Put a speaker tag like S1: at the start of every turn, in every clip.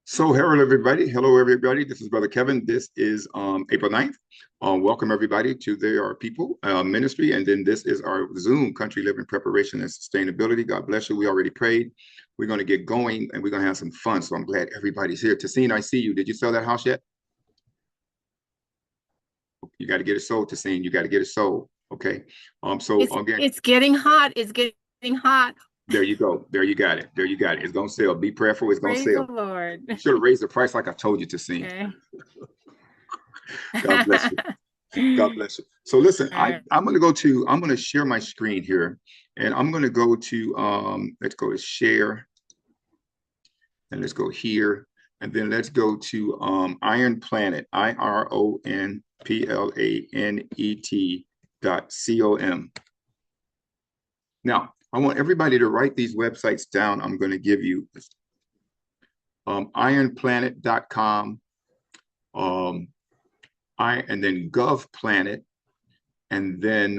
S1: So, hello everybody. Hello everybody. This is Brother Kevin. This is April 9th. Welcome everybody to There Are People Ministry. And then this is our Zoom Country Living Preparation and Sustainability. God bless you. We already prayed. We're going to get going and we're going to have some fun. So I'm glad everybody's here. Tassine, I see you. Did you sell that house yet? You got to get it sold, Tassine. You got to get it sold. Okay. So
S2: It's
S1: again,
S2: it's getting hot. It's getting hot.
S1: there you go. There you got it. There you got it. It's going to sell. Be prayerful. It's going to
S2: Praise the
S1: sell.
S2: Lord.
S1: Should have raised the price like I told you to see.
S2: Okay.
S1: God bless you. God bless you. So listen,
S2: All
S1: I'm gonna share my screen here and I'm gonna go to let's go to share and let's go here and then let's go to Iron Planet, IRONPLANET.com. Now, I want everybody to write these websites down. I'm going to give you ironplanet.com, and then GovPlanet, and then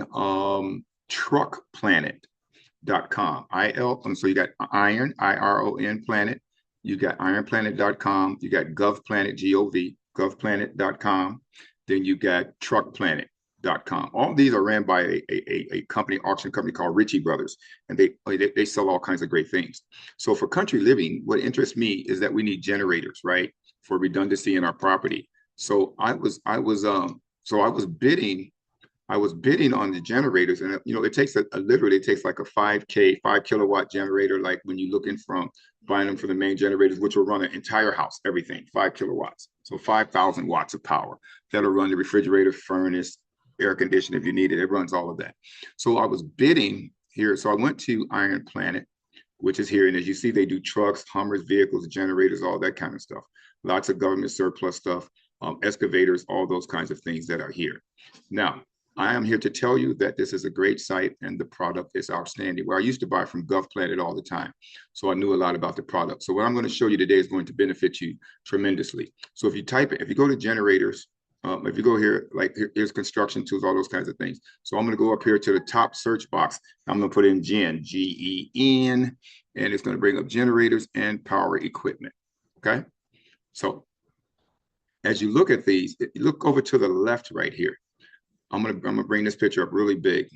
S1: truckplanet.com. So you got IRON planet, you got ironplanet.com, you got govplanet, govplanet.com, then you got truckplanet.com. All these are ran by a company, auction company called Ritchie Brothers, and they sell all kinds of great things. So for country living, what interests me is that we need generators, right, for redundancy in our property. So I was bidding on the generators, and it takes literally it takes like a 5 kilowatt generator. Like when you're looking from buying them for the main generators, which will run an entire house, everything 5 kilowatts, so 5,000 watts of power that'll run the refrigerator, furnace, air conditioner if you need it. It runs all of that. So I was bidding here, so I went to Iron Planet, which is here, and as you see, they do trucks, Hummers, vehicles, generators, all that kind of stuff. Lots of government surplus stuff, excavators, all those kinds of things that are here. Now, I am here to tell you that this is a great site and the product is outstanding. Where I used to buy from GovPlanet all the time, so I knew a lot about the product. So what I'm going to show you today is going to benefit you tremendously. So if you go to generators, if you go here, like here's construction tools, all those kinds of things. So I'm going to go up here to the top search box. I'm going to put in GEN, and it's going to bring up generators and power equipment. Okay. So as you look at these, look over to the left right here. I'm gonna bring this picture up really big.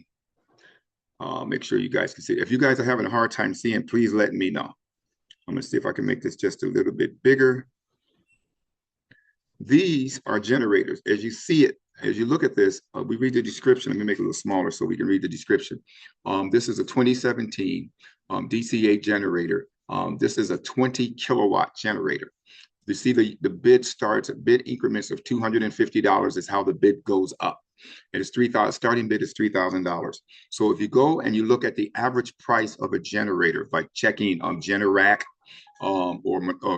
S1: Make sure you guys can see it. If you guys are having a hard time seeing, please let me know. I'm gonna see if I can make this just a little bit bigger. These are generators. As you see it, as you look at this, we read the description. Let me make it a little smaller so we can read the description. This is a 2017 DC-8 generator. This is a 20 kilowatt generator. You see the bid starts at bid increments of $250 is how the bid goes up. And it's 3,000. Starting bid is $3,000. So if you go and you look at the average price of a generator by checking Generac, or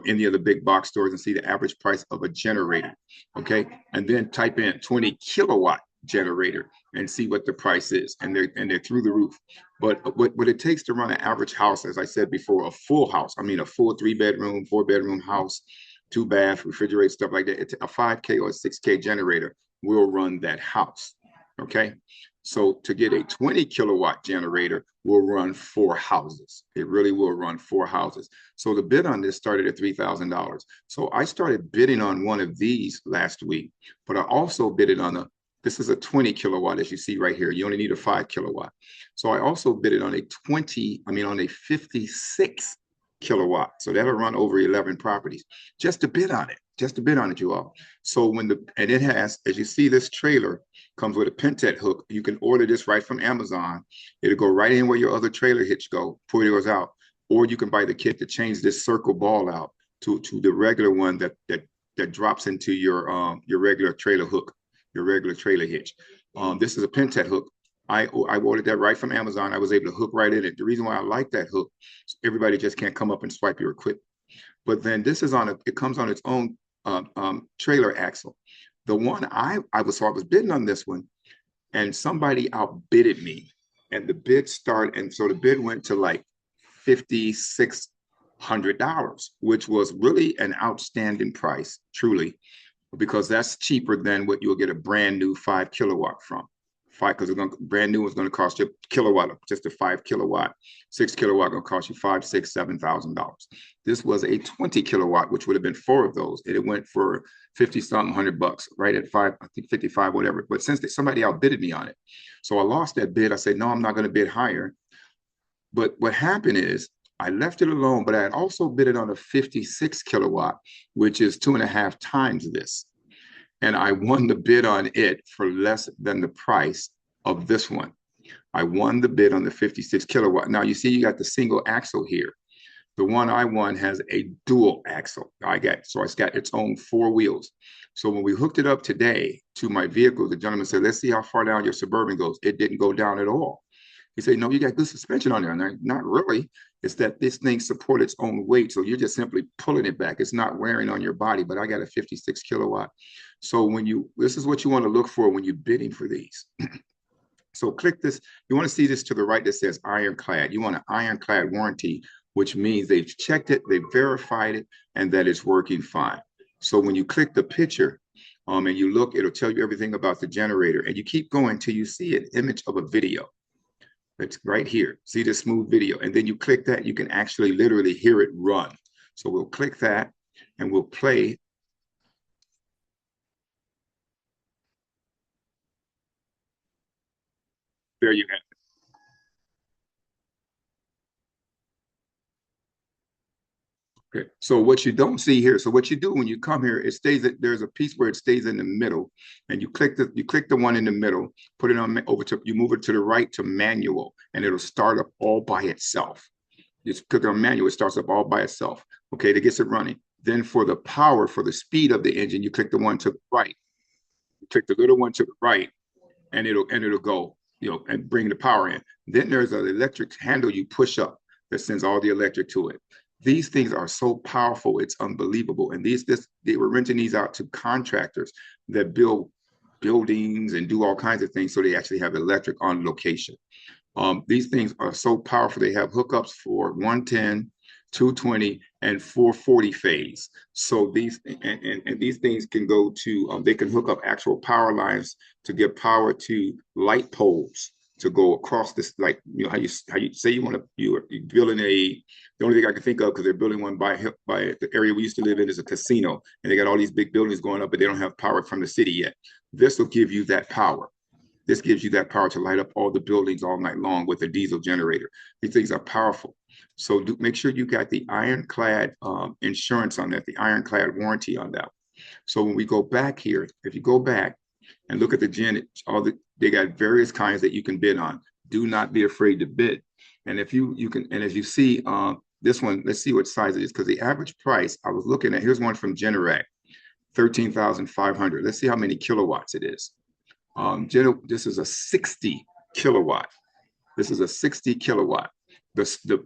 S1: any of the big box stores and see the average price of a generator, okay, and then type in 20 kilowatt generator and see what the price is, and they're through the roof. But what it takes to run an average house, as I said before, a full house, I mean a full 3 bedroom, 4 bedroom house, 2 bath, refrigerator, stuff like that. It's a 5K or a 6K generator will run that house. Okay. So to get a 20 kilowatt generator will run 4 houses. It really will run 4 houses. So the bid on this started at $3,000. So I started bidding on one of these last week, but I also bidded on this is a 20 kilowatt, as you see right here. You only need a 5 kilowatt. So I also bidded on on a 56 kilowatt. So that'll run over 11 properties just to bid on it, you all. So and it has, as you see, this trailer comes with a Pentet hook. You can order this right from Amazon. It'll go right in where your other trailer hitch go, pull yours out. Or you can buy the kit to change this circle ball out to the regular one that drops into your regular trailer hook, your regular trailer hitch. This is a Pentet hook. I ordered that right from Amazon. I was able to hook right in it. The reason why I like that hook, everybody just can't come up and swipe your equipment. But then this is it comes on its own trailer axle. The one I was bidding on this one, and somebody outbidded me, and the bid started, and so the bid went to like $5,600, which was really an outstanding price, truly, because that's cheaper than what you'll get a brand new 5 kilowatt from. five, because it's going brand new is going to cost you a kilowatt, just a 5 kilowatt, 6 kilowatt going to cost you five, six, $7,000. This was a 20 kilowatt, which would have been four of those. And it went for 50 something $100, right at five, I think 55, whatever. But since somebody outbidded me on it, so I lost that bid. I said, no, I'm not going to bid higher. But what happened is I left it alone, but I had also bid it on a 56 kilowatt, which is 2.5 times this. And I won the bid on it for less than the price of this one. I won the bid on the 56 kilowatt. Now you see, you got the single axle here. The one I won has a dual axle. So it's got its own four wheels. So when we hooked it up today to my vehicle, the gentleman said, let's see how far down your Suburban goes. It didn't go down at all. He said, no, you got good suspension on there. And not really. It's that this thing supports its own weight. So you're just simply pulling it back. It's not wearing on your body, but I got a 56 kilowatt. So this is what you want to look for when you're bidding for these. So click this. You want to see this to the right that says ironclad. You want an ironclad warranty, which means they've checked it, they've verified it, and that it's working fine. So when you click the picture and you look, it'll tell you everything about the generator. And you keep going till you see an image of a video. It's right here. See the smooth video. And then you click that, you can actually literally hear it run. So we'll click that and we'll play. There you have it. Okay. So what you don't see here, so what you do when you come here, it stays that there's a piece where it stays in the middle, and you click the one in the middle, put it on over to, you move it to the right to manual, and it'll start up all by itself. Just click on manual, it starts up all by itself. Okay, it gets it running. Then for the power, for the speed of the engine, you click the one to the right. You click the little one to the right, and it'll go, and bring the power in. Then there's an electric handle you push up that sends all the electric to it. These things are so powerful, it's unbelievable. And they were renting these out to contractors that build buildings and do all kinds of things, so they actually have electric on location. These things are so powerful. They have hookups for 110, 220, and 440 phase. So these things can go to, they can hook up actual power lines to give power to light poles to go across this, like, how you say you're building the only thing I can think of, because they're building one by the area we used to live in is a casino, and they got all these big buildings going up, but they don't have power from the city yet. This will give you that power. This gives you that power to light up all the buildings all night long with a diesel generator. These things are powerful. So make sure you got the ironclad insurance on that, the ironclad warranty on that. So when we go back here, if you go back and look at the they got various kinds that you can bid on. Do not be afraid to bid. And if you can, and as you see this one, let's see what size it is, because the average price I was looking at, here's one from Generac, 13,500. Let's see how many kilowatts it is. This is a 60 kilowatt. This is a 60 kilowatt. The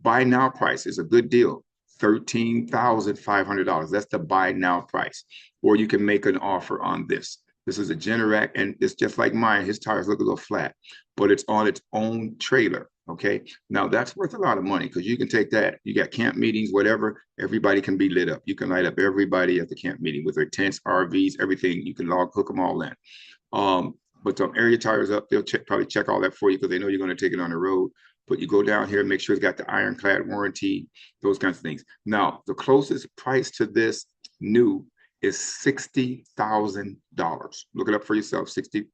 S1: buy now price is a good deal, $13,500. That's the buy now price. Or you can make an offer on this. This is a Generac, and it's just like mine. His tires look a little flat, but it's on its own trailer. Okay. Now that's worth a lot of money, because you can take that. You got camp meetings, whatever. Everybody can be lit up. You can light up everybody at the camp meeting with their tents, RVs, everything. You can hook them all in. But area tires up, they'll probably check all that for you, because they know you're going to take it on the road. But you go down here, make sure it's got the ironclad warranty, those kinds of things. Now, the closest price to this new is $60,000. Look it up for yourself. 60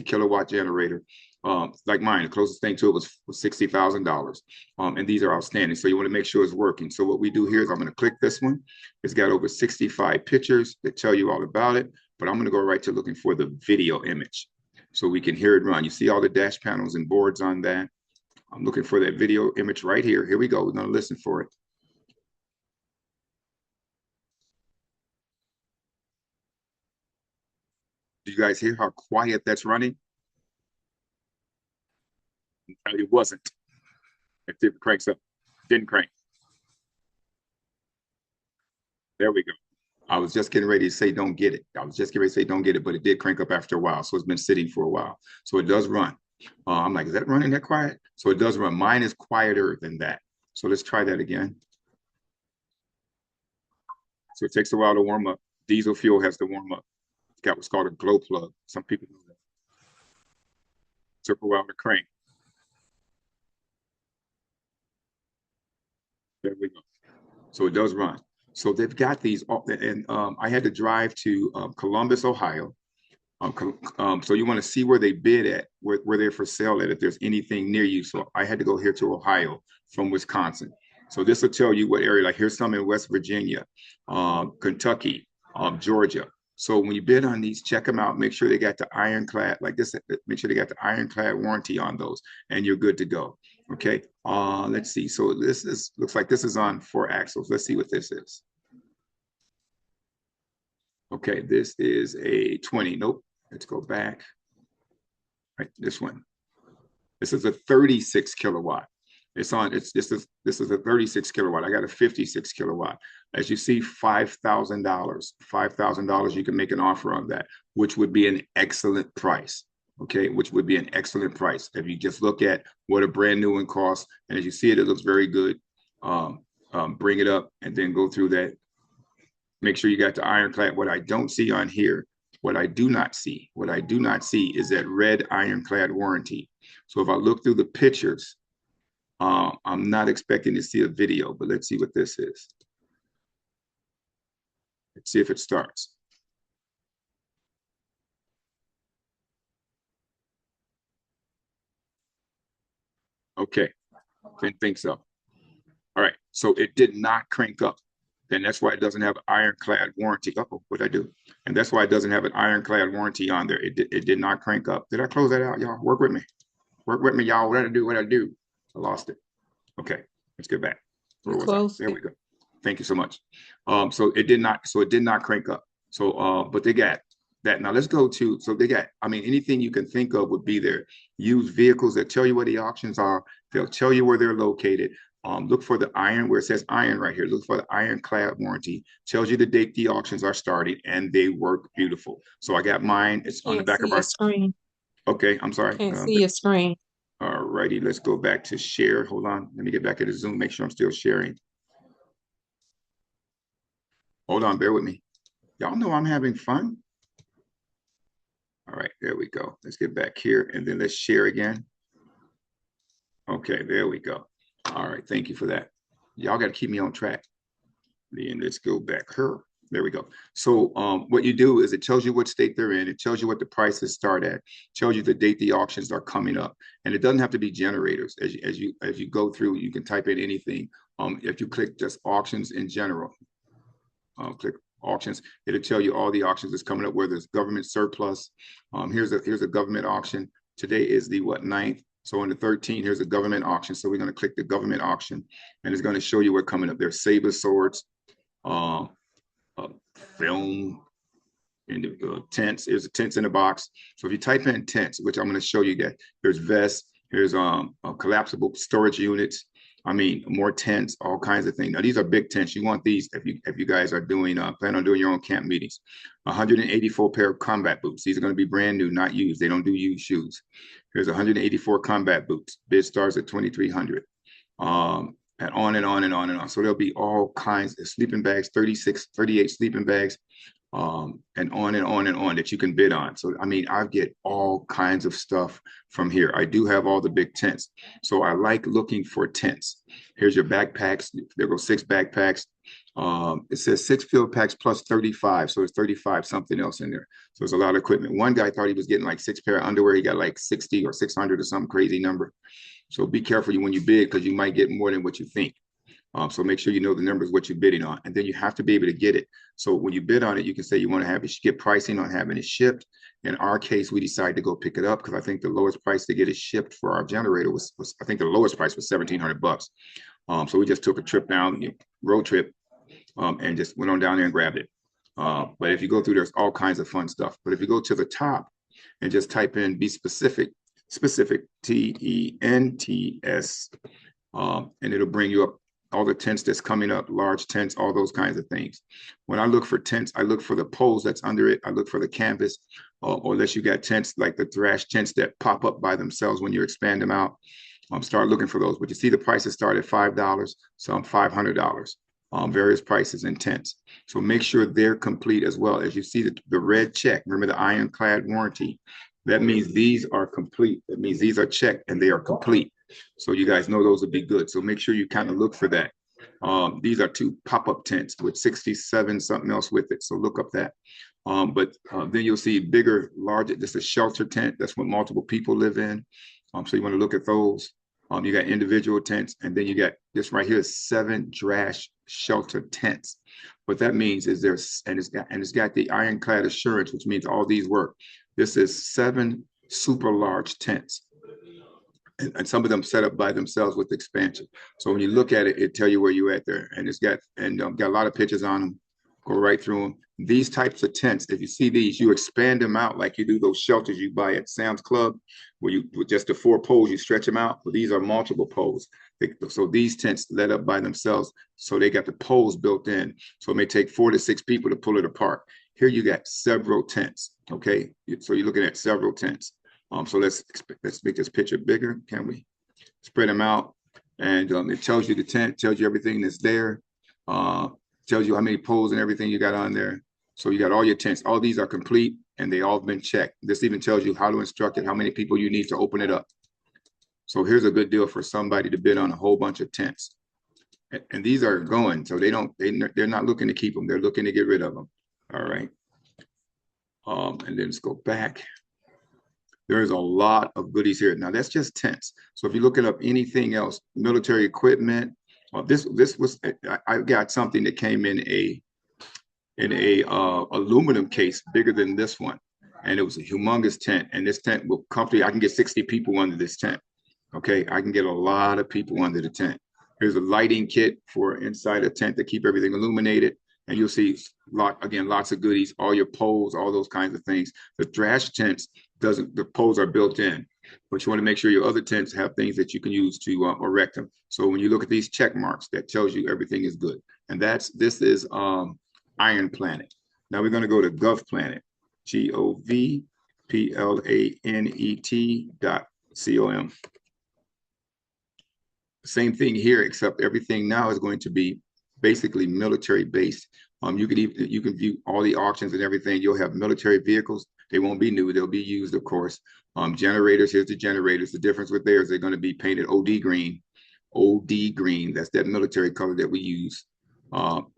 S1: kilowatt generator. Like mine, the closest thing to it was $60,000. And these are outstanding. So you want to make sure it's working. So what we do here is I'm going to click this one. It's got over 65 pictures that tell you all about it. But I'm going to go right to looking for the video image so we can hear it run. You see all the dash panels and boards on that. I'm looking for that video image right here. Here we go. We're going to listen for it. Do you guys hear how quiet that's running? It wasn't. It cranks up. Didn't crank. There we go. I was just getting ready to say don't get it. I was just getting ready to say don't get it, but it did crank up after a while. So it's been sitting for a while. So it does run. I'm like, is that running that quiet? So it does run. Mine is quieter than that. So let's try that again. So it takes a while to warm up. Diesel fuel has to warm up. It's got what's called a glow plug. Some people know that. Took a while to crank. There we go. So it does run. So they've got these, and I had to drive to Columbus, Ohio. So you want to see where they bid at, where they're for sale at, if there's anything near you. So I had to go here to Ohio from Wisconsin. So this will tell you what area, like here's some in West Virginia, Kentucky, Georgia. So when you bid on these, check them out. Make sure they got the ironclad, like this, make sure they got the ironclad warranty on those, and you're good to go. Okay. Let's see. So this looks like this is on 4 axles. Let's see what this is. Okay, this is a 20. Nope. Let's go back. Right, this one. This is a 36 kilowatt. It's on. This is a 36 kilowatt. I got a 56 kilowatt. As you see, $5,000. $5,000. You can make an offer on that, which would be an excellent price. Okay, which would be an excellent price if you just look at what a brand new one costs, and as you see it, it looks very good. Bring it up and then go through that. Make sure you got the ironclad. What I don't see on here, what I do not see is that red ironclad warranty. So if I look through the pictures, I'm not expecting to see a video, but let's see what this is. Let's see if it starts. Okay, didn't think so. All right, so it did not crank up. Then that's why it doesn't have an ironclad warranty. Uh-oh, what'd I do? And that's why it doesn't have an ironclad warranty on there. It did not crank up. Did I close that out, y'all? Work with me. Work with me, y'all. What did I do? What did I do? I lost it. Okay, let's get back. Where was I? There we go. Thank you so much. So it did not crank up. So but they got that. Now let's go to, so they got, I mean, anything you can think of would be there. Used vehicles that tell you where the auctions are. They'll tell you where they're located. Look for the iron, where it says iron right here. Look for the ironclad warranty. Tells you the date the auctions are started, and they work beautiful. So I got mine. It's on the back of our
S3: screen.
S1: Okay, I'm sorry.
S3: Can't see your screen.
S1: All righty, let's go back to share. Hold on. Let me get back to the Zoom, make sure I'm still sharing. Hold on, bear with me. Y'all know I'm having fun. All right, there we go. Let's get back here and then let's share again. Okay, there we go. All right, thank you for that. Y'all got to keep me on track. Then let's go back here. There we go. So what you do is it tells you what state they're in. It tells you what the prices start at. Tells you the date the auctions are coming up. And it doesn't have to be generators. As you go through, you can type in anything. If you click just auctions in general, click auctions, it'll tell you all the auctions that's coming up where there's government surplus. Here's a government auction. Today is the 9th. So on the 13th, here's a government auction. So we're going to click the government auction, and it's going to show you what's coming up. There's saber swords, film, and tents. There's tents in the box. So if you type in tents, which I'm going to show you, that there's vests, there's collapsible storage units. I mean, more tents, all kinds of things. Now these are big tents. You want these if you guys are doing plan on doing your own camp meetings. 184 pair of combat boots. These are going to be brand new, not used. They don't do used shoes. Here's 184 combat boots. Bid starts at 2,300. And on and on and on and on. So there'll be all kinds of sleeping bags, 38 sleeping bags, and on and on and on that you can bid on. So, I mean, I get all kinds of stuff from here. I do have all the big tents. So I like looking for tents. Here's your backpacks. There go 6 backpacks. It says 6 field packs plus 35. So it's 35 something else in there. So there's a lot of equipment. One guy thought he was getting like 6 pair of underwear. He got like 60 or 600 or some crazy number. So be careful when you bid, because you might get more than what you think. So make sure you know the numbers, what you're bidding on, and then you have to be able to get it. So when you bid on it, you can say you want to have it, get pricing on having it shipped. In our case, we decided to go pick it up because I think the lowest price to get it shipped for our generator was I think the lowest price was $1,700. So we just took a trip down, road trip, and just went on down there and grabbed it. But if you go through, there's all kinds of fun stuff. But if you go to the top and just type in be specific, TENTS, and it'll bring you up all the tents that's coming up, large tents, all those kinds of things. When I look for tents, I look for the poles that's under it. I look for the canvas, or unless you got tents like the thrash tents that pop up by themselves when you expand them out. Start looking for those. But you see the prices start at $5, some $500. Various prices in tents. So make sure they're complete as well. As you see the red check, remember the ironclad warranty. That means these are complete. That means these are checked and they are complete. So you guys know those would be good. So make sure you kind of look for that. These are two pop-up tents with 67 something else with it. So look up that. But then you'll see bigger, larger, this is a shelter tent. That's what multiple people live in. So you want to look at those. You got individual tents, and then you got this right here, 7 drash shelter tents. What that means is it's got the ironclad assurance, which means all these work. This is 7 super large tents. And some of them set up by themselves with expansion. So when you look at it, it tell you where you're at there. And it's got got a lot of pictures on them. Go right through them. These types of tents, if you see these, you expand them out like you do those shelters you buy at Sam's Club, where you with just the 4 poles, you stretch them out. But these are multiple poles. So these tents let up by themselves. So they got the poles built in. So it may take 4 to 6 people to pull it apart. Here you got several tents. Okay. So you're looking at several tents. So let's make this picture bigger. Can we spread them out? And it tells you the tent, tells you everything that's there, tells you how many poles and everything you got on there. So you got all your tents. All these are complete and they all been checked. This even tells you how to instruct it, how many people you need to open it up. So here's a good deal for somebody to bid on a whole bunch of tents. And these are going, so they're not looking to keep them. They're looking to get rid of them. All right. And then let's go back. There's a lot of goodies here. Now that's just tents. So if you're looking up anything else, military equipment, this was I got something that came in a aluminum case bigger than this one, and it was a humongous tent. And this tent will comfortably, I can get 60 people under this tent. Okay, I can get a lot of people under the tent. Here's a lighting kit for inside a tent to keep everything illuminated. And you'll see lots of goodies, all your poles, all those kinds of things. The drash tents the poles are built in, but you want to make sure your other tents have things that you can use to erect them. So when you look at these check marks, that tells you everything is good. And this is Iron Planet. Now we're going to go to Gov Planet, GovPlanet.com. Same thing here, except everything now is going to be basically military based. You can view all the auctions and everything. You'll have military vehicles. They won't be new. They'll be used, of course. Generators, here's the generators. The difference with theirs, they're going to be painted OD green. OD green, that's that military color that we use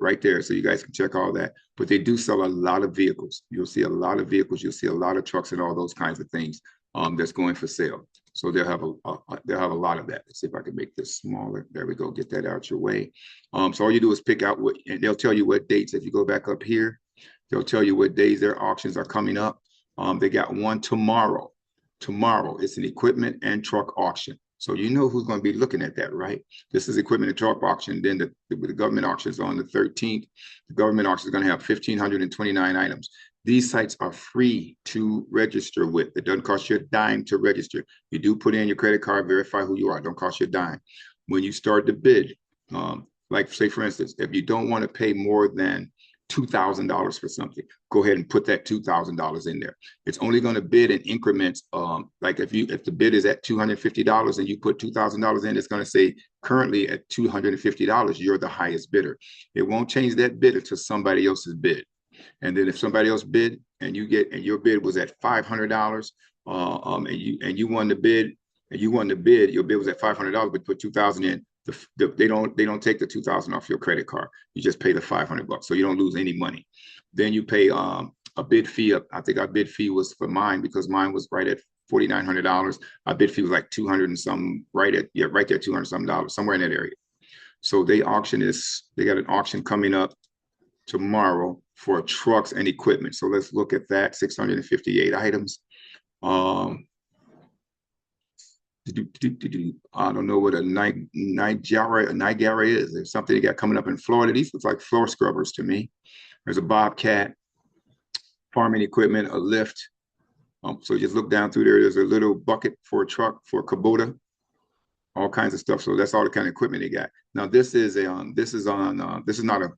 S1: right there. So you guys can check all that. But they do sell a lot of vehicles. You'll see a lot of vehicles. You'll see a lot of trucks and all those kinds of things that's going for sale. So they'll have a lot of that. Let's see if I can make this smaller. There we go. Get that out your way. So all you do is pick out and they'll tell you what dates. If you go back up here, they'll tell you what days their auctions are coming up. They got one tomorrow. Tomorrow, it's an equipment and truck auction. So you know who's going to be looking at that, right? This is equipment and truck auction. Then the government auction is on the 13th. The government auction is going to have 1,529 items. These sites are free to register with. It doesn't cost you a dime to register. You do put in your credit card, verify who you are. It don't cost you a dime. When you start to bid, like say for instance, if you don't want to pay more than $2,000 for something, go ahead and put that $2,000 in there. It's only going to bid in increments. Like if the bid is at $250 and you put $2,000 in, it's going to say currently at $250, you're the highest bidder. It won't change that bid until somebody else's bid. And then if somebody else bid and your bid was at $500, and you won the bid, your bid was at $500, but put $2,000 in. They don't take the $2,000 off your credit card. You just pay the $500, so you don't lose any money. Then you pay a bid fee. I think our bid fee was for mine because mine was right at $4,900. Our bid fee was like 200 and some, right there, $200 some, somewhere in that area. So they got an auction coming up tomorrow for trucks and equipment. So let's look at that. 658 items. I don't know what a Niagara is. There's something they got coming up in Florida. These look like floor scrubbers to me. There's a Bobcat, farming equipment, a lift. So just look down through there. There's a little bucket for a truck, for a Kubota, all kinds of stuff. So that's all the kind of equipment they got. Now this is not a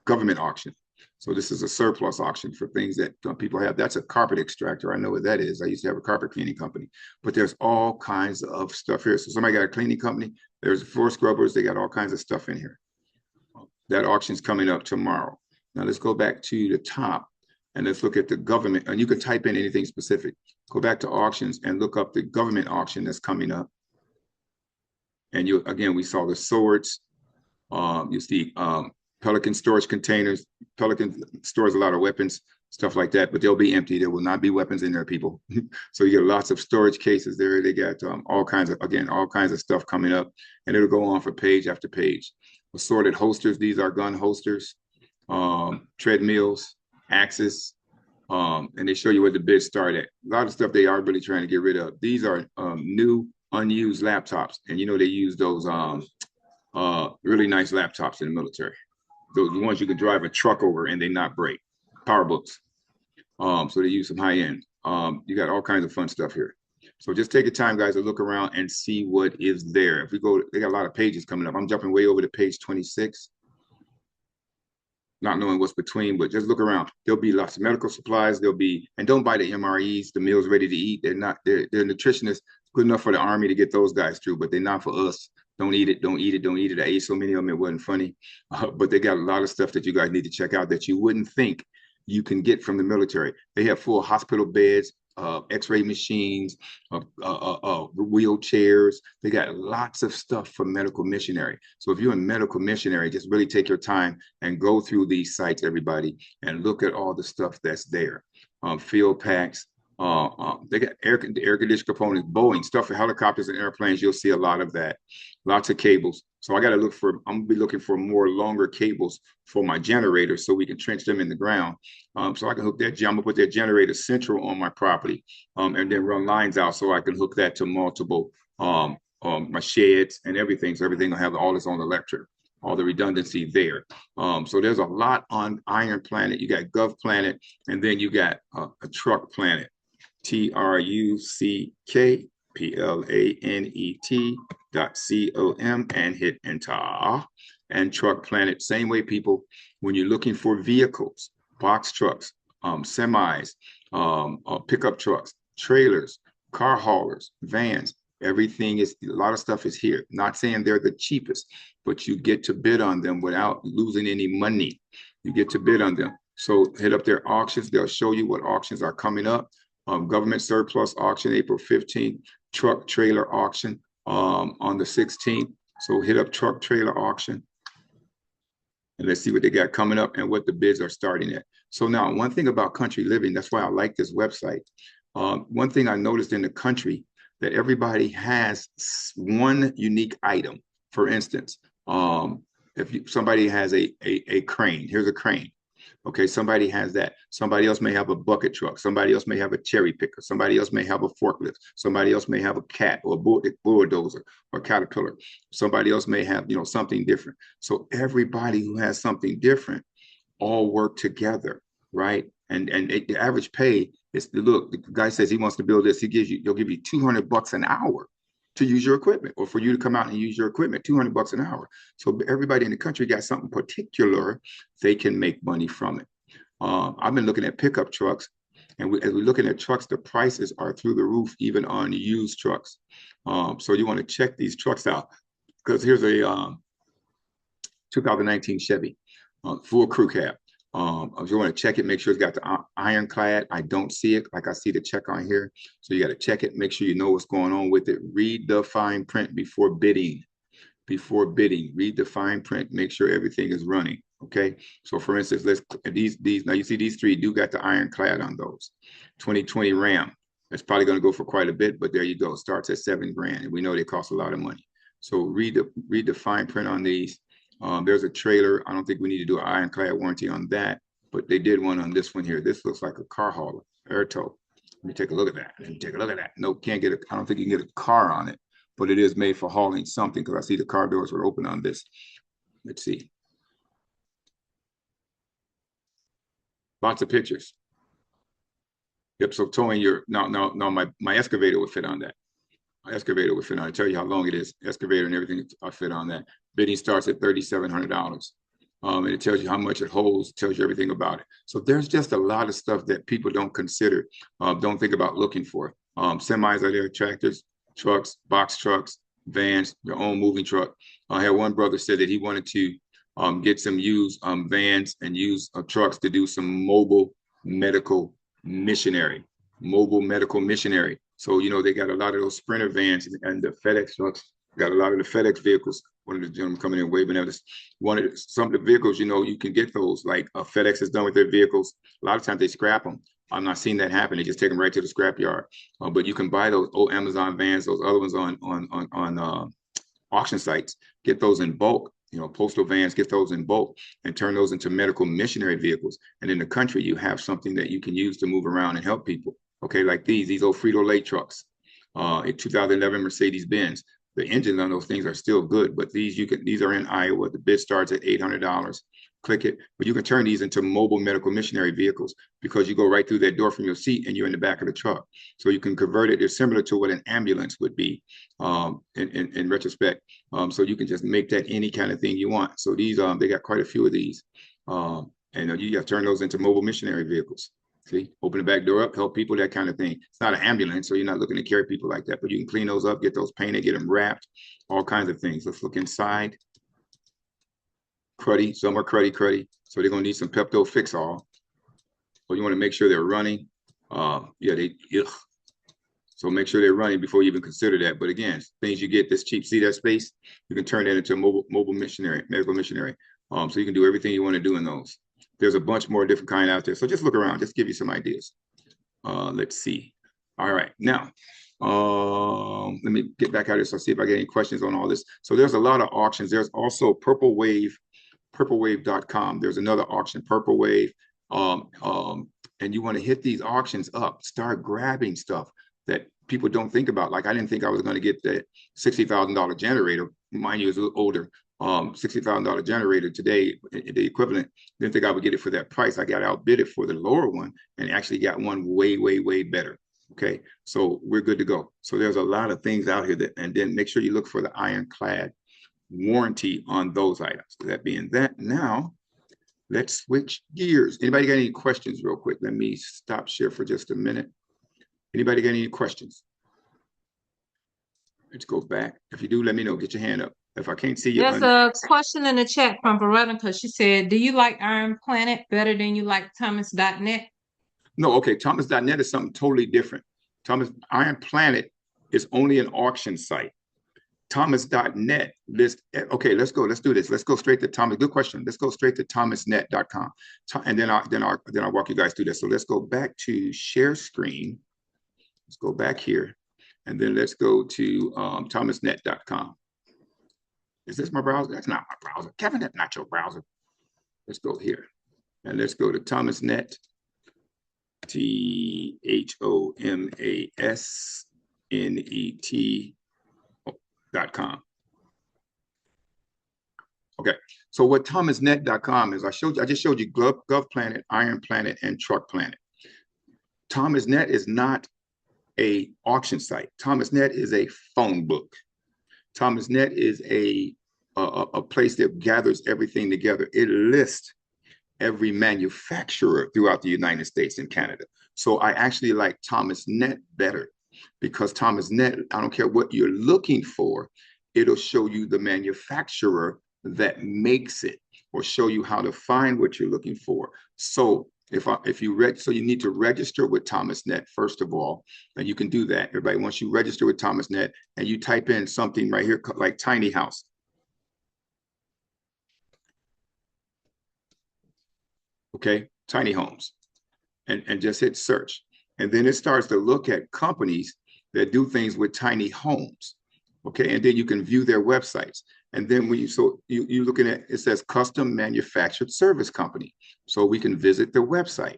S1: government auction. So this is a surplus auction for things that people have. That's a carpet extractor. I know what that is. I used to have a carpet cleaning company, but there's all kinds of stuff here. So somebody got a cleaning company. There's floor scrubbers. They got all kinds of stuff in here. That auction's coming up tomorrow. Now let's go back to the top and let's look at the government. And you can type in anything specific. Go back to auctions and look up the government auction that's coming up. And you again, we saw the swords. You see Pelican storage containers. Pelican stores a lot of weapons, stuff like that, but they'll be empty. There will not be weapons in there, people. So you get lots of storage cases there. They got all kinds of stuff coming up, and it'll go on for page after page. Assorted holsters. These are gun holsters, treadmills, axes, and they show you where the bids start at. A lot of stuff they are really trying to get rid of. These are new, unused laptops, and you know they use those really nice laptops in the military. Those the ones you can drive a truck over and they not break. Power books. So they use some high end. You got all kinds of fun stuff here. So just take your time, guys, to look around and see what is there. If we go, they got a lot of pages coming up. I'm jumping way over to page 26. Not knowing what's between, but just look around. There'll be lots of medical supplies. There'll be, and don't buy the MREs, the meals ready to eat. They're nutritionists, good enough for the Army to get those guys through, but they're not for us. Don't eat it, don't eat it, don't eat it. I ate so many of them, it wasn't funny. But they got a lot of stuff that you guys need to check out that you wouldn't think you can get from the military. They have full hospital beds, x-ray machines, wheelchairs. They got lots of stuff for medical missionary. So if you're a medical missionary, just really take your time and go through these sites, everybody, and look at all the stuff that's there. Field packs. They got air conditioned components, Boeing stuff for helicopters and airplanes. You'll see a lot of that. Lots of cables. So I'm gonna be looking for more longer cables for my generator so we can trench them in the ground. So I can hook that, I'm gonna put that generator central on my property, and then run lines out so I can hook that to multiple, my sheds and everything. So everything will have all its own electric, all the redundancy there. So there's a lot on Iron Planet. You got Gov Planet, and then you got a Truck Planet. TruckPlanet.com and hit enter. And Truck Planet, same way, people. When you're looking for vehicles, box trucks, semis, pickup trucks, trailers, car haulers, vans, everything is, a lot of stuff is here. Not saying they're the cheapest, but you get to bid on them without losing any money. You get to bid on them. So hit up their auctions. They'll show you what auctions are coming up. Government surplus auction April 15th, truck trailer auction on the 16th. So hit up truck trailer auction and let's see what they got coming up and what the bids are starting at. So now one thing about country living, that's why I like this website. One thing I noticed in the country that everybody has one unique item. For instance, if somebody has a crane, here's a crane. Okay, somebody has that. Somebody else may have a bucket truck. Somebody else may have a cherry picker. Somebody else may have a forklift. Somebody else may have a cat or a bulldozer or caterpillar. Somebody else may have, something different. So everybody who has something different all work together, right? And the average pay is, look, the guy says he wants to build this. He'll give you $200 an hour to use your equipment, or for you to come out and use your equipment, $200 an hour. So everybody in the country got something particular, they can make money from it. I've been looking at pickup trucks, and as we're looking at trucks, the prices are through the roof, even on used trucks. So you want to check these trucks out, because here's a 2019 Chevy, full crew cab. If you want to check it, make sure it's got the ironclad. I don't see it, like I see the check on here. So you got to check it, make sure you know what's going on with it. Read the fine print before bidding. Read the fine print, make sure everything is running. Okay. So for instance, now you see these three do got the ironclad on those. 2020 Ram. It's probably going to go for quite a bit, but there you go. Starts at $7 grand, and we know they cost a lot of money. So read the fine print on these. There's a trailer. I don't think we need to do an ironclad warranty on that, but they did one on this one here. This looks like a car hauler, air tow. Let me take a look at that. Nope, can't get I don't think you can get a car on it, but it is made for hauling something, because I see the car doors were open on this. Let's see. Lots of pictures. Yep, so towing your, no, my excavator would fit on that. My excavator would fit on it. Tell you how long it is. Excavator and everything I fit on that. Bidding starts at $3,700. And it tells you how much it holds, tells you everything about it. So there's just a lot of stuff that people don't consider, don't think about looking for. Semis are there, tractors, trucks, box trucks, vans, your own moving truck. I had one brother said that he wanted to get some used vans and used trucks to do some mobile medical missionary, mobile medical missionary. So, they got a lot of those Sprinter vans and the FedEx trucks, got a lot of the FedEx vehicles. One of the gentlemen coming in waving at us. Some of the vehicles, you can get those, like FedEx has done with their vehicles. A lot of times they scrap them. I'm not seeing that happen. They just take them right to the scrap yard. But you can buy those old Amazon vans, those other ones on auction sites, get those in bulk. Postal vans, get those in bulk and turn those into medical missionary vehicles. And in the country, you have something that you can use to move around and help people. Okay, like these old Frito-Lay trucks, a 2011 Mercedes-Benz. The engines on those things are still good, but these are in Iowa. The bid starts at $800. Click it, but you can turn these into mobile medical missionary vehicles because you go right through that door from your seat and you're in the back of the truck. So you can convert it. It's similar to what an ambulance would be in retrospect. So you can just make that any kind of thing you want. So these, they got quite a few of these. And you got to turn those into mobile missionary vehicles. See, open the back door up, help people, that kind of thing. It's not an ambulance, so you're not looking to carry people like that, but you can clean those up, get those painted, get them wrapped, all kinds of things. Let's look inside. Cruddy, some are cruddy. So they're gonna need some Pepto Fix-All. So you want to make sure they're running. So make sure they're running before you even consider that. But again, things you get this cheap. See that space? You can turn that into a mobile missionary, medical missionary. So you can do everything you want to do in those. There's a bunch more different kind out there. So just look around, just give you some ideas. Let's see. All right, now let me get back out of this. I'll see if I get any questions on all this. So there's a lot of auctions. There's also purplewave.com. There's another auction, Purple Wave. And you want to hit these auctions up, start grabbing stuff that people don't think about. Like I didn't think I was going to get that $60,000 generator. Mind you, it's a little older. $60,000 generator today, the equivalent. Didn't think I would get it for that price. I got outbid for the lower one and actually got one way better. Okay, so we're good to go. So there's a lot of things out here and then make sure you look for the ironclad warranty on those items. That being that, now let's switch gears. Anybody got any questions real quick? Let me stop share for just a minute. Anybody got any questions? Let's go back. If you do, let me know. Get your hand up. If I can't see you.
S3: There's a question in the chat from Veronica. She said, do you like Iron Planet better than you like Thomas.net?
S1: No, okay. Thomas.net is something totally different. Iron Planet is only an auction site. Thomas.net list. Okay, let's go. Let's do this. Let's go straight to Thomas. Good question. Let's go straight to thomasnet.com. And then I'll walk you guys through this. So let's go back to share screen. Let's go back here. And then let's go to thomasnet.com. Is this my browser? That's not my browser. Kevin, that's not your browser. Let's go here. And let's go to Thomasnet. ThomasNet.com. Okay, so what thomasnet.com is, I just showed you Gov Planet, Iron Planet, and Truck Planet. Thomasnet is not a auction site. Thomasnet is a phone book. Thomasnet is a place that gathers everything together. It lists every manufacturer throughout the United States and Canada. So I actually like Thomasnet better because Thomasnet, I don't care what you're looking for, it'll show you the manufacturer that makes it or show you how to find what you're looking for. So so you need to register with Thomasnet first of all, and you can do that. Everybody, once you register with Thomasnet and you type in something right here like tiny house. Okay, tiny homes, and just hit search. And then it starts to look at companies that do things with tiny homes. Okay, and then you can view their websites. And then when you're looking at, it says custom manufactured service company. So we can visit their website.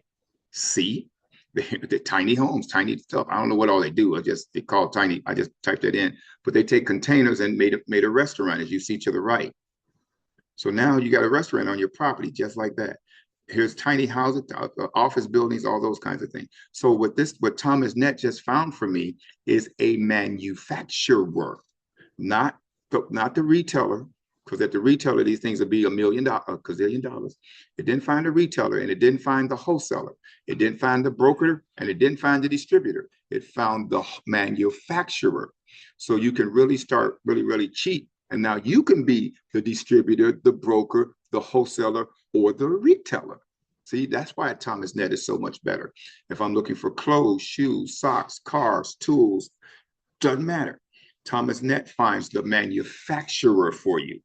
S1: See, the tiny homes, tiny stuff. I don't know what all they do. They call it tiny. I just typed it in, but they take containers and made a restaurant, as you see to the right. So now you got a restaurant on your property, just like that. Here's tiny houses, office buildings, all those kinds of things. So what Thomasnet just found for me is a manufacturer, not the retailer, because at the retailer, these things would be $1 million, a gazillion dollars. It didn't find a retailer, and it didn't find the wholesaler. It didn't find the broker, and it didn't find the distributor. It found the manufacturer. So you can really start really cheap. And now you can be the distributor, the broker, the wholesaler, or the retailer. See, that's why Thomas Net is so much better. If I'm looking for clothes, shoes, socks, cars, tools, doesn't matter. Thomas Net finds the manufacturer for you.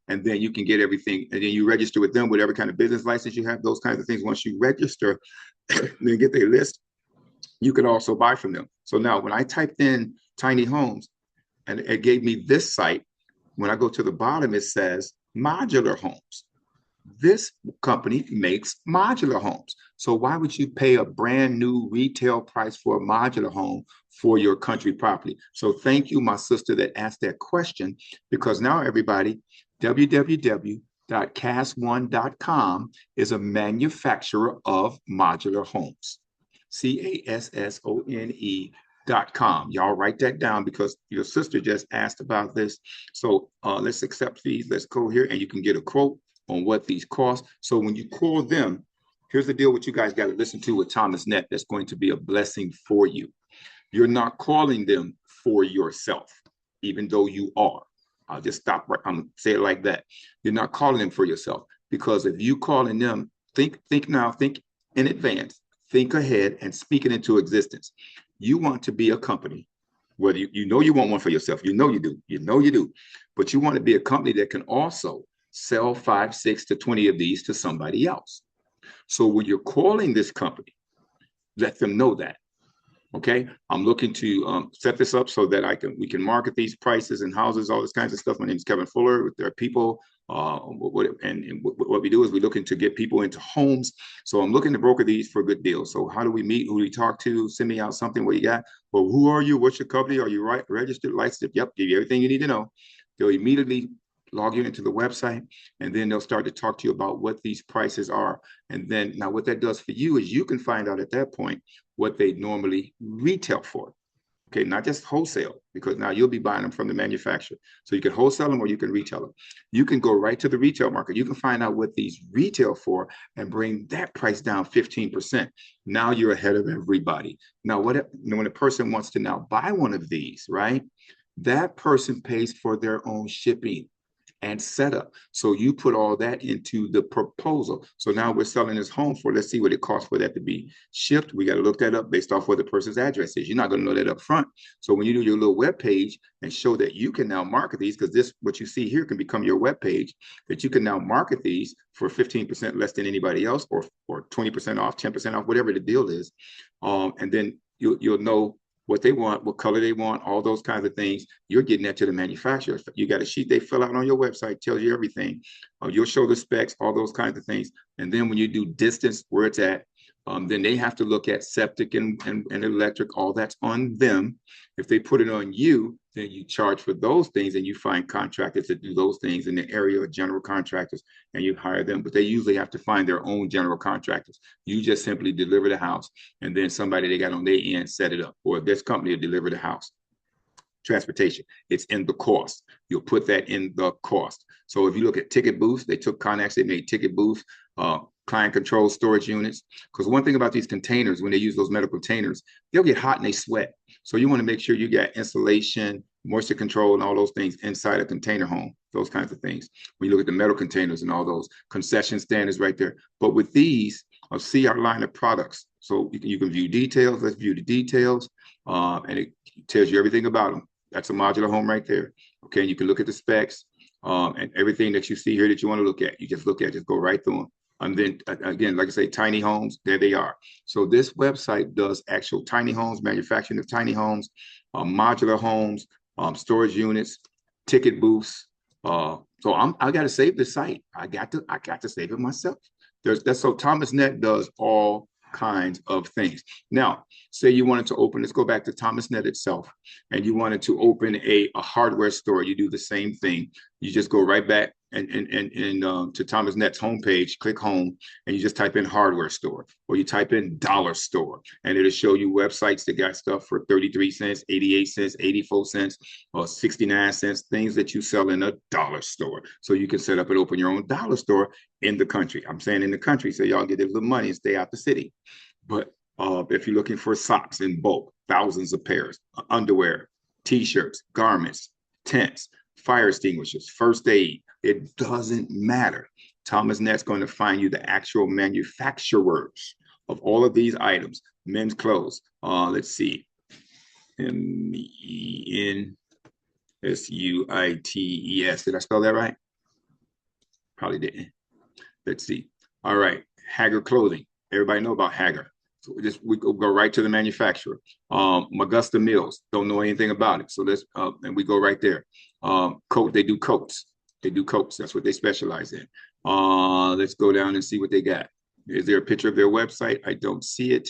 S1: And then you can get everything, and then you register with them, whatever kind of business license you have, those kinds of things. Once you register, then get their list, you can also buy from them. So now when I typed in tiny homes and it gave me this site, when I go to the bottom, it says modular homes. This company makes modular homes. So why would you pay a brand new retail price for a modular home for your country property? So thank you, my sister that asked that question, because now everybody, www.cassone.com is a manufacturer of modular homes. CASSONE.com. Y'all write that down because your sister just asked about this. So let's accept fees. Let's go here and you can get a quote on what these cost. So when you call them, here's the deal what you guys got to listen to with Thomas Net that's going to be a blessing for you. You're not calling them for yourself, even though you are. I'll just stop right. I'm gonna say it like that. You're not calling them for yourself, because if you calling them, think now, think in advance, think ahead and speak it into existence. You want to be a company, whether you know you want one for yourself, you know you do, but you want to be a company that can also sell 5, 6 to 20 of these to somebody else. So when you're calling this company, let them know that. Okay, I'm looking to set this up so that we can market these prices and houses, all this kinds of stuff. My name is Kevin Fuller. There are people, what we do is we're looking to get people into homes. So I'm looking to broker these for a good deal. So how do we meet? Who do we talk to? Send me out something. What you got? Well, who are you? What's your company? Are you right? Registered, licensed? Yep, give you everything you need to know. They'll immediately log you into the website, and then they'll start to talk to you about what these prices are. And then now what that does for you is you can find out at that point what they normally retail for. Okay, not just wholesale, because now you'll be buying them from the manufacturer. So you can wholesale them or you can retail them. You can go right to the retail market. You can find out what these retail for and bring that price down 15%. Now you're ahead of everybody. Now, when a person wants to now buy one of these, right? That person pays for their own shipping and setup. So you put all that into the proposal. So now we're selling this home for, let's see what it costs for that to be shipped. We got to look that up based off what the person's address is. You're not going to know that up front. So when you do your little web page and show that you can now market these, because this, what you see here can become your web page, that you can now market these for 15% less than anybody else, or 20% off, 10% off, whatever the deal is. And then you'll know what they want, what color they want, all those kinds of things. You're getting that to the manufacturer. You got a sheet they fill out on your website, tells you everything. You'll show the specs, all those kinds of things. And then when you do distance, where it's at, then they have to look at septic and electric, all that's on them. If they put it on you, then you charge for those things, and you find contractors that do those things in the area of general contractors, and you hire them. But they usually have to find their own general contractors. You just simply deliver the house, and then somebody they got on their end set it up, or this company will deliver the house. Transportation, it's in the cost. You'll put that in the cost. So if you look at ticket booths, they took Connex, they made ticket booths, client control storage units. Because one thing about these containers, when they use those metal containers, they'll get hot and they sweat. So you want to make sure you got insulation, moisture control, and all those things inside a container home, those kinds of things. When you look at the metal containers and all those concession standards right there. But with these, I'll see our line of products. So you can view details. Let's view the details. And it tells you everything about them. That's a modular home right there. Okay, you can look at the specs and everything that you see here that you want to look at. You just look at, just go right through them. And then again, like I say, tiny homes, there they are. So this website does actual tiny homes, manufacturing of tiny homes, modular homes, storage units, ticket booths. So I got to save the site. I got to save it myself. So Thomas Net does all kinds of things. Now, say you wanted to open, let's go back to Thomas Net itself, and you wanted to open a hardware store. You do the same thing. You just go right back and to Thomas Net's homepage, click home, and you just type in hardware store, or you type in dollar store, and it'll show you websites that got stuff for 33 cents, 88 cents, 84 cents, or 69 cents, things that you sell in a dollar store. So you can set up and open your own dollar store in the country. I'm saying in the country, so y'all get a little money and stay out the city. But if you're looking for socks in bulk, thousands of pairs, underwear, t-shirts, garments, tents, fire extinguishers, first aid, it doesn't matter. Thomas Net's going to find you the actual manufacturers of all of these items. Men's clothes. Let's see. MENSUITES. Did I spell that right? Probably didn't. Let's see. All right. Hager Clothing. Everybody know about Hager. So we go right to the manufacturer. Augusta Mills. Don't know anything about it. So let's and we go right there. Coat. They do coats. They do coats. That's what they specialize in. Let's go down and see what they got. Is there a picture of their website? I don't see it.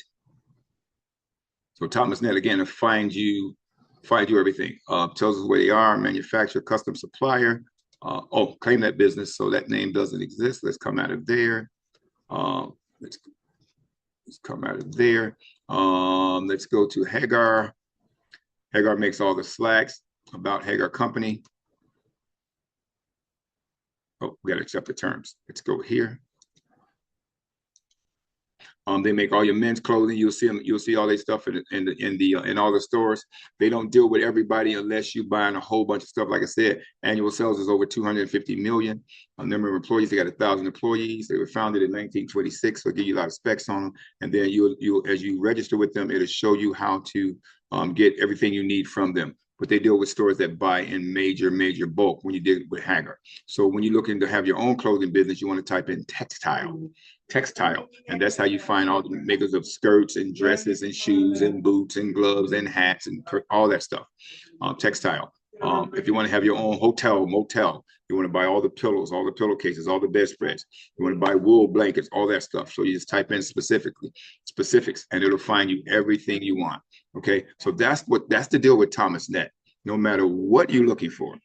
S1: So Thomas Net again to find you everything. Tells us where they are, manufacturer, custom supplier. Claim that business. So that name doesn't exist. Let's come out of there. Let's come out of there. Let's go to Hagar. Hagar makes all the slacks. About Hagar Company. Oh, we got to accept the terms. Let's go here. They make all your men's clothing. You'll see them. You'll see all their stuff in all the stores. They don't deal with everybody unless you buying a whole bunch of stuff. Like I said, annual sales is over 250 million. Number of employees, they got 1,000 employees. They were founded in 1926. So it'll give you a lot of specs on them. And then you as you register with them, it'll show you how to get everything you need from them. But they deal with stores that buy in major bulk when you deal with Hager. So when you're looking to have your own clothing business, you want to type in textile, and that's how you find all the makers of skirts and dresses and shoes and boots and gloves and hats and all that stuff. Textile. If you want to have your own hotel, motel, you want to buy all the pillows, all the pillowcases, all the bedspreads. You want to buy wool blankets, all that stuff. So you just type in specifics, and it'll find you everything you want. Okay, so that's the deal with Thomas Net. No matter what you're looking for,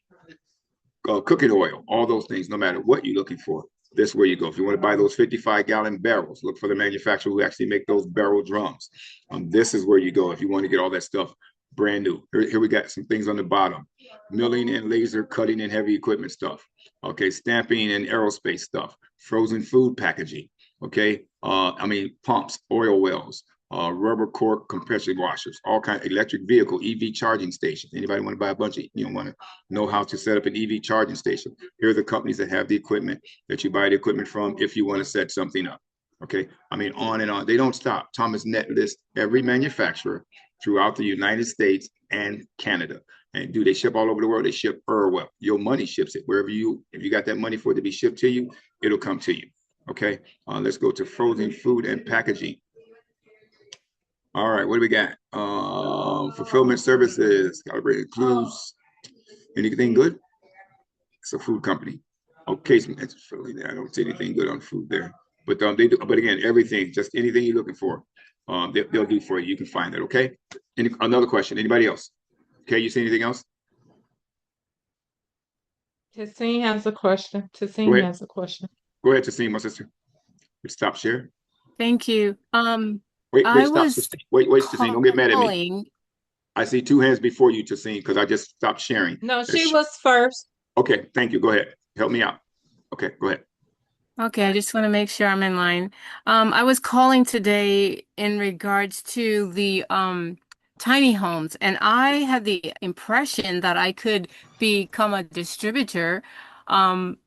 S1: cooking oil, all those things. No matter what you're looking for, this is where you go. If you want to buy those 55-gallon barrels, look for the manufacturer who actually make those barrel drums. This is where you go if you want to get all that stuff brand new. Here we got some things on the bottom. Milling and laser cutting and heavy equipment stuff. Okay, stamping and aerospace stuff. Frozen food packaging. Okay, pumps, oil wells, rubber cork compression washers, all kinds of electric vehicle, EV charging stations. Anybody want to buy a bunch of, want to know how to set up an EV charging station? Here are the companies that have the equipment that you buy the equipment from if you want to set something up. Okay, on and on. They don't stop. Thomas Net lists every manufacturer throughout the United States and Canada. And do they ship all over the world? They ship well. Your money ships it. If you got that money for it to be shipped to you, it'll come to you. Okay, let's go to frozen food and packaging. All right, what do we got? Fulfillment services, calibrated clues. Anything good? It's a food company. Okay, I don't see anything good on food there. But they do. But again, everything, just anything you're looking for, they'll do for you. You can find that. Okay. Another question? Anybody else? Okay, you see anything else?
S3: Tassine has a question. Has a question.
S1: Go ahead, Tassine, my sister. Stop share.
S2: Thank you.
S1: Wait,
S2: I
S1: stop.
S2: was
S1: Tassine, don't get mad at me.
S2: calling.
S1: I see two hands before you, Tassine, because I just stopped sharing.
S3: No, she was first.
S1: Okay, thank you. Go ahead. Help me out. Okay, go ahead.
S2: Okay, I just want to make sure I'm in line. I was calling today in regards to the tiny homes, and I had the impression that I could become a distributor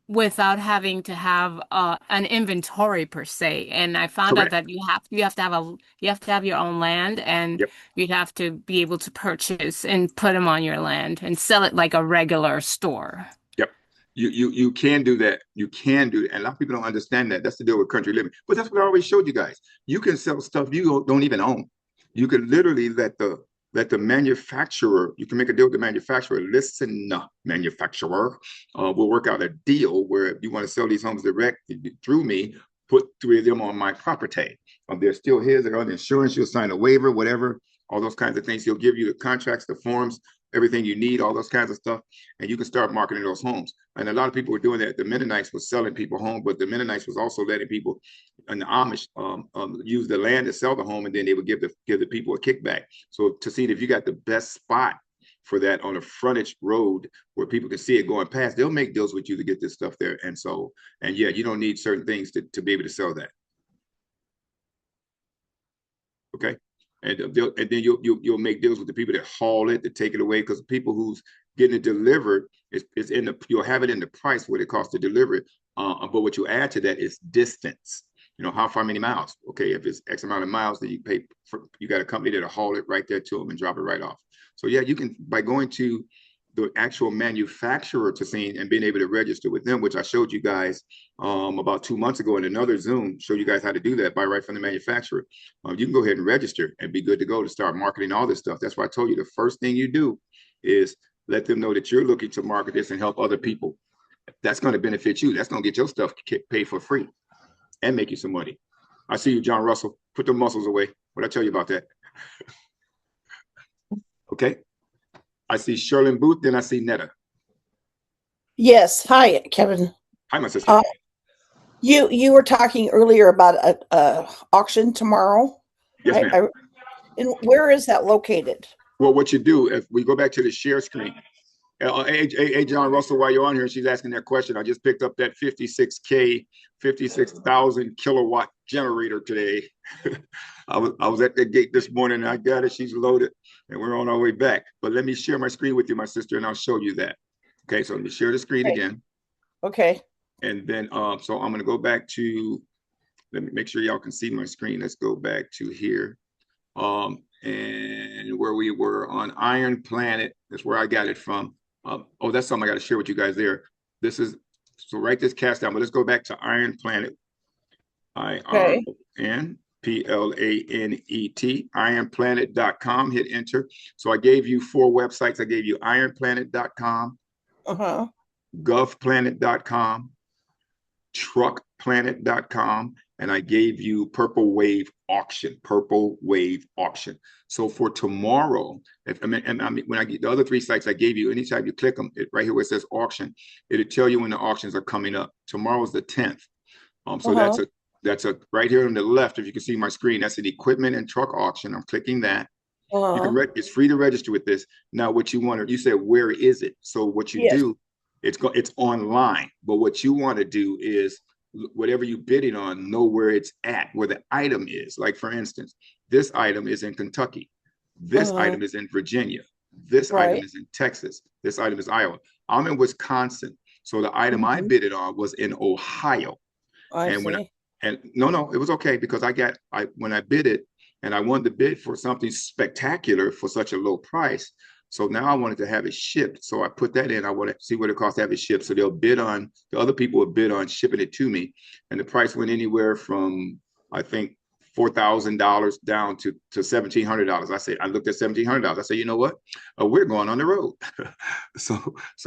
S2: without having to have an inventory per se. And I found out
S1: Correct.
S2: that you have to have your own land, and
S1: Yep.
S2: you'd have to be able to purchase and put them on your land and sell it like a regular store.
S1: Yep. You can do that. You can do it. And a lot of people don't understand that. That's the deal with country living. But that's what I always showed you guys. You can sell stuff you don't even own. You can literally let the manufacturer, you can make a deal with the manufacturer. Listen, manufacturer, we'll work out a deal where if you want to sell these homes direct through me, put 3 of them on my property. They're still his, they're on insurance, you'll sign a waiver, whatever, all those kinds of things. He'll give you the contracts, the forms, everything you need, all those kinds of stuff, and you can start marketing those homes. And a lot of people were doing that. The Mennonites was selling people home, but the Mennonites was also letting people, and the Amish use the land to sell the home, and then they would give the people a kickback. So to see if you got the best spot for that on a frontage road where people can see it going past, they'll make deals with you to get this stuff there. And yeah, you don't need certain things to be able to sell that. Okay. And then you'll make deals with the people that haul it, to take it away, because people who's getting it delivered you'll have it in the price what it costs to deliver it, But what you add to that is distance. You know, how far, many miles? Okay, if it's X amount of miles, then you pay for, you got a company that'll haul it right there to them and drop it right off. So yeah, you can, by going to the actual manufacturer to see and being able to register with them, which I showed you guys about 2 months ago in another Zoom, show you guys how to do that by right from the manufacturer. You can go ahead and register and be good to go to start marketing all this stuff. That's why I told you the first thing you do is let them know that you're looking to market this and help other people. That's going to benefit you. That's going to get your stuff paid for free and make you some money. I see you, John Russell. Put the muscles away. What I tell you about that? Okay. I see Sherlyn Booth, then I see Netta.
S4: Yes. Hi, Kevin.
S1: Hi, my sister.
S4: You were talking earlier about a auction tomorrow.
S1: Yes, ma'am.
S4: And where is that located?
S1: Well, what you do, if we go back to the share screen, hey, John Russell, while you're on here, she's asking that question. I just picked up that 56,000 kilowatt generator today. I was at the gate this morning and I got it. She's loaded and we're on our way back. But let me share my screen with you, my sister, and I'll show you that. Okay, so let me share the screen again.
S4: Okay.
S1: And then, so I'm going to go back to, let me make sure y'all can see my screen. Let's go back to here. And where we were on Iron Planet, that's where I got it from. Oh, that's something I got to share with you guys there. This is, so write this cast down, but let's go back to Iron Planet. IRONPLANET, ironplanet.com, hit enter. So I gave you 4 websites. I gave you ironplanet.com, govplanet.com, truckplanet.com, and I gave you Purple Wave Auction. So for tomorrow, when I get the other 3 sites I gave you, anytime you click them, right here where it says auction, it'll tell you when the auctions are coming up. Tomorrow's the 10th. So that's a right here on the left. If you can see my screen, that's an equipment and truck auction. I'm clicking that. You can it's free to register with this. Now, what you want to, you said, where is it? So what you do, it's online. But what you want to do is whatever you bidding on, know where it's at, where the item is. Like for instance, this item is in Kentucky. This item is in Virginia. This item is in Texas. This item is Iowa. I'm in Wisconsin. So the item I bidded on was in Ohio. And no, it was okay because when I bid it and I wanted to bid for something spectacular for such a low price. So now I wanted to have it shipped. So I put that in. I want to see what it costs to have it shipped. So they'll bid on, the other people will bid on shipping it to me. And the price went anywhere from, I think, $4,000 down to $1,700. I looked at $1,700. I said, you know what? We're going on the road. So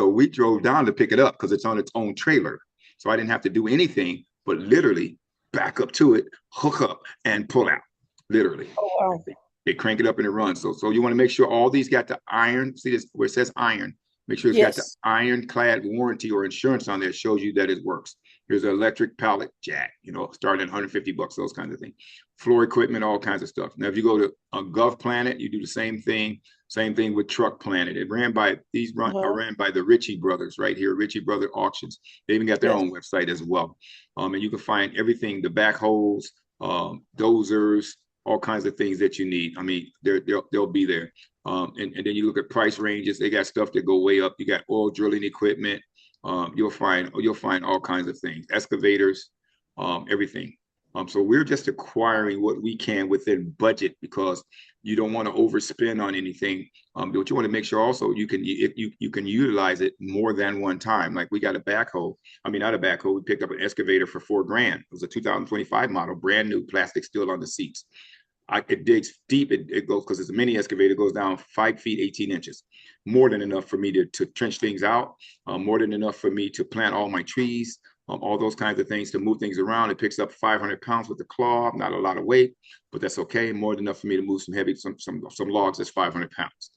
S1: we drove down to pick it up because it's on its own trailer. So I didn't have to do anything but literally back up to it, hook up, and pull out. Literally.
S4: Oh, wow.
S1: They crank it up and it runs. So you want to make sure all these got the iron. See this where it says iron. Make sure it's got the ironclad warranty or insurance on there. It shows you that it works. Here's an electric pallet jack, starting at $150, those kinds of things. Floor equipment, all kinds of stuff. Now, if you go to Gov Planet, you do the same thing. Same thing with Truck Planet. It ran by are ran by the Ritchie brothers right here, Ritchie Brother Auctions. They even got their own website as well. And you can find everything, the backhoes, dozers, all kinds of things that you need. I mean, they'll be there. And then you look at price ranges. They got stuff that go way up. You got oil drilling equipment. You'll find all kinds of things, excavators, everything. So we're just acquiring what we can within budget because you don't want to overspend on anything. But you want to make sure also you can utilize it more than one time. Like we got a backhoe. I mean, not a backhoe. We picked up an excavator for $4,000. It was a 2025 model, brand new, plastic still on the seats. It digs deep. It goes because it's a mini excavator. Goes down 5 feet 18 inches, more than enough for me to trench things out. More than enough for me to plant all my trees. All those kinds of things to move things around. It picks up 500 pounds with the claw. Not a lot of weight, but that's okay. More than enough for me to move some logs that's 500 pounds.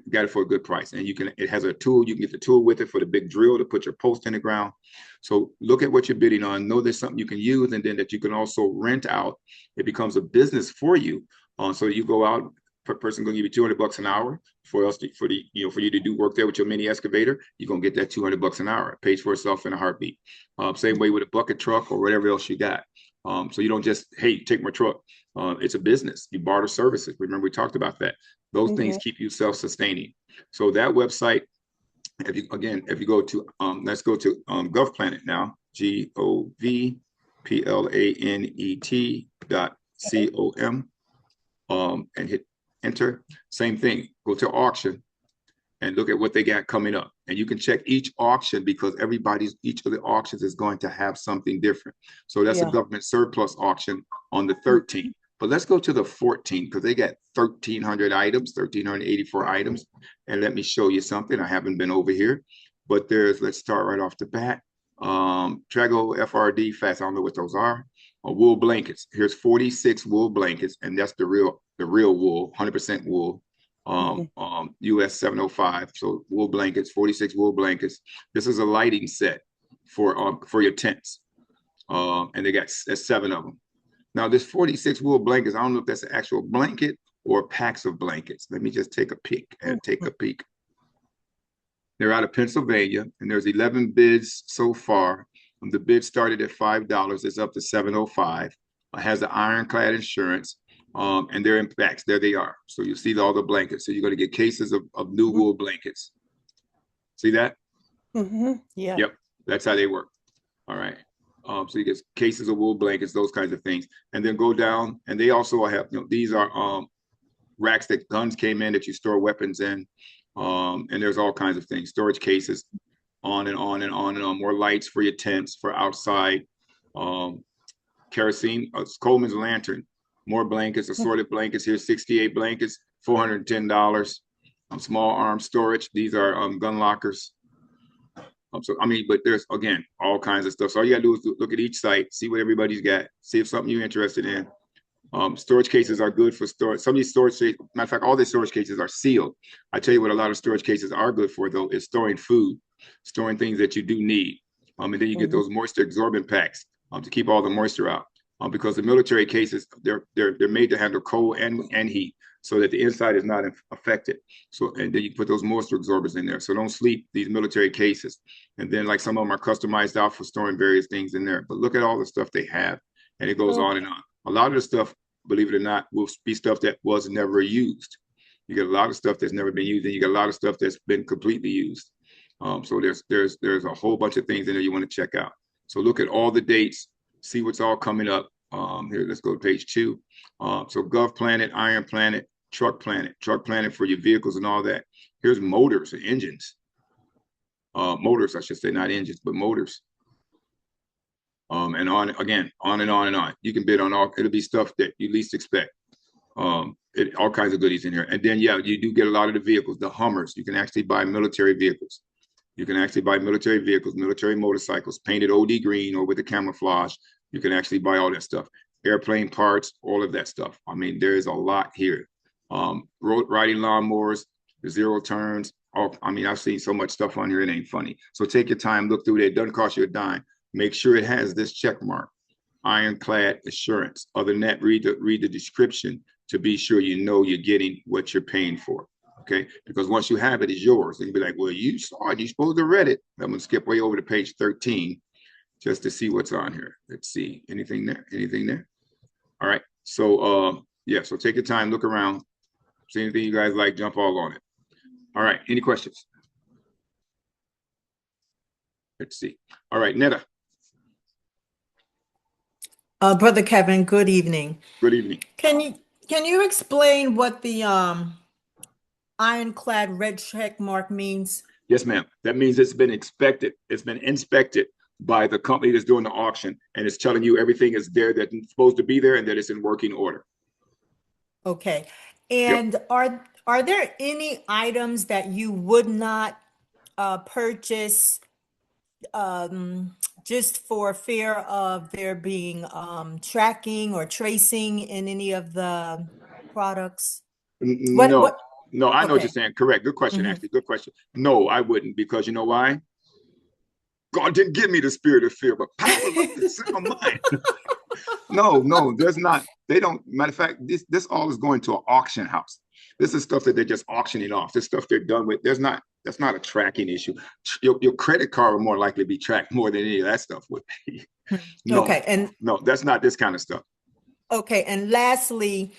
S1: Got it for a good price, and it has a tool. You can get the tool with it for the big drill to put your post in the ground. So look at what you're bidding on. Know there's something you can use, and then that you can also rent out. It becomes a business for you. So you go out. Per person gonna give you $200 an hour for you to do work there with your mini excavator. You're gonna get that $200 an hour. It pays for itself in a heartbeat. Same way with a bucket truck or whatever else you got. So you don't just, hey, take my truck. It's a business. You barter services. Remember we talked about that. Those things keep you self-sustaining. So that website if you go to let's go to GovPlanet now, GovPlanet.com, and hit enter. Same thing. Go to auction and look at what they got coming up. And you can check each auction because each of the auctions is going to have something different. So that's a
S4: Yeah.
S1: government surplus auction on the 13th. But let's go to the 14th because they got 1,300 items, 1,384 items. And let me show you something. I haven't been over here, but let's start right off the bat. Trago FRD fast. I don't know what those are. Wool blankets. Here's 46 wool blankets, and that's the real wool, 100% wool. US 705. So wool blankets, 46 wool blankets. This is a lighting set for your tents. And they got 7 of them. Now, this 46 wool blankets, I don't know if that's an actual blanket or packs of blankets. Let me just take a peek. They're out of Pennsylvania, and there's 11 bids so far. The bid started at $5. It's up to $7.05. It has the ironclad insurance, and they're in packs. There they are. So you see all the blankets. So you're going to get cases of new wool blankets. See that?
S4: Yeah.
S1: Yep, that's how they work. All right. So you get cases of wool blankets, those kinds of things, and then go down. And they also have, these are racks that guns came in that you store weapons in, and there's all kinds of things, storage cases, on and on and on and on. More lights for your tents, for outside, kerosene, Coleman's lantern, more blankets, assorted blankets here, 68 blankets, $410. Small arms storage. These are gun lockers. So, but there's, again, all kinds of stuff. So all you gotta do is look at each site, see what everybody's got, see if something you're interested in. Storage cases are good for storage. Some of these storage cases, matter of fact, all these storage cases are sealed. I tell you what a lot of storage cases are good for, though, is storing food, storing things that you do need. And then you get those moisture absorbent packs to keep all the moisture out. Because the military cases, they're made to handle cold and heat, so that the inside is not affected. So, and then you put those moisture absorbers in there. So don't sleep these military cases. And then, like, some of them are customized out for storing various things in there. But look at all the stuff they have, and it goes on and on. A lot of the stuff, believe it or not, will be stuff that was never used. You get a lot of stuff that's never been used, and you get a lot of stuff that's been completely used. So there's a whole bunch of things in there you want to check out. So look at all the dates, see what's all coming up. Here, let's go to page 2. So Gov Planet, Iron Planet, Truck Planet for your vehicles and all that. Here's motors and engines. Motors, I should say, not engines, but motors. And on again, on and on and on. You can bid on all. It'll be stuff that you least expect. All kinds of goodies in here. And then, yeah, you do get a lot of the vehicles, the Hummers. You can actually buy military vehicles. You can actually buy military vehicles, military motorcycles, painted OD green or with the camouflage. You can actually buy all that stuff. Airplane parts, all of that stuff. There is a lot here. Road riding lawnmowers, zero turns. I've seen so much stuff on here, it ain't funny. So take your time, look through it. It doesn't cost you a dime. Make sure it has this check mark, ironclad assurance. Other than that, read the description to be sure you know you're getting what you're paying for. Okay, because once you have it, it's yours. You'll be like, well, you saw it, you're supposed to read it. I'm gonna skip way over to page 13 just to see what's on here. Let's see, anything there? All right, so yeah, so take your time, look around, see anything you guys like, jump all on it. All right, any questions? Let's see. All right, Netta.
S5: Brother Kevin, good evening.
S1: Good evening.
S5: Can you explain what the ironclad red check mark means?
S1: Yes, ma'am. That means it's been inspected. It's been inspected by the company that's doing the auction, and it's telling you everything is there that's supposed to be there and that it's in working order.
S5: Okay. And are there any items that you would not purchase just for fear of there being tracking or tracing in any of the products?
S1: No, I know what
S5: Okay.
S1: you're saying. Correct. Good question, actually. Good question. No, I wouldn't, because you know why? God didn't give me the spirit of fear, but power of the sound mind. No, there's not. They don't. Matter of fact, this all is going to an auction house. This is stuff that they're just auctioning off. This stuff they're done with. That's not a tracking issue. Your credit card would more likely be tracked more than any of that stuff would be. No,
S5: Okay. And
S1: no, that's not this kind of stuff.
S5: okay. And lastly,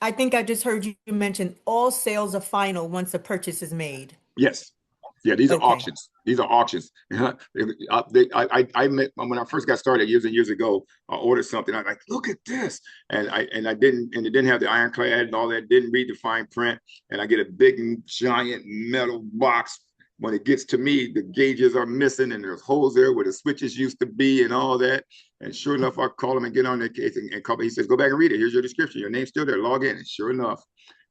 S5: I think I just heard you mention all sales are final once the purchase is made.
S1: Yes. Yeah, these are
S5: Okay.
S1: auctions. These are auctions. I met when I first got started years and years ago. I ordered something. I'm like, look at this, and I didn't, and it didn't have the ironclad and all that. Didn't read the fine print, and I get a big giant metal box. When it gets to me, the gauges are missing, and there's holes there where the switches used to be, and all that. And sure enough, I call him and get on the case and call. He says, "Go back and read it. Here's your description. Your name's still there. Log in." And sure enough,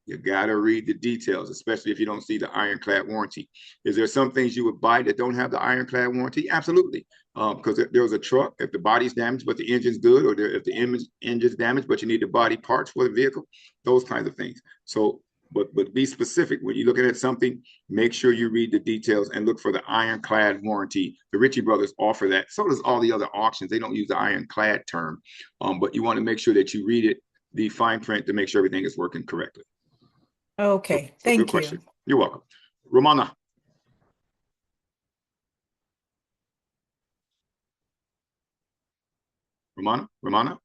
S1: you gotta read the details, especially if you don't see the ironclad warranty. Is there some things you would buy that don't have the ironclad warranty? Absolutely. Because there was a truck, if the body's damaged but the engine's good, or if the engine's damaged but you need the body parts for the vehicle, those kinds of things. So, but be specific when you're looking at something. Make sure you read the details and look for the ironclad warranty. The Ritchie brothers offer that. So does all the other auctions. They don't use the ironclad term, but you want to make sure that you read it, the fine print, to make sure everything is working correctly.
S5: Okay,
S1: Good
S5: thank you.
S1: question. You're welcome. Romana. Romana.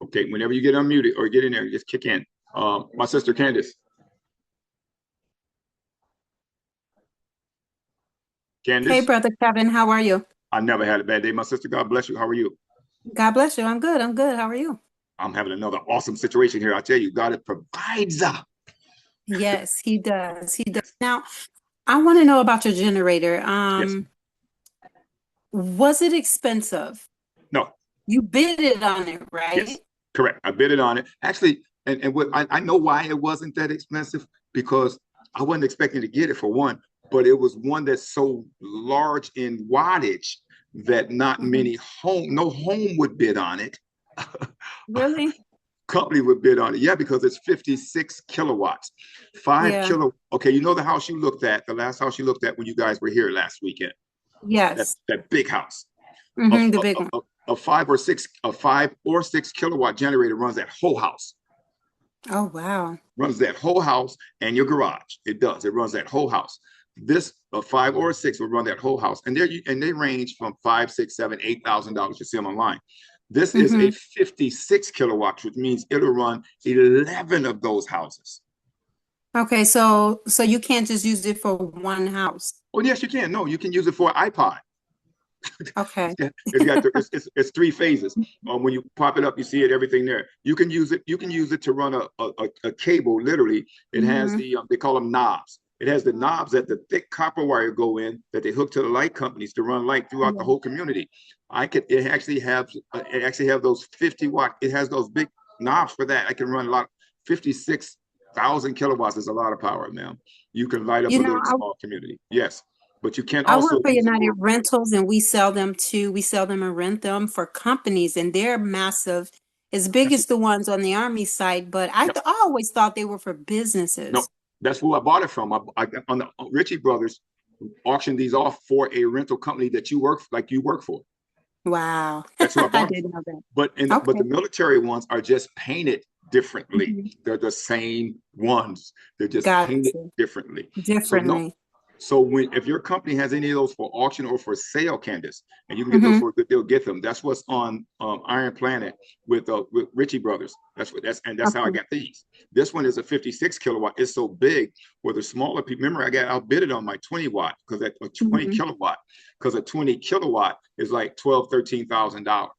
S1: Okay, whenever you get unmuted or get in there, just kick in. My sister Candace.
S6: Hey,
S1: Candace,
S6: Brother Kevin, how are you?
S1: I never had a bad day. My sister, God bless you. How are you?
S6: God bless you. I'm good. I'm good. How are you?
S1: I'm having another awesome situation here. I tell you, God, it provides.
S6: Yes, he does. He does.
S1: Yes,
S6: Now, I want to know about your generator.
S1: yes,
S6: Was it expensive?
S1: no,
S6: You bid it on it,
S1: yes,
S6: right?
S1: correct. I bid it on it. Actually, and what I know why it wasn't that expensive, because I wasn't expecting to get it for one, but it was one that's so large in wattage that not
S6: Mhm.
S1: many no home would bid on it.
S6: Really?
S1: Company would bid on it. Yeah, because it's 56 kilowatts.
S6: Yeah.
S1: Okay, you know the house you looked at, the last house you looked at when you guys were here last weekend,
S6: Yes.
S1: that big house.
S6: The big one.
S1: A 5 or 6 kilowatt generator runs that whole house.
S6: Oh, wow.
S1: Runs that whole house and your garage. It does. It runs that whole house. This a 5 or a 6 will run that whole house, and they range from 5, 6, 7, $8,000. You see them online. This is a 56 kilowatts, which means it'll run 11 of those houses.
S6: Okay, so you can't just use it for one house.
S1: Oh yes, you can. No, you can use it for an iPod.
S6: Okay.
S1: It's 3 phases. When you pop it up, you see it, everything there. You can use it. You can use it to run a cable. Literally, it has the they call them knobs. It has the knobs that the thick copper wire go in that they hook to the light companies to run light throughout the whole community. It actually have those 50-watt. It has those big knobs for that. I can run a lot. 56,000 kilowatts is a lot of power, man. You can light up
S6: You
S1: a
S6: know,
S1: little small community. Yes, but you can
S6: I work
S1: also
S6: for
S1: use it
S6: United
S1: for.
S6: Rentals and we sell them too. We sell them and rent them for companies and they're massive, as big
S1: That's
S6: as the ones on the Army site, but
S1: Yep.
S6: I always thought they were for
S1: No,
S6: businesses.
S1: that's who I bought it from. I on the Ritchie Brothers auctioned these off for a rental company that you work for.
S6: Wow.
S1: That's who I
S6: I
S1: bought them
S6: didn't
S1: from.
S6: know that.
S1: But the
S6: Okay.
S1: military ones are just painted differently.
S6: Mhm.
S1: They're the same ones. They're just painted
S6: Gotcha.
S1: differently. So no,
S6: Differently.
S1: so if your company has any of those for auction or for sale, Candace, and you can get those
S6: hmm
S1: for a good deal, get them. That's what's on Iron Planet with Ritchie Brothers. That's how I
S6: Okay.
S1: got these. This one is a 56 kilowatt. It's so big. Where the smaller people, remember, I got outbidded on my 20 watt because that a 20
S6: hmm
S1: kilowatt, because a 20 kilowatt is like $13,000.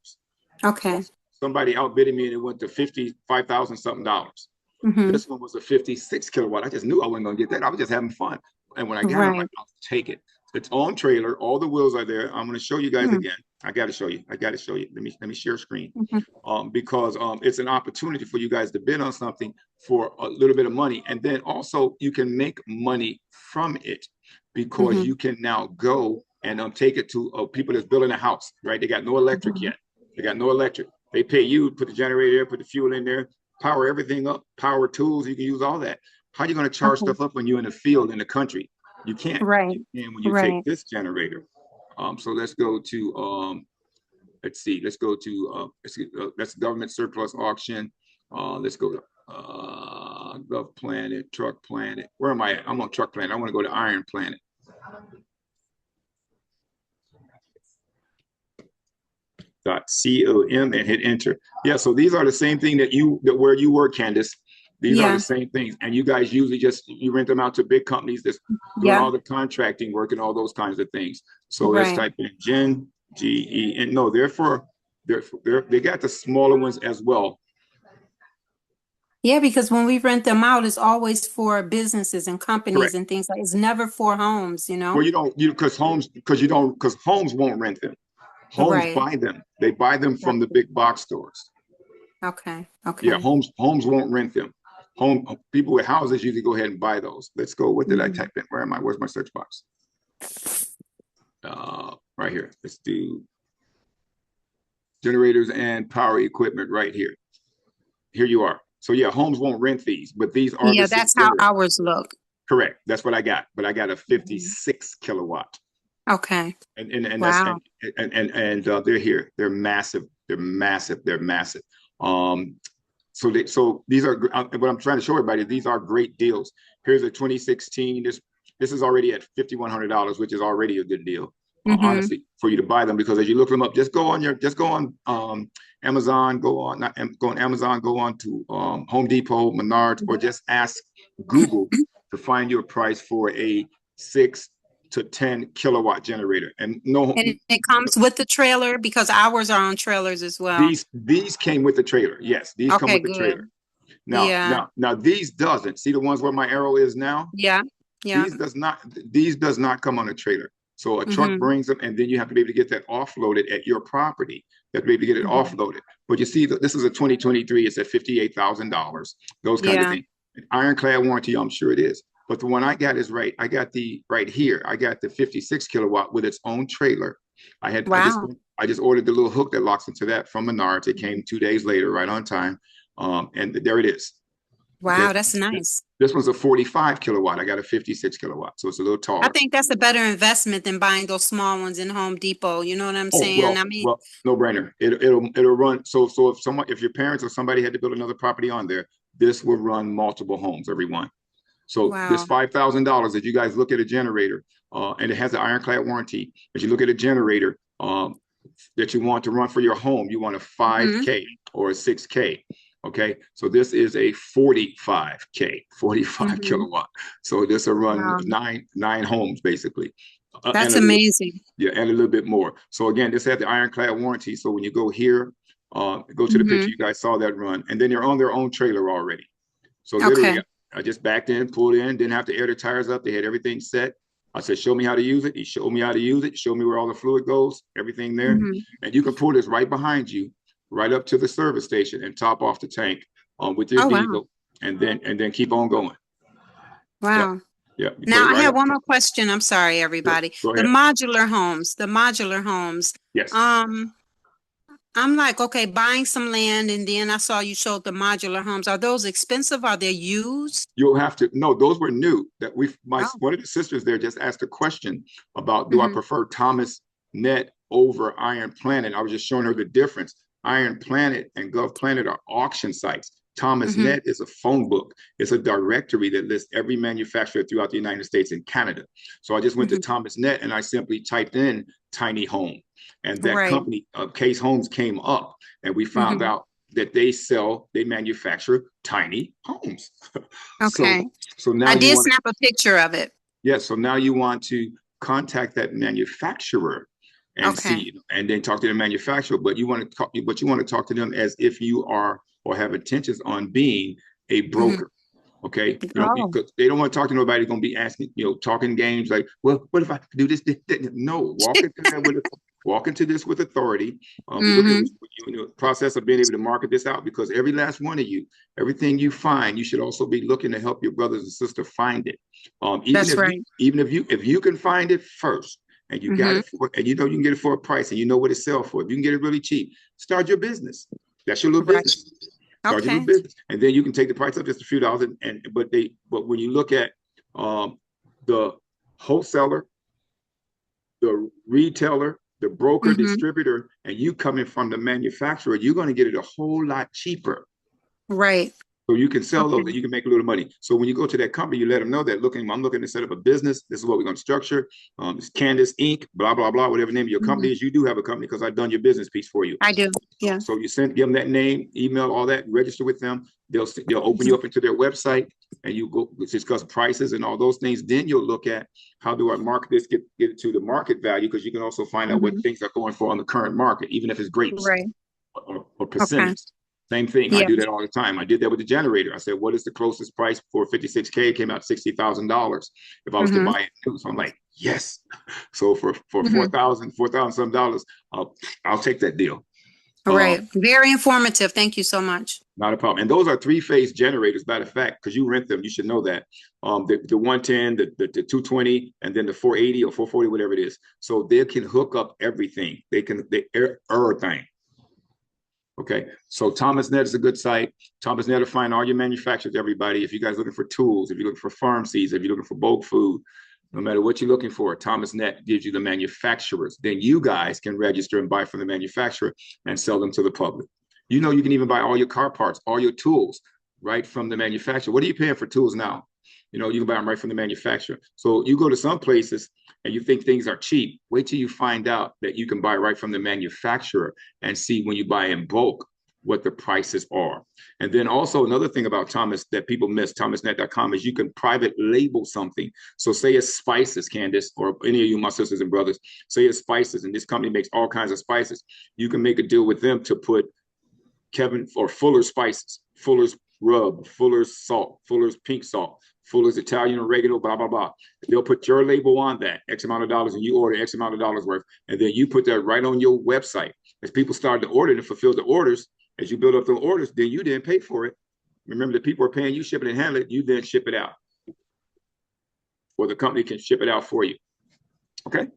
S1: So
S6: Okay.
S1: somebody outbidded me and it went to 55,000 something dollars.
S6: hmm
S1: This one was a 56 kilowatt. I just knew I wasn't going to get that. I was just having fun. And when I got it, I'm like,
S6: Right.
S1: I'll take it. It's on trailer. All the wheels are there. I'm going to show you guys
S6: Mm-hmm.
S1: again. I got to show you. Let me share screen.
S6: Mm-hmm.
S1: Because it's an opportunity for you guys to bid on something for a little bit of money. And then also you can make money from it because you can now go and take it to people that's building a house, right? They got no electric yet. They got no electric. They pay you, put the generator there, put the fuel in there, power everything up, power tools. You can use all that. How are you going to charge
S6: Okay.
S1: stuff up when you're in the field in the country? You can't.
S6: Right.
S1: You can when you
S6: Right.
S1: take this generator. So let's go to let's see. Let's go to that's government surplus auction. Let's go to Gov Planet, Truck Planet. Where am I at? I'm on Truck Planet. I want to go to Iron Planet. .com and hit enter. Yeah, so these are the same thing that where you work, Candace. These are the
S6: Yeah.
S1: same things. And you guys usually you rent them out to big companies that's doing
S6: Yeah.
S1: all the contracting work and all those kinds of things. So let's
S6: Right.
S1: type in Gen, GE, and no, they got the smaller ones as well.
S6: Yeah, because when we rent them out, it's always for businesses and companies
S1: Correct.
S6: and things like it's never for homes, you know?
S1: Well, because homes won't rent them. Homes
S6: Right.
S1: buy them. They buy them from the big box stores.
S6: Okay.
S1: Yeah,
S6: Okay.
S1: homes won't rent them. People with houses usually go ahead and buy those. Let's go. What did I
S6: Mhm.
S1: type in? Where am I? Where's my search box? Right here. Let's do generators and power equipment right here. Here you are. So yeah, homes won't rent these, but these are
S6: Yeah,
S1: the same
S6: that's how
S1: generators.
S6: ours look.
S1: Correct. That's what I got. But I got a 56 kilowatt.
S6: Okay.
S1: And that's
S6: Wow.
S1: and they're here. They're massive. They're massive. They're massive. So these are what I'm trying to show everybody. These are great deals. Here's a 2016. This is already at $5,100, which is already a good deal.
S6: Mhm.
S1: Honestly, for you to buy them, because as you look them up, just go on Amazon, go on Amazon, go on to Home Depot, Menards, or just ask Google to find you a price for a 6 to 10 kilowatt generator. And no,
S6: And it comes with the trailer because ours are on trailers as well.
S1: these came with the trailer. Yes, these come
S6: Okay,
S1: with the
S6: good.
S1: trailer.
S6: Yeah.
S1: Now these doesn't. See the ones where my arrow is now?
S6: Yeah. Yeah.
S1: These does not come on a trailer. So a truck
S6: Mhm.
S1: brings them, and then you have to be able to get that offloaded at your property. You have to be able to get it
S6: Mhm.
S1: offloaded. But you see, this is a 2023. It's at $58,000. Those kind of
S6: Yeah.
S1: things. Ironclad warranty, I'm sure it is. But the one I got is right. I got the right here. I got the 56 kilowatt with its own trailer.
S6: Wow.
S1: I just ordered the little hook that locks into that from Menards. It came 2 days later, right on time. And there it is. Okay.
S6: Wow, that's nice.
S1: This one's a 45 kilowatt. I got a 56 kilowatt, so it's a little
S6: I
S1: taller.
S6: think that's a better investment than buying those small ones in Home Depot. You know what I'm
S1: Oh,
S6: saying? I mean,
S1: no brainer. It'll run. So if your parents or somebody had to build another property on there, this will run multiple homes, every one. So this
S6: wow.
S1: $5,000, if you guys look at a generator, and it has an ironclad warranty. If you look at a generator that you want to run for your home, you want a
S6: Mhm.
S1: 5K or a 6K. Okay, so this is a 45K, 45
S6: Mhm.
S1: kilowatt. So this will run
S6: Wow.
S1: nine homes basically, and
S6: That's
S1: a little,
S6: amazing.
S1: yeah, and a little bit more. So again, this had the ironclad warranty. So when you go here, go to the picture,
S6: Mhm.
S1: you guys saw that run, and then they're on their own trailer already. So literally,
S6: Okay.
S1: I just backed in, pulled in, didn't have to air the tires up. They had everything set. I said, show me how to use it. He showed me how to use it, showed me where all the fluid goes, everything there.
S6: Mhm.
S1: And you can pull this right behind you, right up to the service station and top off the tank with your
S6: Oh, wow.
S1: diesel, and then keep on going. Yep.
S6: Wow.
S1: Yep. You put
S6: Now
S1: it
S6: I
S1: right
S6: have
S1: up
S6: one
S1: top.
S6: more question. I'm sorry,
S1: Sure.
S6: everybody.
S1: Go
S6: The
S1: ahead.
S6: modular homes.
S1: Yes.
S6: I'm like, okay, buying some land, and then I saw you showed the modular homes. Are those expensive? Are they used?
S1: You'll have to, no, those were new that
S6: Oh.
S1: one of the sisters there just asked a question about, do I
S6: Mhm.
S1: prefer Thomas Net over Iron Planet? I was just showing her the difference. Iron Planet and Gov Planet are auction sites. Thomas
S6: Mhm.
S1: Net is a phone book. It's a directory that lists every manufacturer throughout the United States and Canada. So I just went to
S6: Mhm.
S1: Thomas Net and I simply typed in tiny home, and that
S6: Right.
S1: company, Case Homes, came up, and we found
S6: Mhm.
S1: out that they manufacture tiny homes. So,
S6: Okay.
S1: so now
S6: I
S1: you
S6: did
S1: want,
S6: snap a picture of it.
S1: yes, so now you want to contact that manufacturer and
S6: Okay.
S1: see, and then talk to the manufacturer, but you want to talk to them as if you are or have intentions on being a
S6: Mhm.
S1: broker. Okay,
S6: Oh.
S1: because they don't want to talk to nobody who's going to be asking, talking games like, well, what if I do this? No, walk into this with authority. We're looking
S6: Mhm.
S1: at you in the process of being able to market this out, because every last one of you, everything you find, you should also be looking to help your brothers and sisters find it.
S6: That's right.
S1: Even if you can find it first, and you got
S6: Mhm.
S1: it and you can get it for a price, and you know what it sells for. If you can get it really cheap, start your business. That's your little
S6: Right.
S1: business. Start your little
S6: Okay.
S1: business, and then you can take the price up just a few dollars. But when you look at the wholesaler, the retailer, the broker,
S6: Mhm.
S1: distributor, and you coming from the manufacturer, you're going to get it a whole lot cheaper.
S6: Right.
S1: So you can sell those
S6: Okay.
S1: and you can make a little money. So when you go to that company, you let them know that I'm looking to set up a business. This is what we're going to structure. It's Candace Inc., blah, blah, blah, whatever the name of your company
S6: Mhm.
S1: is. You do have a company because I've done your business piece for you.
S6: I do. Yeah.
S1: So you give them that name, email, all that, register with them. They'll open you up into their website and you go discuss prices and all those things. Then you'll look at how do I market this, get it to the market value, because you can also find out what
S6: Mhm.
S1: things are going for on the current market, even if it's grapes
S6: Right.
S1: or
S6: Okay.
S1: persimmons. Same thing. I
S6: Yeah.
S1: do that all the time. I did that with the generator. I said, what is the closest price for 56K? It came out $60,000 if I was to
S6: Mhm.
S1: buy it new. So I'm like, yes. So for
S6: Mhm.
S1: $4,000 some dollars, I'll take that deal.
S6: All right. Very informative. Thank you so much.
S1: Not a problem. And those are three-phase generators, matter of fact, because you rent them, you should know that. The 110, the 220, and then the 480 or 440, whatever it is. So they can hook up everything. They everything. Okay, so ThomasNet is a good site. ThomasNet will find all your manufacturers, everybody. If you guys looking for tools, if you're looking for farm seeds, if you're looking for bulk food, no matter what you're looking for, ThomasNet gives you the manufacturers. Then you guys can register and buy from the manufacturer and sell them to the public. You know, you can even buy all your car parts, all your tools, right from the manufacturer. What are you paying for tools now? You know, you can buy them right from the manufacturer. So you go to some places and you think things are cheap. Wait till you find out that you can buy right from the manufacturer and see when you buy in bulk what the prices are. And then also another thing about Thomas that people miss, thomasnet.com, is you can private label something. So say it's spices, Candace, or any of you, my sisters and brothers, say it's spices, and this company makes all kinds of spices. You can make a deal with them to put Kevin or Fuller's spices, Fuller's rub, Fuller's salt, Fuller's pink salt, Fuller's Italian oregano, blah, blah, blah. They'll put your label on that, X amount of dollars, and you order X amount of dollars worth. And then you put that right on your website. As people start to order and fulfill the orders, as you build up the orders, then you didn't pay for it. Remember, the people are paying you, ship it and handle it, you then ship it out. Or the company can ship it out for you. Okay?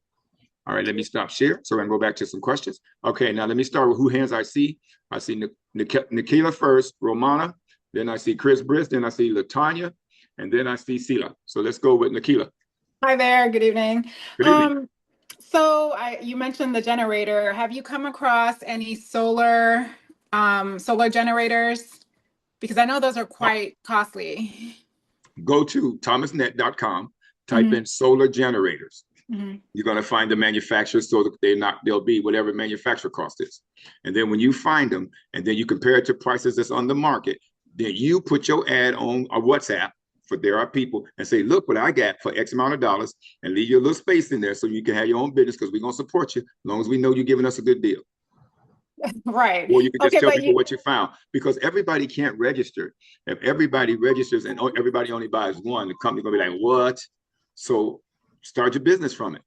S1: All right, let me stop share so I can go back to some questions. Okay, now let me start with who hands I see. I see Nikila first, Romana, then I see Chris Briss, then I see Latanya, and then I see Sila. So let's go with Nikila.
S7: Hi there, good evening.
S1: Good evening.
S7: So you mentioned the generator. Have you come across any solar generators? Because I know those are quite costly.
S1: Go to thomasnet.com, type in solar generators. You're going to find the manufacturers so that they'll be whatever manufacturer cost is. And then when you find them and then you compare it to prices that's on the market, then you put your ad on a WhatsApp for there are people and say, look what I got for X amount of dollars, and leave your little space in there so you can have your own business, because we're going to support you as long as we know you're giving us a good deal.
S7: Right.
S1: Or you can just
S7: Okay,
S1: tell
S7: but
S1: people what you found, because everybody can't register. If everybody registers and everybody only buys one, the company's going to be like, what? So start your business from it.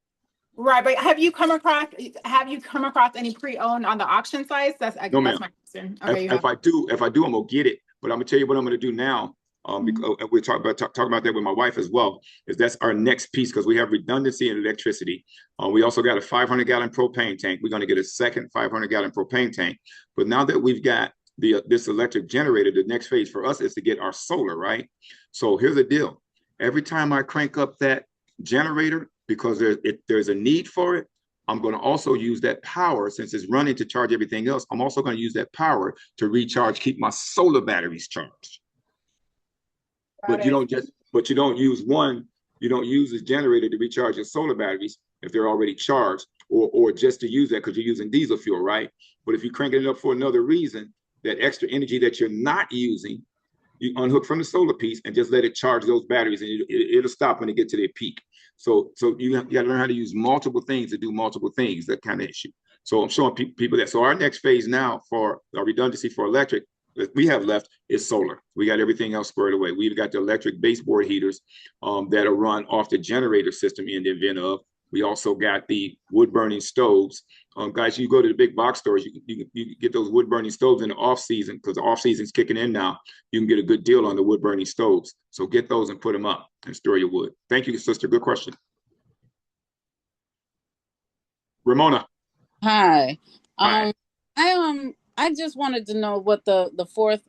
S7: Right, but have you come across any pre-owned on the auction sites? That's
S1: No,
S7: that's
S1: ma'am.
S7: my question. Okay,
S1: If I do, I'm gonna get it. But I'm gonna tell you what I'm gonna do now. Because we're talking about that with my wife as well. Is that's our next piece, because we have redundancy in electricity. We also got a 500-gallon propane tank. We're gonna get a second 500-gallon propane tank. But now that we've got this electric generator, the next phase for us is to get our solar, right? So here's the deal. Every time I crank up that generator, because there's a need for it, I'm going to also use that power, since it's running to charge everything else. I'm also going to use that power to recharge, keep my solar batteries charged. But you don't use the generator to recharge your solar batteries if they're already charged, or just to use that because you're using diesel fuel, right? But if you're cranking it up for another reason, that extra energy that you're not using, you unhook from the solar piece and just let it charge those batteries, and it'll stop when it get to their peak. So you got to learn how to use multiple things to do multiple things, that kind of issue. So I'm showing people that. So our next phase now for our redundancy for electric that we have left is solar. We got everything else squared away. We've got the electric baseboard heaters that'll run off the generator system in the event of. We also got the wood burning stoves. Guys, you go to the big box stores, you get those wood burning stoves in the off season, because the off season's kicking in now. You can get a good deal on the wood burning stoves. So get those and put them up and store your wood. Thank you, sister. Good question. Ramona.
S8: Hi.
S1: Hi.
S8: I just wanted to know what the fourth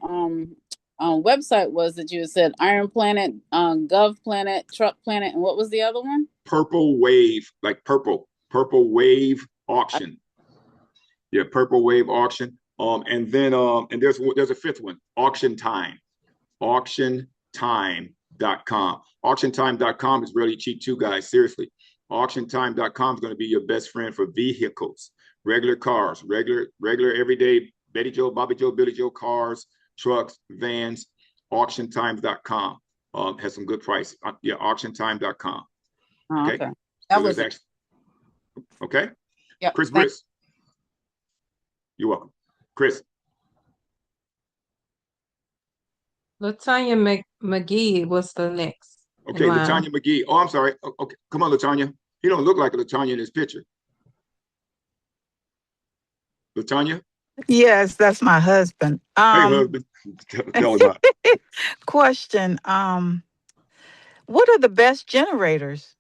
S8: website was that you had said. Iron Planet, Gov Planet, Truck Planet, and what was the other one?
S1: Purple Wave, like purple wave auction. Yeah, purple wave auction. And then and there's a fifth one, auction time. auctiontime.com. Auctiontime.com is really cheap too, guys. Seriously. Auctiontime.com is going to be your best friend for vehicles, regular cars, regular everyday Betty Joe, Bobby Joe, Billy Joe cars, trucks, vans. Auctiontime.com has some good prices. Yeah, auctiontime.com.
S8: Oh,
S1: Okay.
S8: okay.
S1: So
S8: That
S1: there's
S8: was it.
S1: actually, okay.
S8: Yep.
S1: Chris
S8: Thank-
S1: Briss. You're welcome. Chris.
S3: Latanya McGee was the next in
S1: Okay,
S3: line.
S1: Latanya McGee. Oh, I'm sorry. Okay, come on, Latanya. He don't look like a Latanya in this picture. Latanya.
S9: Yes, that's my husband.
S1: Hey, husband. Tell him about.
S9: Question. What are the best generators?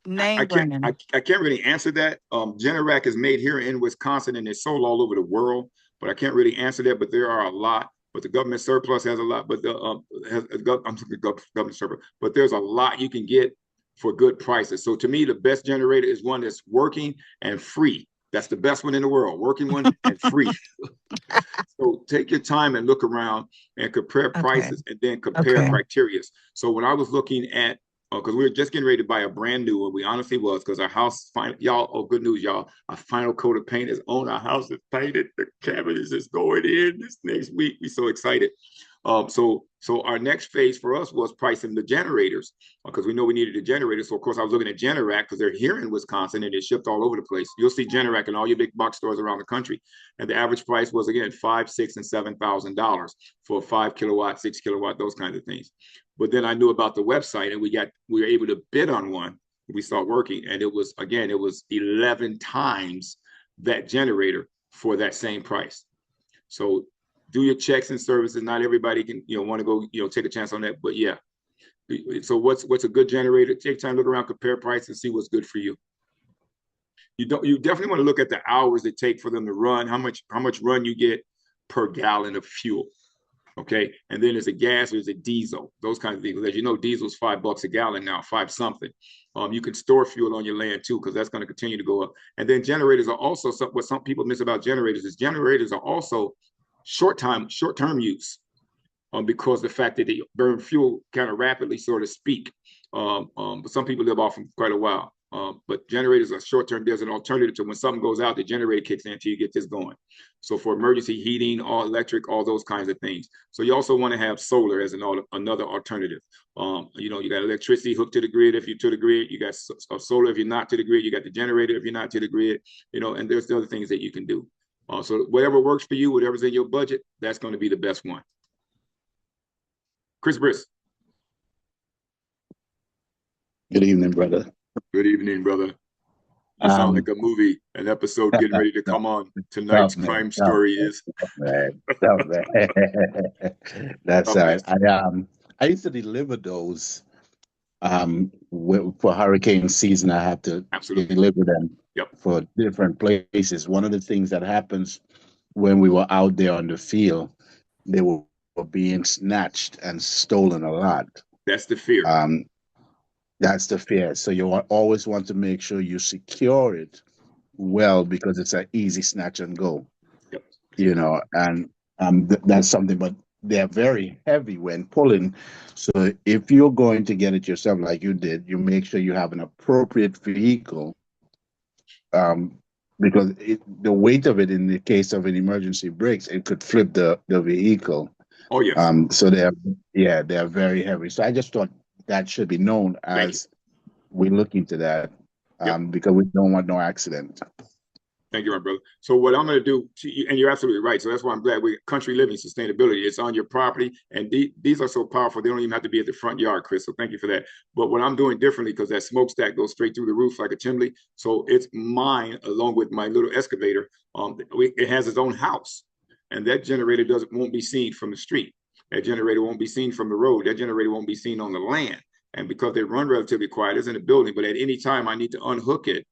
S1: I
S9: Name
S1: can't
S9: brand.
S1: I can't really answer that. Generac is made here in Wisconsin and it's sold all over the world, but I can't really answer that. But there are a lot. But the government surplus has a lot. But the I'm talking government surplus. But there's a lot you can get for good prices. So to me, the best generator is one that's working and free. That's the best one in the world, working one and free. So take your time and look around and compare
S9: Okay.
S1: prices and then compare
S9: Okay.
S1: criteria. So when I was looking at, because we were just getting ready to buy a brand new one, we honestly was, because our house, y'all, oh, good news, y'all, our final coat of paint is on, our house is painted, the cabinets is going in this next week. We're so excited. So our next phase for us was pricing the generators, because we know we needed a generator. So of course I was looking at Generac because they're here in Wisconsin and they're shipped all over the place. You'll see Generac in all your big box stores around the country, and the average price was again $5,000, $6,000, and $7,000 for 5 kilowatt, 6 kilowatt, those kinds of things. But then I knew about the website, and we were able to bid on one. We started working, and it was 11 times that generator for that same price. So do your checks and services. Not everybody can, want to go, take a chance on that. But yeah. So what's a good generator? Take time, look around, compare price, and see what's good for you. You definitely want to look at the hours it take for them to run, how much run you get per gallon of fuel. Okay. And then there's a gas, there's a diesel, those kinds of things. As you know, diesel's $5 a gallon now, 5 something. You can store fuel on your land too, because that's going to continue to go up. And then generators are also what some people miss about generators is generators are also short-term use, because the fact that they burn fuel kind of rapidly, so to speak. But some people live off them quite a while. But generators are short-term. There's an alternative to when something goes out, the generator kicks in until you get this going. So for emergency heating, all electric, all those kinds of things. So you also want to have solar as another alternative. You got electricity hooked to the grid if you're to the grid. You got solar if you're not to the grid. You got the generator if you're not to the grid. And there's the other things that you can do. So whatever works for you, whatever's in your budget, that's going to be the best one. Chris Briss.
S10: Good evening, brother.
S1: Good evening, brother. You sound like a movie, an episode getting ready to come on. Tonight's crime story is.
S10: That's all right. I used to deliver those for hurricane season. I have to deliver them for different places. One of the things that happens when we were out there on the field, they were being snatched and stolen a lot.
S1: That's the fear.
S10: That's the fear. So you always want to make sure you secure it well, because it's an easy snatch and go.
S1: Yep.
S10: And that's something. But they're very heavy when pulling. So if you're going to get it yourself, like you did, you make sure you have an appropriate vehicle. Because the weight of it, in the case of an emergency brakes, it could flip the vehicle.
S1: Oh yes.
S10: So they're very heavy. So I just thought that should be known as we look into that, because we don't want no accident.
S1: Thank you, my brother. So what I'm going to do, and you're absolutely right. So that's why I'm glad country living sustainability. It's on your property, and these are so powerful. They don't even have to be at the front yard, Chris. So thank you for that. But what I'm doing differently, because that smokestack goes straight through the roof like a chimney. So it's mine along with my little excavator. It has its own house, and that generator won't be seen from the street. That generator won't be seen from the road. That generator won't be seen on the land. And because they run relatively quiet, it's in the building. But at any time I need to unhook it,